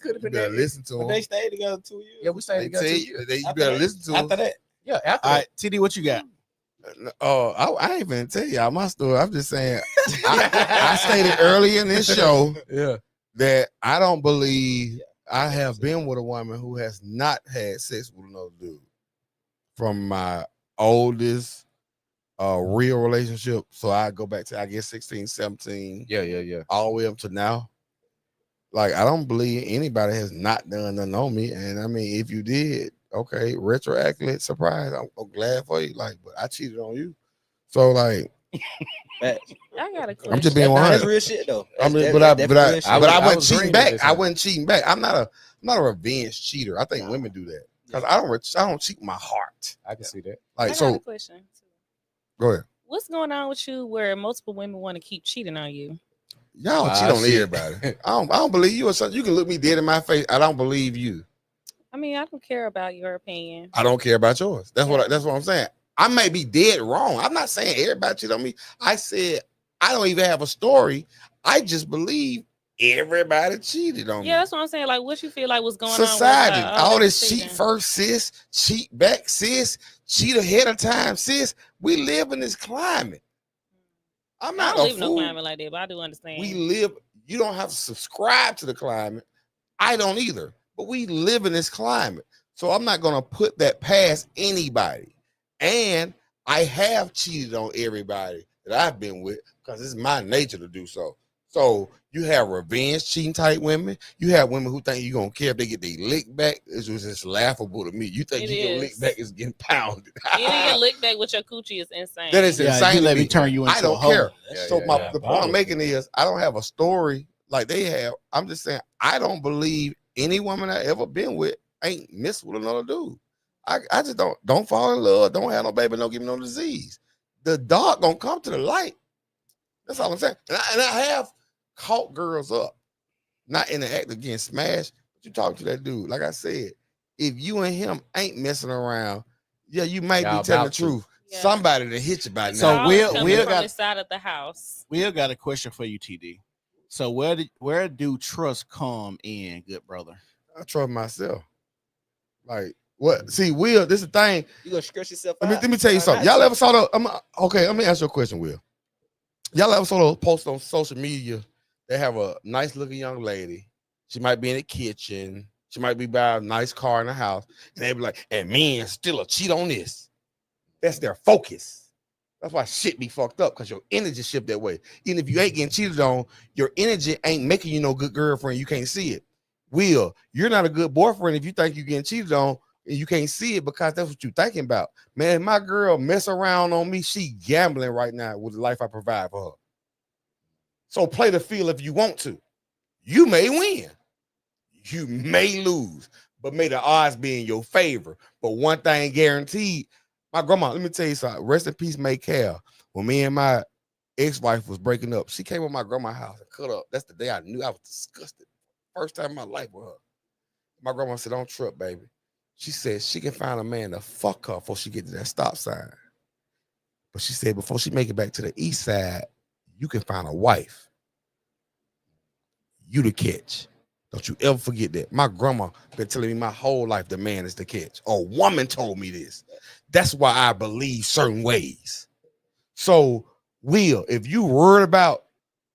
could have been that. Listen to them. They stayed together 2 years. Yeah, we stayed together. You better listen to them. After that. Yeah, after all right, TD, what you got? I ain't even tell y'all my story. I'm just saying I stated early in this show that I don't believe I have been with a woman who has not had sex with another dude from my oldest real relationship. So I go back to, I guess, 16, 17. Yeah. All the way up to now. Like, I don't believe anybody has not done nothing on me. And I mean, if you did, okay, retroactively, surprise. I'm glad for you. Like, but I cheated on you. So, like, I got a question. I'm just being 100. That's real shit though. I mean, but I wasn't cheating back. I wasn't cheating back. I'm not a revenge cheater. I think women do that because I don't cheat my heart. I can see that. I Like, got so a question. go ahead. What's going on with you where multiple women want to keep cheating on you? Y'all cheat on everybody. I don't believe you or something. You can look me dead in my face. I don't believe you. I mean, I don't care about your opinion. I don't care about yours. That's what I'm saying. I may be dead wrong. I'm not saying everybody cheat on me. I said I don't even have a story. I just believe everybody cheated on me. Yeah, that's what I'm saying. Like, what you feel like was going Society, on? all this cheat first, sis, cheat back, sis, cheat ahead of time, sis. We live in this climate. I'm not I don't a live fool. no climate like that, but I do understand. We live. You don't have to subscribe to the climate. I don't either. But we live in this climate, so I'm not gonna put that past anybody. And I have cheated on everybody that I've been with because it's my nature to do so. So you have revenge cheating type women. You have women who think you're gonna care if they get their lick back. It's just laughable to me. You think your lick back is getting pounded. Getting a lick back with your coochie is insane. That is insane. Let me turn you into I don't a hoe. care. Yeah, So yeah, the point I'm making is I don't have a story like they have. I'm just saying I don't believe any woman I ever been with ain't messed with another dude. I just don't fall in love. Don't have no baby. Don't give me no disease. The dark gonna come to the light. That's all I'm saying. And I have caught girls up, not in the act of getting smashed, but you talk to that dude. Like I said, if you and him ain't messing around, yeah, you might be telling the truth. Yeah. Somebody to hit you by now. So Will got the side of the house. Will got a question for you, TD. So where do trust come in, good brother? I trust myself. Like what? See, Will, this is the thing. You gonna stress yourself out? Let me tell you something. Y'all ever saw the? Okay, let me ask you a question, Will. Y'all ever saw those posts on social media? They have a nice looking young lady. She might be in the kitchen. She might be by a nice car in the house, and they be like, "And men still a cheat on this." That's their focus. That's why shit be fucked up, because your energy shift that way. Even if you ain't getting cheated on, your energy ain't making you no good girlfriend. You can't see it. Will, you're not a good boyfriend if you think you're getting cheated on and you can't see it because that's what you're thinking about. Man, my girl mess around on me. She gambling right now with the life I provide for her. So play the field if you want to. You may win. You may lose, but may the odds be in your favor. But one thing guaranteed, my grandma, let me tell you something. Rest in peace, May Cal. When me and my ex-wife was breaking up, she came to my grandma's house and cut up. That's the day I knew I was disgusted. First time in my life with her. My grandma said, don't trip, baby. She said she can find a man to fuck her before she get to that stop sign. But she said before she make it back to the east side, you can find a wife. You the catch. Don't you ever forget that. My grandma been telling me my whole life the man is the catch. A woman told me this. That's why I believe certain ways. So, Will, if you worried about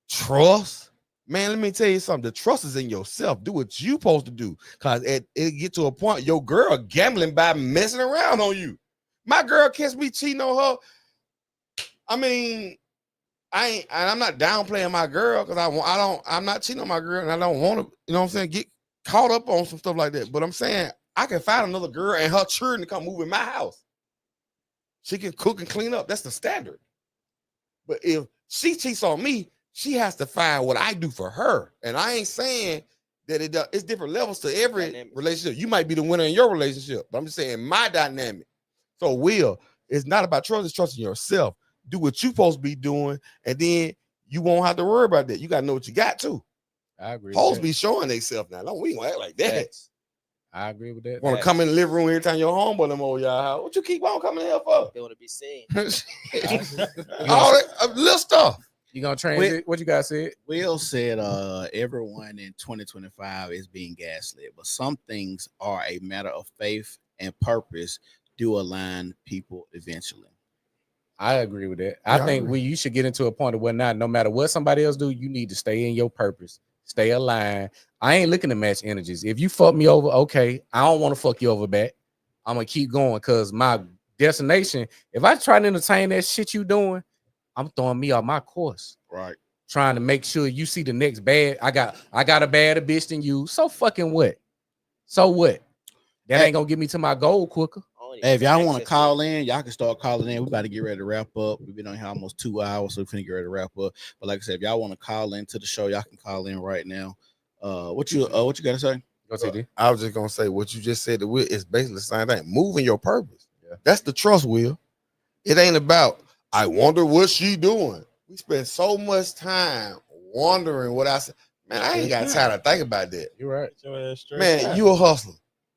trust, man, let me tell you something. The trust is in yourself. Do what you supposed to do. Because it get to a point, your girl gambling by messing around on you. My girl catch me cheating on her. I mean, I'm not downplaying my girl because I'm not cheating on my girl and I don't want to, you know what I'm saying, get caught up on some stuff like that. But I'm saying I can find another girl and her children to come move in my house. She can cook and clean up. That's the standard. But if she cheats on me, she has to find what I do for her. And I ain't saying that it's different levels to every relationship. You might be the winner in your relationship, but I'm just saying my dynamic. So, Will, it's not about trust, it's trusting yourself. Do what you're supposed to be doing, and then you won't have to worry about that. You got to know what you got to. I agree. Hoes be showing themselves now. We ain't gonna act like that. I agree with that. Want to come in the living room every time your homeboy them over y'all house. What you keep on coming here for? They want to be seen. All that little stuff. You gonna transit? What you guys said? Will said everyone in 2025 is being gaslit, but some things are a matter of faith and purpose do align people eventually. I agree with that. I think you should get into a point of where not, no matter what somebody else do, you need to stay in your purpose, stay aligned. I ain't looking to match energies. If you fuck me over, okay, I don't want to fuck you over back. I'm gonna keep going because my destination, if I try to entertain that shit you doing, I'm throwing me off my course. Right. Trying to make sure you see the next bad. I got a badder bitch than you. So fucking what? So what? That ain't gonna get me to my goal quicker. Hey, if y'all want to call in, y'all can start calling in. We about to get ready to wrap up. We've been on here almost 2 hours, so we're finna get ready to wrap up. But like I said, if y'all want to call into the show, y'all can call in right now. What you gotta say? Go TD. I was just gonna say what you just said to Will is basically the same thing. Moving your purpose. Yeah. That's the trust, Will. It ain't about I wonder what she doing. We spend so much time wondering what I said. Man, I ain't got time to think about that. You're right. Man, you a hustler.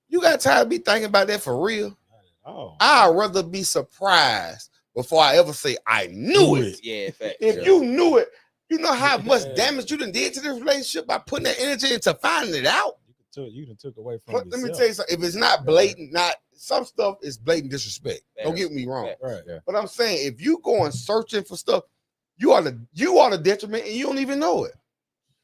You got time to be thinking about that for real. Oh, I'd rather be surprised before I ever say I knew it. Yeah, fact. If you knew it, you know how much damage you done did to this relationship by putting that energy into finding it out. You done took away from But let me tell you something. If it's not blatant, not some stuff is blatant disrespect. Don't get me wrong. Right. Yeah. But I'm saying if you going searching for stuff, you are the detriment and you don't even know it.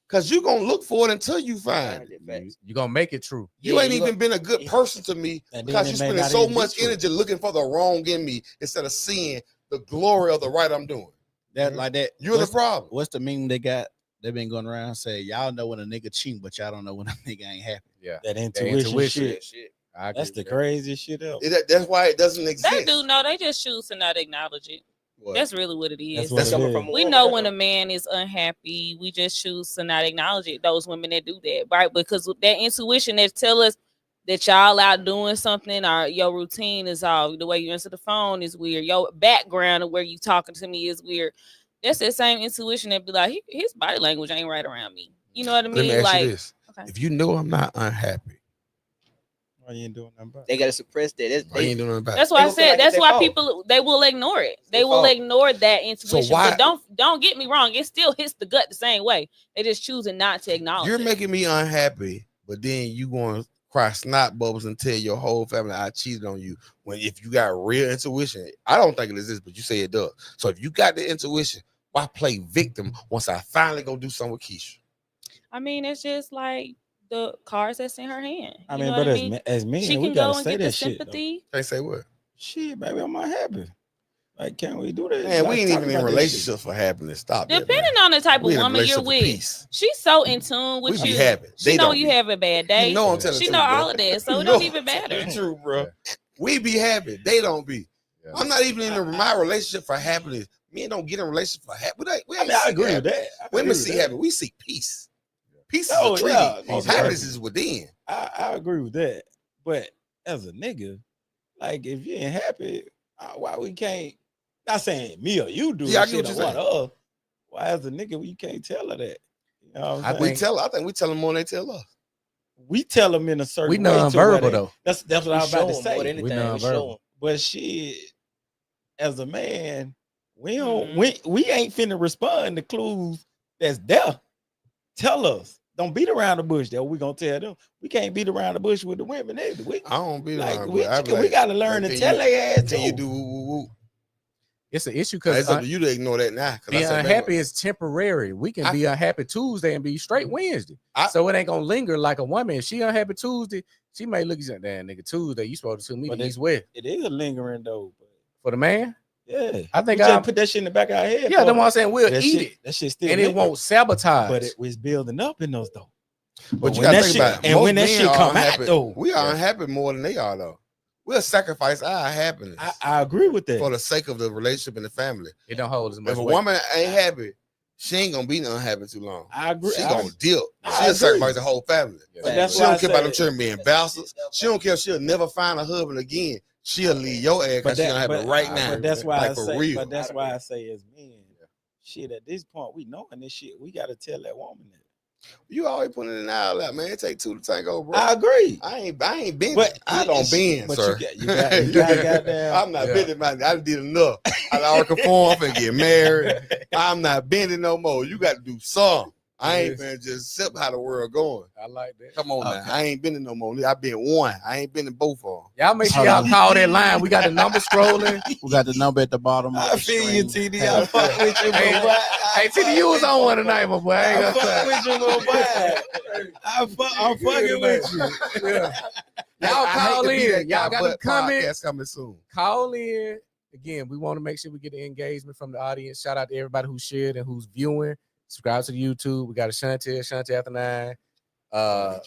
Cause you're gonna look for it until you find it. You're gonna make it true. You ain't even been a good person to me because you're spending so much energy looking for the wrong in me instead of seeing the glory of the right I'm doing. That like that. You're the problem. What's the meme they got? They've been going around saying y'all know when a nigga cheating, but y'all don't know when a nigga ain't happy. Yeah, that intuition shit. That's the craziest shit ever. That's why it doesn't exist. They do know. They just choose to not acknowledge it. What? That's really what it is. That's what it is. We know when a man is unhappy. We just choose to not acknowledge it. Those women that do that, right? Because that intuition that tell us that y'all out doing something, or your routine is off. The way you answer the phone is weird. Your background of where you talking to me is weird. That's the same intuition that be like, his body language ain't right around me. You know what I mean? Let me ask like, you this. Okay. If you know I'm not unhappy, why you ain't doing nothing about it? They gotta suppress that. Why you ain't doing nothing about it? That's why I said. That's why people they will ignore it. They will ignore that intuition. So why, but don't get me wrong. It still hits the gut the same way. They just choosing not to acknowledge. You're it. making me unhappy, but then you going to cry snot bubbles and tell your whole family I cheated on you. When if you got real intuition, I don't think it exists, but you say it does. So if you got the intuition, why play victim once I finally go do something with Keisha? I mean, it's just like the cards that's in her hand. I mean, but as men, she we can gotta go and say get the that shit. sympathy. They say what? Shit, baby, I'm unhappy. Like, can't we do that? Man, like, we ain't talk even in about that relationships for happiness. Stop that, Depending man. on the type of We in a woman you're relationship for with, peace. she's so in tune with We you. be happy. She They know don't you be. have a bad day. You know I'm telling the She truth, know bro. all of that, so You it know don't even I'm telling matter. the truth, bro. Yeah. We be happy. They don't be. Yeah. I'm not even in my relationship for happiness. Men don't get in a relationship for happiness. We I ain't mean, I seek agree with happiness. that. Women seek happiness. We seek peace. Peace is Oh, a treaty. yeah, most Happiness definitely. is within. I agree with that. But as a nigga, like if you ain't happy, why we can't? Not saying me or you do. Yeah, I shit get what or you're one saying. of us. Why as a nigga you can't tell her that? You know what I'm saying? I think we tell them more than they tell us. We tell them in a certain We way. to where nonverbal they- though. That's what I was about to say. More than We anything, we show nonverbal. them. But shit, as a man, we don't Mm-hmm. we ain't finna respond to clues that's there. Tell us. Don't beat around the bush. That we gonna tell them. We can't beat around the bush with the women either. I don't be Like, around. we gotta learn to tell their ass Can you too. do woo, woo, woo? It's an issue It's because up to you to ignore that now. 'cause I being said, unhappy baby, is temporary. We can I- be unhappy Tuesday and be straight Wednesday. So it ain't gonna linger like a woman. If she unhappy Tuesday, she may look at you, damn nigga, Tuesday, you supposed to me But the east west. It is a lingering though. For the man, Yeah, I think we I just put that shit in the back of our head. yeah, that's what I'm saying. We'll that eat shit, it, That shit still, and it linger, won't sabotage. but it was building up in us though. But you when gotta that think shit, about it. and Most when that men shit are come unhappy. out though, We are unhappy more than they are though. We'll sacrifice our happiness I agree with that. for the sake of the relationship and the family. it don't hold as much If a weight. woman ain't happy, she ain't gonna be unhappy too long. I agree. She gonna dip. I She'll agree. sacrifice the whole family. But that's She why don't I care about them said- children being bastards. She don't care if she'll never find a husband again. She'll leave your ass because she unhappy right now. But that's why like I for say. real. But that's why I say, as men, shit. At this point, we knowing this shit. We gotta tell that woman that. You always putting it in out loud, man. It take two to tango, bro. I agree. I ain't been. But I don't bend, but sir. you got goddamn. I'm not bending, man. I did enough. I already conformed and get married. I'm not bending no more. You got to do something. I ain't been just accept how the world going. I like that. Come on now. I ain't bending no more. I been one. I ain't bending both of them. Y'all make sure y'all call that line. We got the number scrolling. We got the number at the bottom. Of I the feel you, screen. TD. I fuck with you, Hey, boy. Hey, TD, you was on one tonight, my boy. I ain't I gonna fuck tell. with you, little boy. I'm fucking with you. Yeah. Y'all I hate call to be in. that guy, Y'all got but them comments. podcast coming soon. Call in. Again, we want to make sure we get the engagement from the audience. Shout out to everybody who shared and who's viewing. Subscribe to the YouTube. We got Ashanti after 9.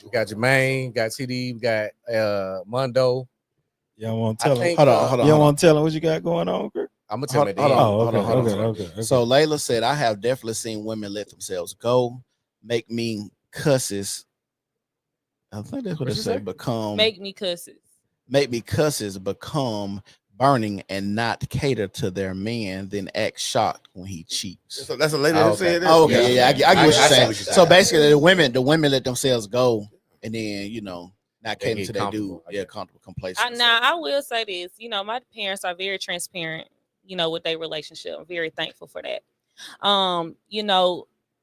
We got Jermaine, got TD, we got Mondo. Y'all want to tell him? Hold on. You don't want to tell him what you got going on, Kirk? I'm gonna tell Hold you. on. Oh, okay. So Layla said, I have definitely seen women let themselves go, make me cusses. I think that's what What'd it you say. say? Become Make me cusses. make me cusses become burning and not cater to their man, then act shocked when he cheats. So that's a lady Oh, that okay. said that. Oh, okay, yeah, I get what I you're see saying. what you're So saying. basically, the women let themselves go, and then not They cater get to that dude. comfortable, I Yeah, guess. comfortable, complacent. I will say this. My parents are very transparent. With their relationship. I'm very thankful for that.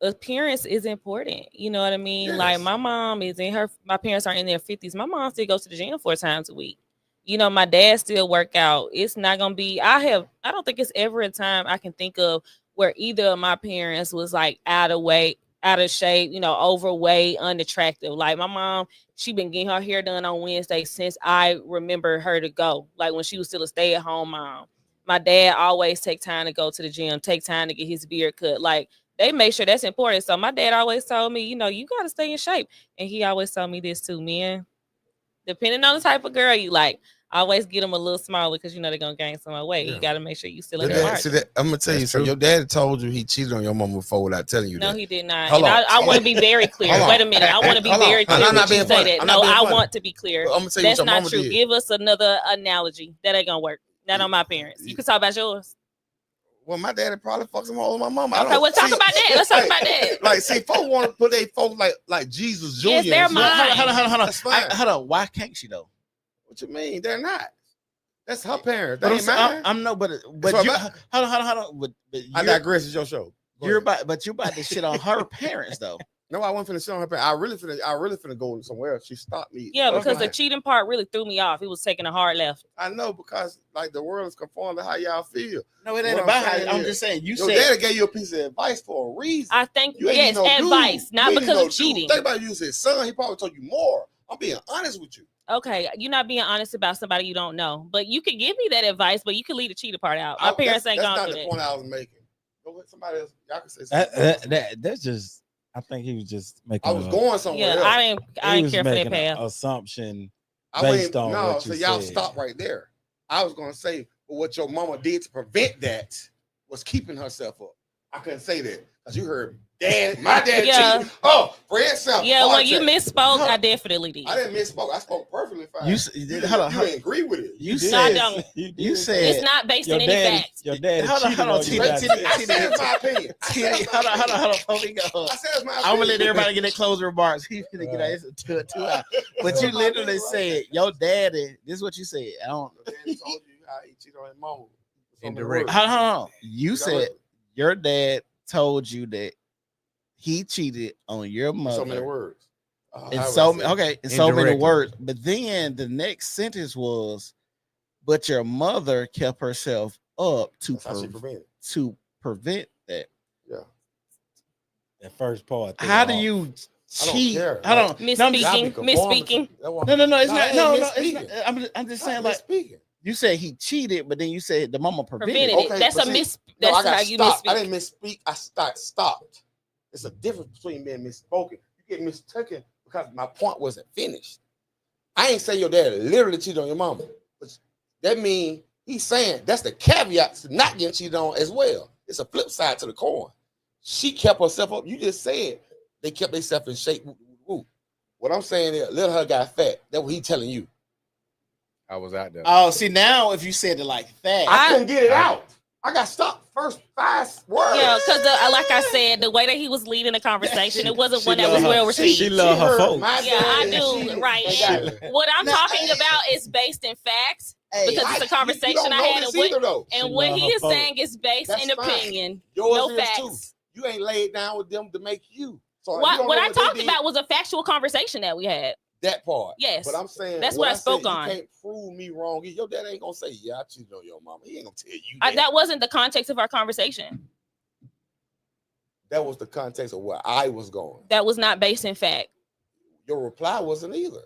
Appearance is important. You know what I mean? Yes. Like my parents are in their 50s. My mom still goes to the gym 4 times a week. My dad still work out. It's not gonna be. I don't think it's ever a time I can think of where either of my parents was like out of weight, out of shape, overweight, unattractive. Like my mom, she been getting her hair done on Wednesday since I remember her to go. Like when she was still a stay-at-home mom. My dad always take time to go to the gym, take time to get his beard cut. Like they make sure that's important. So my dad always told me, you got to stay in shape. And he always told me this too, man. Depending on the type of girl you like, always get them a little smaller because they're going to gain some weight. Yeah. You got to make sure you still in Your the dad, market. I'm gonna tell you, so your dad told you he cheated on your mama before without telling you No, that. he did not. Hold And on. I want to be very clear. Hold on. Wait a minute. I want to be Hold on. very clear I'm not when you being say funny. that. I'm No, not being I funny. want to be clear. I'm gonna tell you That's what your not mama true. did. Give us another analogy. That ain't going to work. Not on my parents. You can talk about yours. Well, my daddy probably fucked some holes with my mama. Okay, well, talk about that. Let's talk about that. Like, see, folks want to put their folks like Jesus Jr. Yes, they're and shit. mine. Hold on. That's fine. Hold on. Why can't she though? What you mean? They're not. That's her parents. But They ain't mine. I'm no, but what you, I'm hold on. But I digress. It's your show. Go you're ahead. about to shit on her parents though. No, I wasn't finna sit on her parents. I really finna go somewhere else. She stopped me. Yeah, That's because the fine. cheating part really threw me off. He was taking a hard left. I know because like the world is conformed to how y'all feel. No, it ain't What about I'm saying how. I'm is, just saying. You Your said daddy gave you a piece of advice for a reason. I think, You ain't yes, no dude. advice, not You ain't because no of cheating. Dude. Think about you, his son. He probably told you more I'm being honest with you. Okay, you're not being honest about somebody you don't know, but you could give me that advice, but you can leave the cheater part out. My parents ain't gonna do that. That's not the point I was making. Go with somebody else. Y'all can say something. That's just. I think he was just making. I was going somewhere. Yeah, else. I didn't care for that path. Assumption based on what you so y'all said. stop right there. I was gonna say, well, what your mama did to prevent that was keeping herself up. I couldn't say that because you heard my dad cheated. Oh, for example. Yeah, when you misspoke, I definitely did. I didn't misspoke. I spoke perfectly fine. You didn't agree with it. You said, I don't. You said It's not based on any facts. Your dad. Hold on. I said my opinion. Hold on. Before we go, I said my opinion. I'm gonna let everybody get their closing remarks. He's gonna get us to 2 hours. But you literally said your daddy. This is what you said. I don't. Your daddy told you how he cheated on his mama. Indirect. Hold on. You said your dad told you that he cheated on your mother. So many words. In so many words. But then the next sentence was, but your mother kept herself up to prevent that. Yeah. That first part. How do you cheat? Hold on. Misspeaking. No, it's not. No, it's not. I'm just saying, like, you said he cheated, but then you said the mama prevented it. Okay, that's a miss. That's how you misspeak. I didn't misspeak. I stopped. It's a difference between being misspoken. You get mistaken because my point wasn't finished. I ain't saying your dad literally cheated on your mama, but that means he's saying that's the caveat to not getting cheated on as well. It's a flip side to the coin. She kept herself up. You just said they kept themselves in shape. What I'm saying is, little her got fat. That's what he telling you. I was out there. Oh, see, now if you said it like that, I couldn't get it out. I got stuck first 5 words. Yeah, because like I said, the way that he was leading the conversation, it wasn't one that was well received. She loved her folks. Yeah, I do. Right. And what I'm talking about is based in facts because it's a conversation I had. And what he is saying is based in opinion, no facts. You ain't laid down with them to make you. So what I talked about was a factual conversation that we had. That part. Yes. But I'm saying that's what I spoke on. You can't prove me wrong. Your dad ain't gonna say, yeah, I cheated on your mama. He ain't gonna tell you that. That wasn't the context of our conversation. That was the context of where I was going. That was not based in fact. Your reply wasn't either.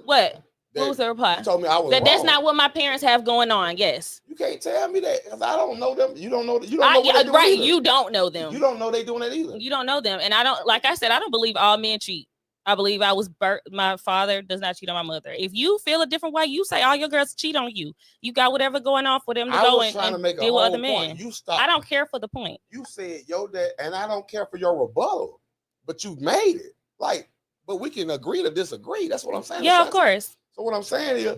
What was the reply? You told me I was wrong. That's not what my parents have going on. Yes. You can't tell me that because I don't know them. You don't know. You don't know what they're doing either. You don't know them. You don't know they doing it either. You don't know them, and I don't. Like I said, I don't believe all men cheat. I believe I was my father does not cheat on my mother. If you feel a different way, you say all your girls cheat on you. You got whatever going on for them to go and deal with other men. I don't care for the point. You said yo dad, and I don't care for your rebuttal, but you made it. Like, but we can agree to disagree. That's what I'm saying. Yeah, of course. So what I'm saying is,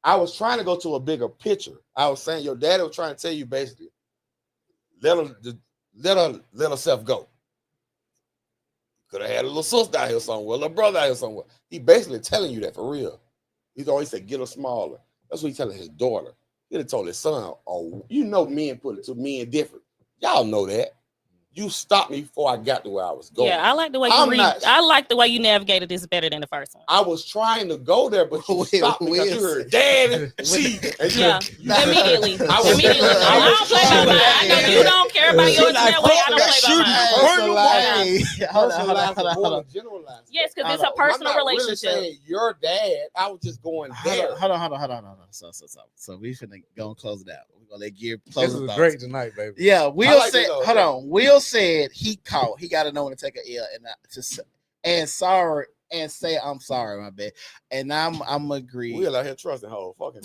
I was trying to go to a bigger picture. I was saying your daddy was trying to tell you basically, let herself go. Could have had a little sister out here somewhere, a little brother out here somewhere. He basically telling you that for real. He's always said, get her smaller. That's what he's telling his daughter. He'd have told his son, oh, you know men put it to men different. Y'all know that. You stopped me before I got to where I was going. Yeah, I like the way I like the way you navigated this better than the first one. I was trying to go there, but you stopped me because you heard Daddy. Yeah, immediately. Immediately. I don't play by mine. I know you don't care about yours that way. I don't play by mine. Hold on. Yes, because it's a personal relationship. Really saying your dad. I was just going there. Hold on. So we finna go and close it out. We're gonna let Gear close. This was great tonight, baby. Yeah, Will said. Hold on. Will said he caught. He got to know when to take a L and sorry and say I'm sorry, my bad. And I'm agree. Will out here trusting whole fucking.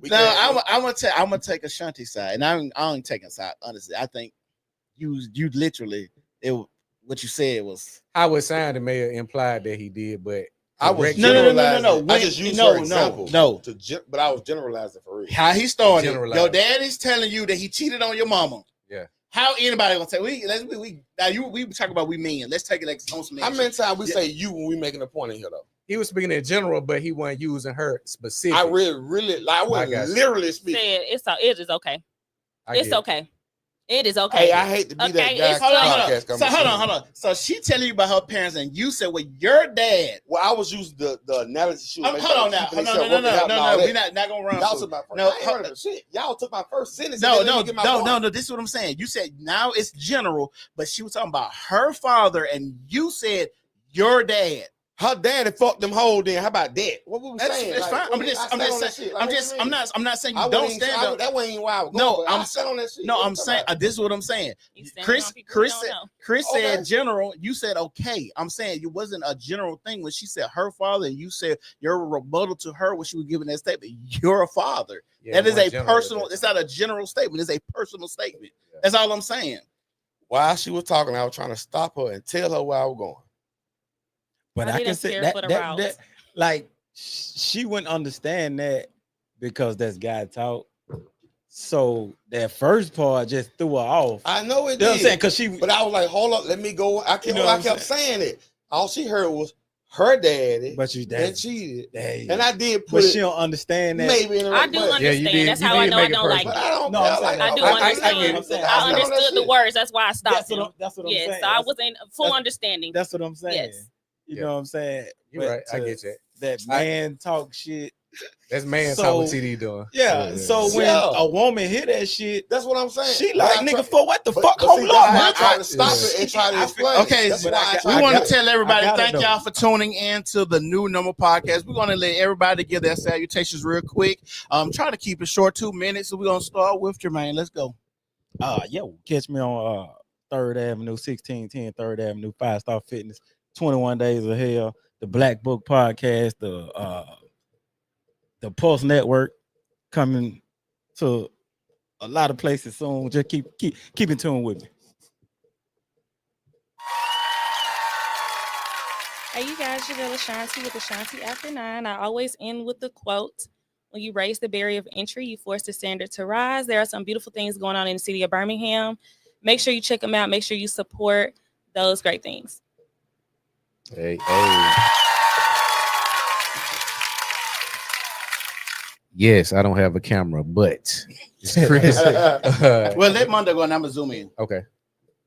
No, I'm gonna take a Shanti side, and I'm only taking side. Honestly, I think you literally what you said was how it sounded may have implied that he did, but I was no. I just used for example. No. But I was generalizing for real. How he started. Your daddy's telling you that he cheated on your mama. Yeah. How anybody gonna say we talk about we men? Let's take it like on some. How many times we say you when we making a point in here though? He was speaking in general, but he wasn't using her specific. I really like. I wasn't literally speaking. It is okay. It's okay. It is okay. Hey, I hate to be that guy. Hold on. So she telling you about her parents, and you said, "Well, your dad." Well, I was using the analogy. She was hold on now. No. We're not gonna run. Y'all took my first. Y'all took my first sentence. No. This is what I'm saying. You said now it's general, but she was talking about her father, and you said Your dad. Her daddy fucked them hoes. Then how about that? What we saying? That's fine. I'm not saying you don't stand up. That wasn't why I was going. No, I sat on that shit. No, I'm saying this is what I'm saying. Chris said general. You said okay. I'm saying it wasn't a general thing when she said her father, and you said your rebuttal to her when she was giving that statement. You're a father. Yeah, that is a personal. It's not a general statement. It's a personal statement. Yeah. That's all I'm saying. While she was talking, I was trying to stop her and tell her where I was going. But I can say that like she wouldn't understand that because that's God talk. So that first part just threw her off. I know it. You know what I'm saying? Because but I was like, hold up, let me go. I kept saying it. All she heard was her daddy, but you cheated, and I did put. But she don't understand that. Maybe I do understand. Yeah, that's how I know I don't like it. I do understand. I understood the words. That's why I stopped. That's what I'm saying. Yes, so I was in full understanding. That's what I'm saying. Yes. You know what I'm saying? You're right. I get that. That man talk shit. That's man talk what TD doing. Yeah. So when a woman hear that shit, that's what I'm saying. She like, nigga, for what the fuck? Hold on. I try to stop it and try to explain. Okay, we want to tell everybody thank y'all for tuning in to the New Number Podcast. We're going to let everybody give their salutations real quick. Try to keep it short, 2 minutes. So we're going to start with Jermaine. Let's go. Catch me on 3rd Avenue, 1610 3rd Avenue, 5-Star Fitness. 21 Days of Hell, the Black Book Podcast, the Pulse Network coming to a lot of places soon. Just keep in tune with me. Hey, you guys, your girl Ashanti with Ashanti After 9. I always end with the quote: when you raise the barrier of entry, you force the standard to rise. There are some beautiful things going on in the city of Birmingham. Make sure you check them out. Make sure you support those great things. Hey. Yes, I don't have a camera, but it's Chris. Well, let Mondo go and I'm gonna zoom in. Okay.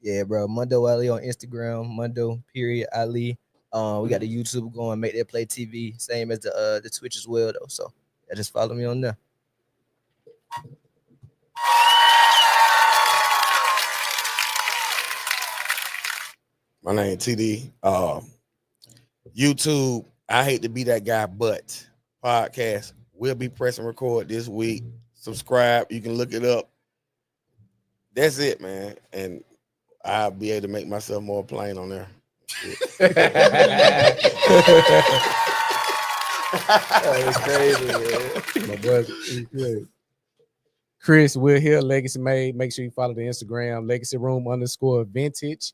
Yeah, bro. Mondo Ali on Instagram. Mondo.Ali. We got the YouTube going. Make That Play TV. Same as the Twitch as well, though. So just follow me on there. My name is TD. YouTube, I hate to be that guy, but podcast will be pressing record this week. Subscribe, you can look it up. That's it, man. And I'll be able to make myself more plain on there. That's crazy, man. My brother, Chris, we're here, Legacy Made. Make sure you follow the Instagram, Legacy Room _vintage.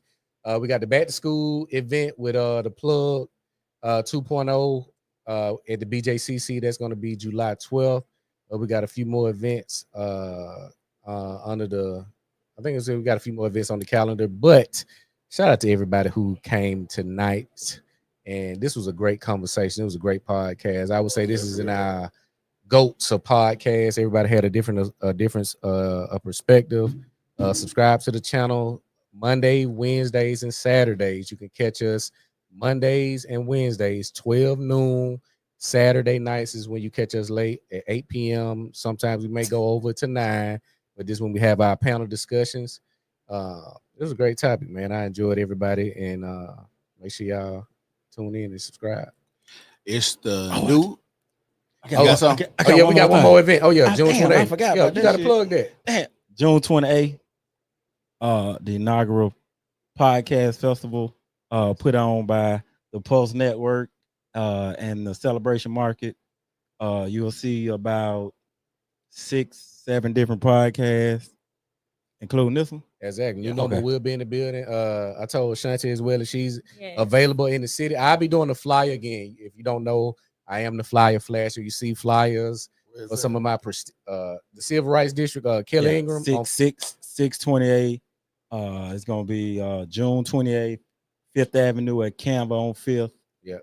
We got the back to school event with the plug 2.0 at the BJCC. That's going to be July 12th. We got a few more events under the. I think we got a few more events on the calendar. But shout out to everybody who came tonight, and this was a great conversation. It was a great podcast. I would say this is in our GOATs of podcasts. Everybody had a different perspective. Subscribe to the channel. Monday, Wednesdays, and Saturdays. You can catch us Mondays and Wednesdays, 12 noon. Saturday nights is when you catch us late at 8 p.m. Sometimes we may go over to 9, but this is when we have our panel discussions. It was a great topic, man. I enjoyed everybody, and make sure y'all tune in and subscribe. It's the new. We got one more event. June 28th. I forgot about you got to plug that. Damn. June 28th. The inaugural podcast festival put on by the Pulse Network and the Celebration Market. You'll see about 6-7 different podcasts, including this one. Exactly. New number will be in the building. I told Shanti as well that she's available in the city. I'll be doing the flyer again. If you don't know, I am the flyer flasher. You see flyers for some of my the Civil Rights District, Kelly Ingram. 628. It's gonna be June 28th, 5th Avenue at Canva on 5th. Yeah.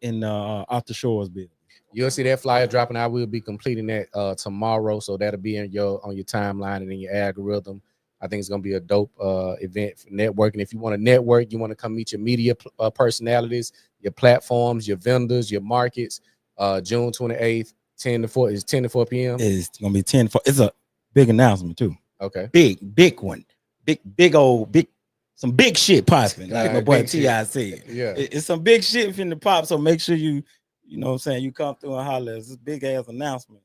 In Off the Shores building. You'll see that flyer dropping. I will be completing that tomorrow, so that'll be on your timeline and in your algorithm. I think it's gonna be a dope event for networking. If you want to network, you want to come meet your media personalities, your platforms, your vendors, your markets. June 28th, 10 to 4 p.m. It's gonna be 10 to 4. It's a big announcement too. Okay. Big one. Big some big shit popping. Like my boy big shit. T.I. said. Yeah. It's some big shit finna pop. So make sure you know what I'm saying, you come through and holler. It's this big ass announcement.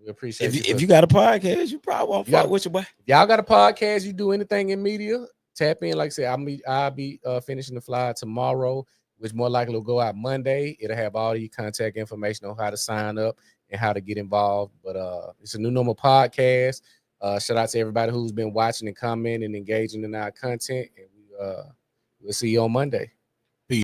We appreciate If you got a podcast, you probably won't fuck with your boy. If y'all got a podcast, you do anything in media, tap in. Like I said, I'll be finishing the flyer tomorrow, which more likely will go out Monday. It'll have all your contact information on how to sign up and how to get involved. But it's a New Normal podcast. Shout out to everybody who's been watching and commenting and engaging in our content. And we'll see you on Monday.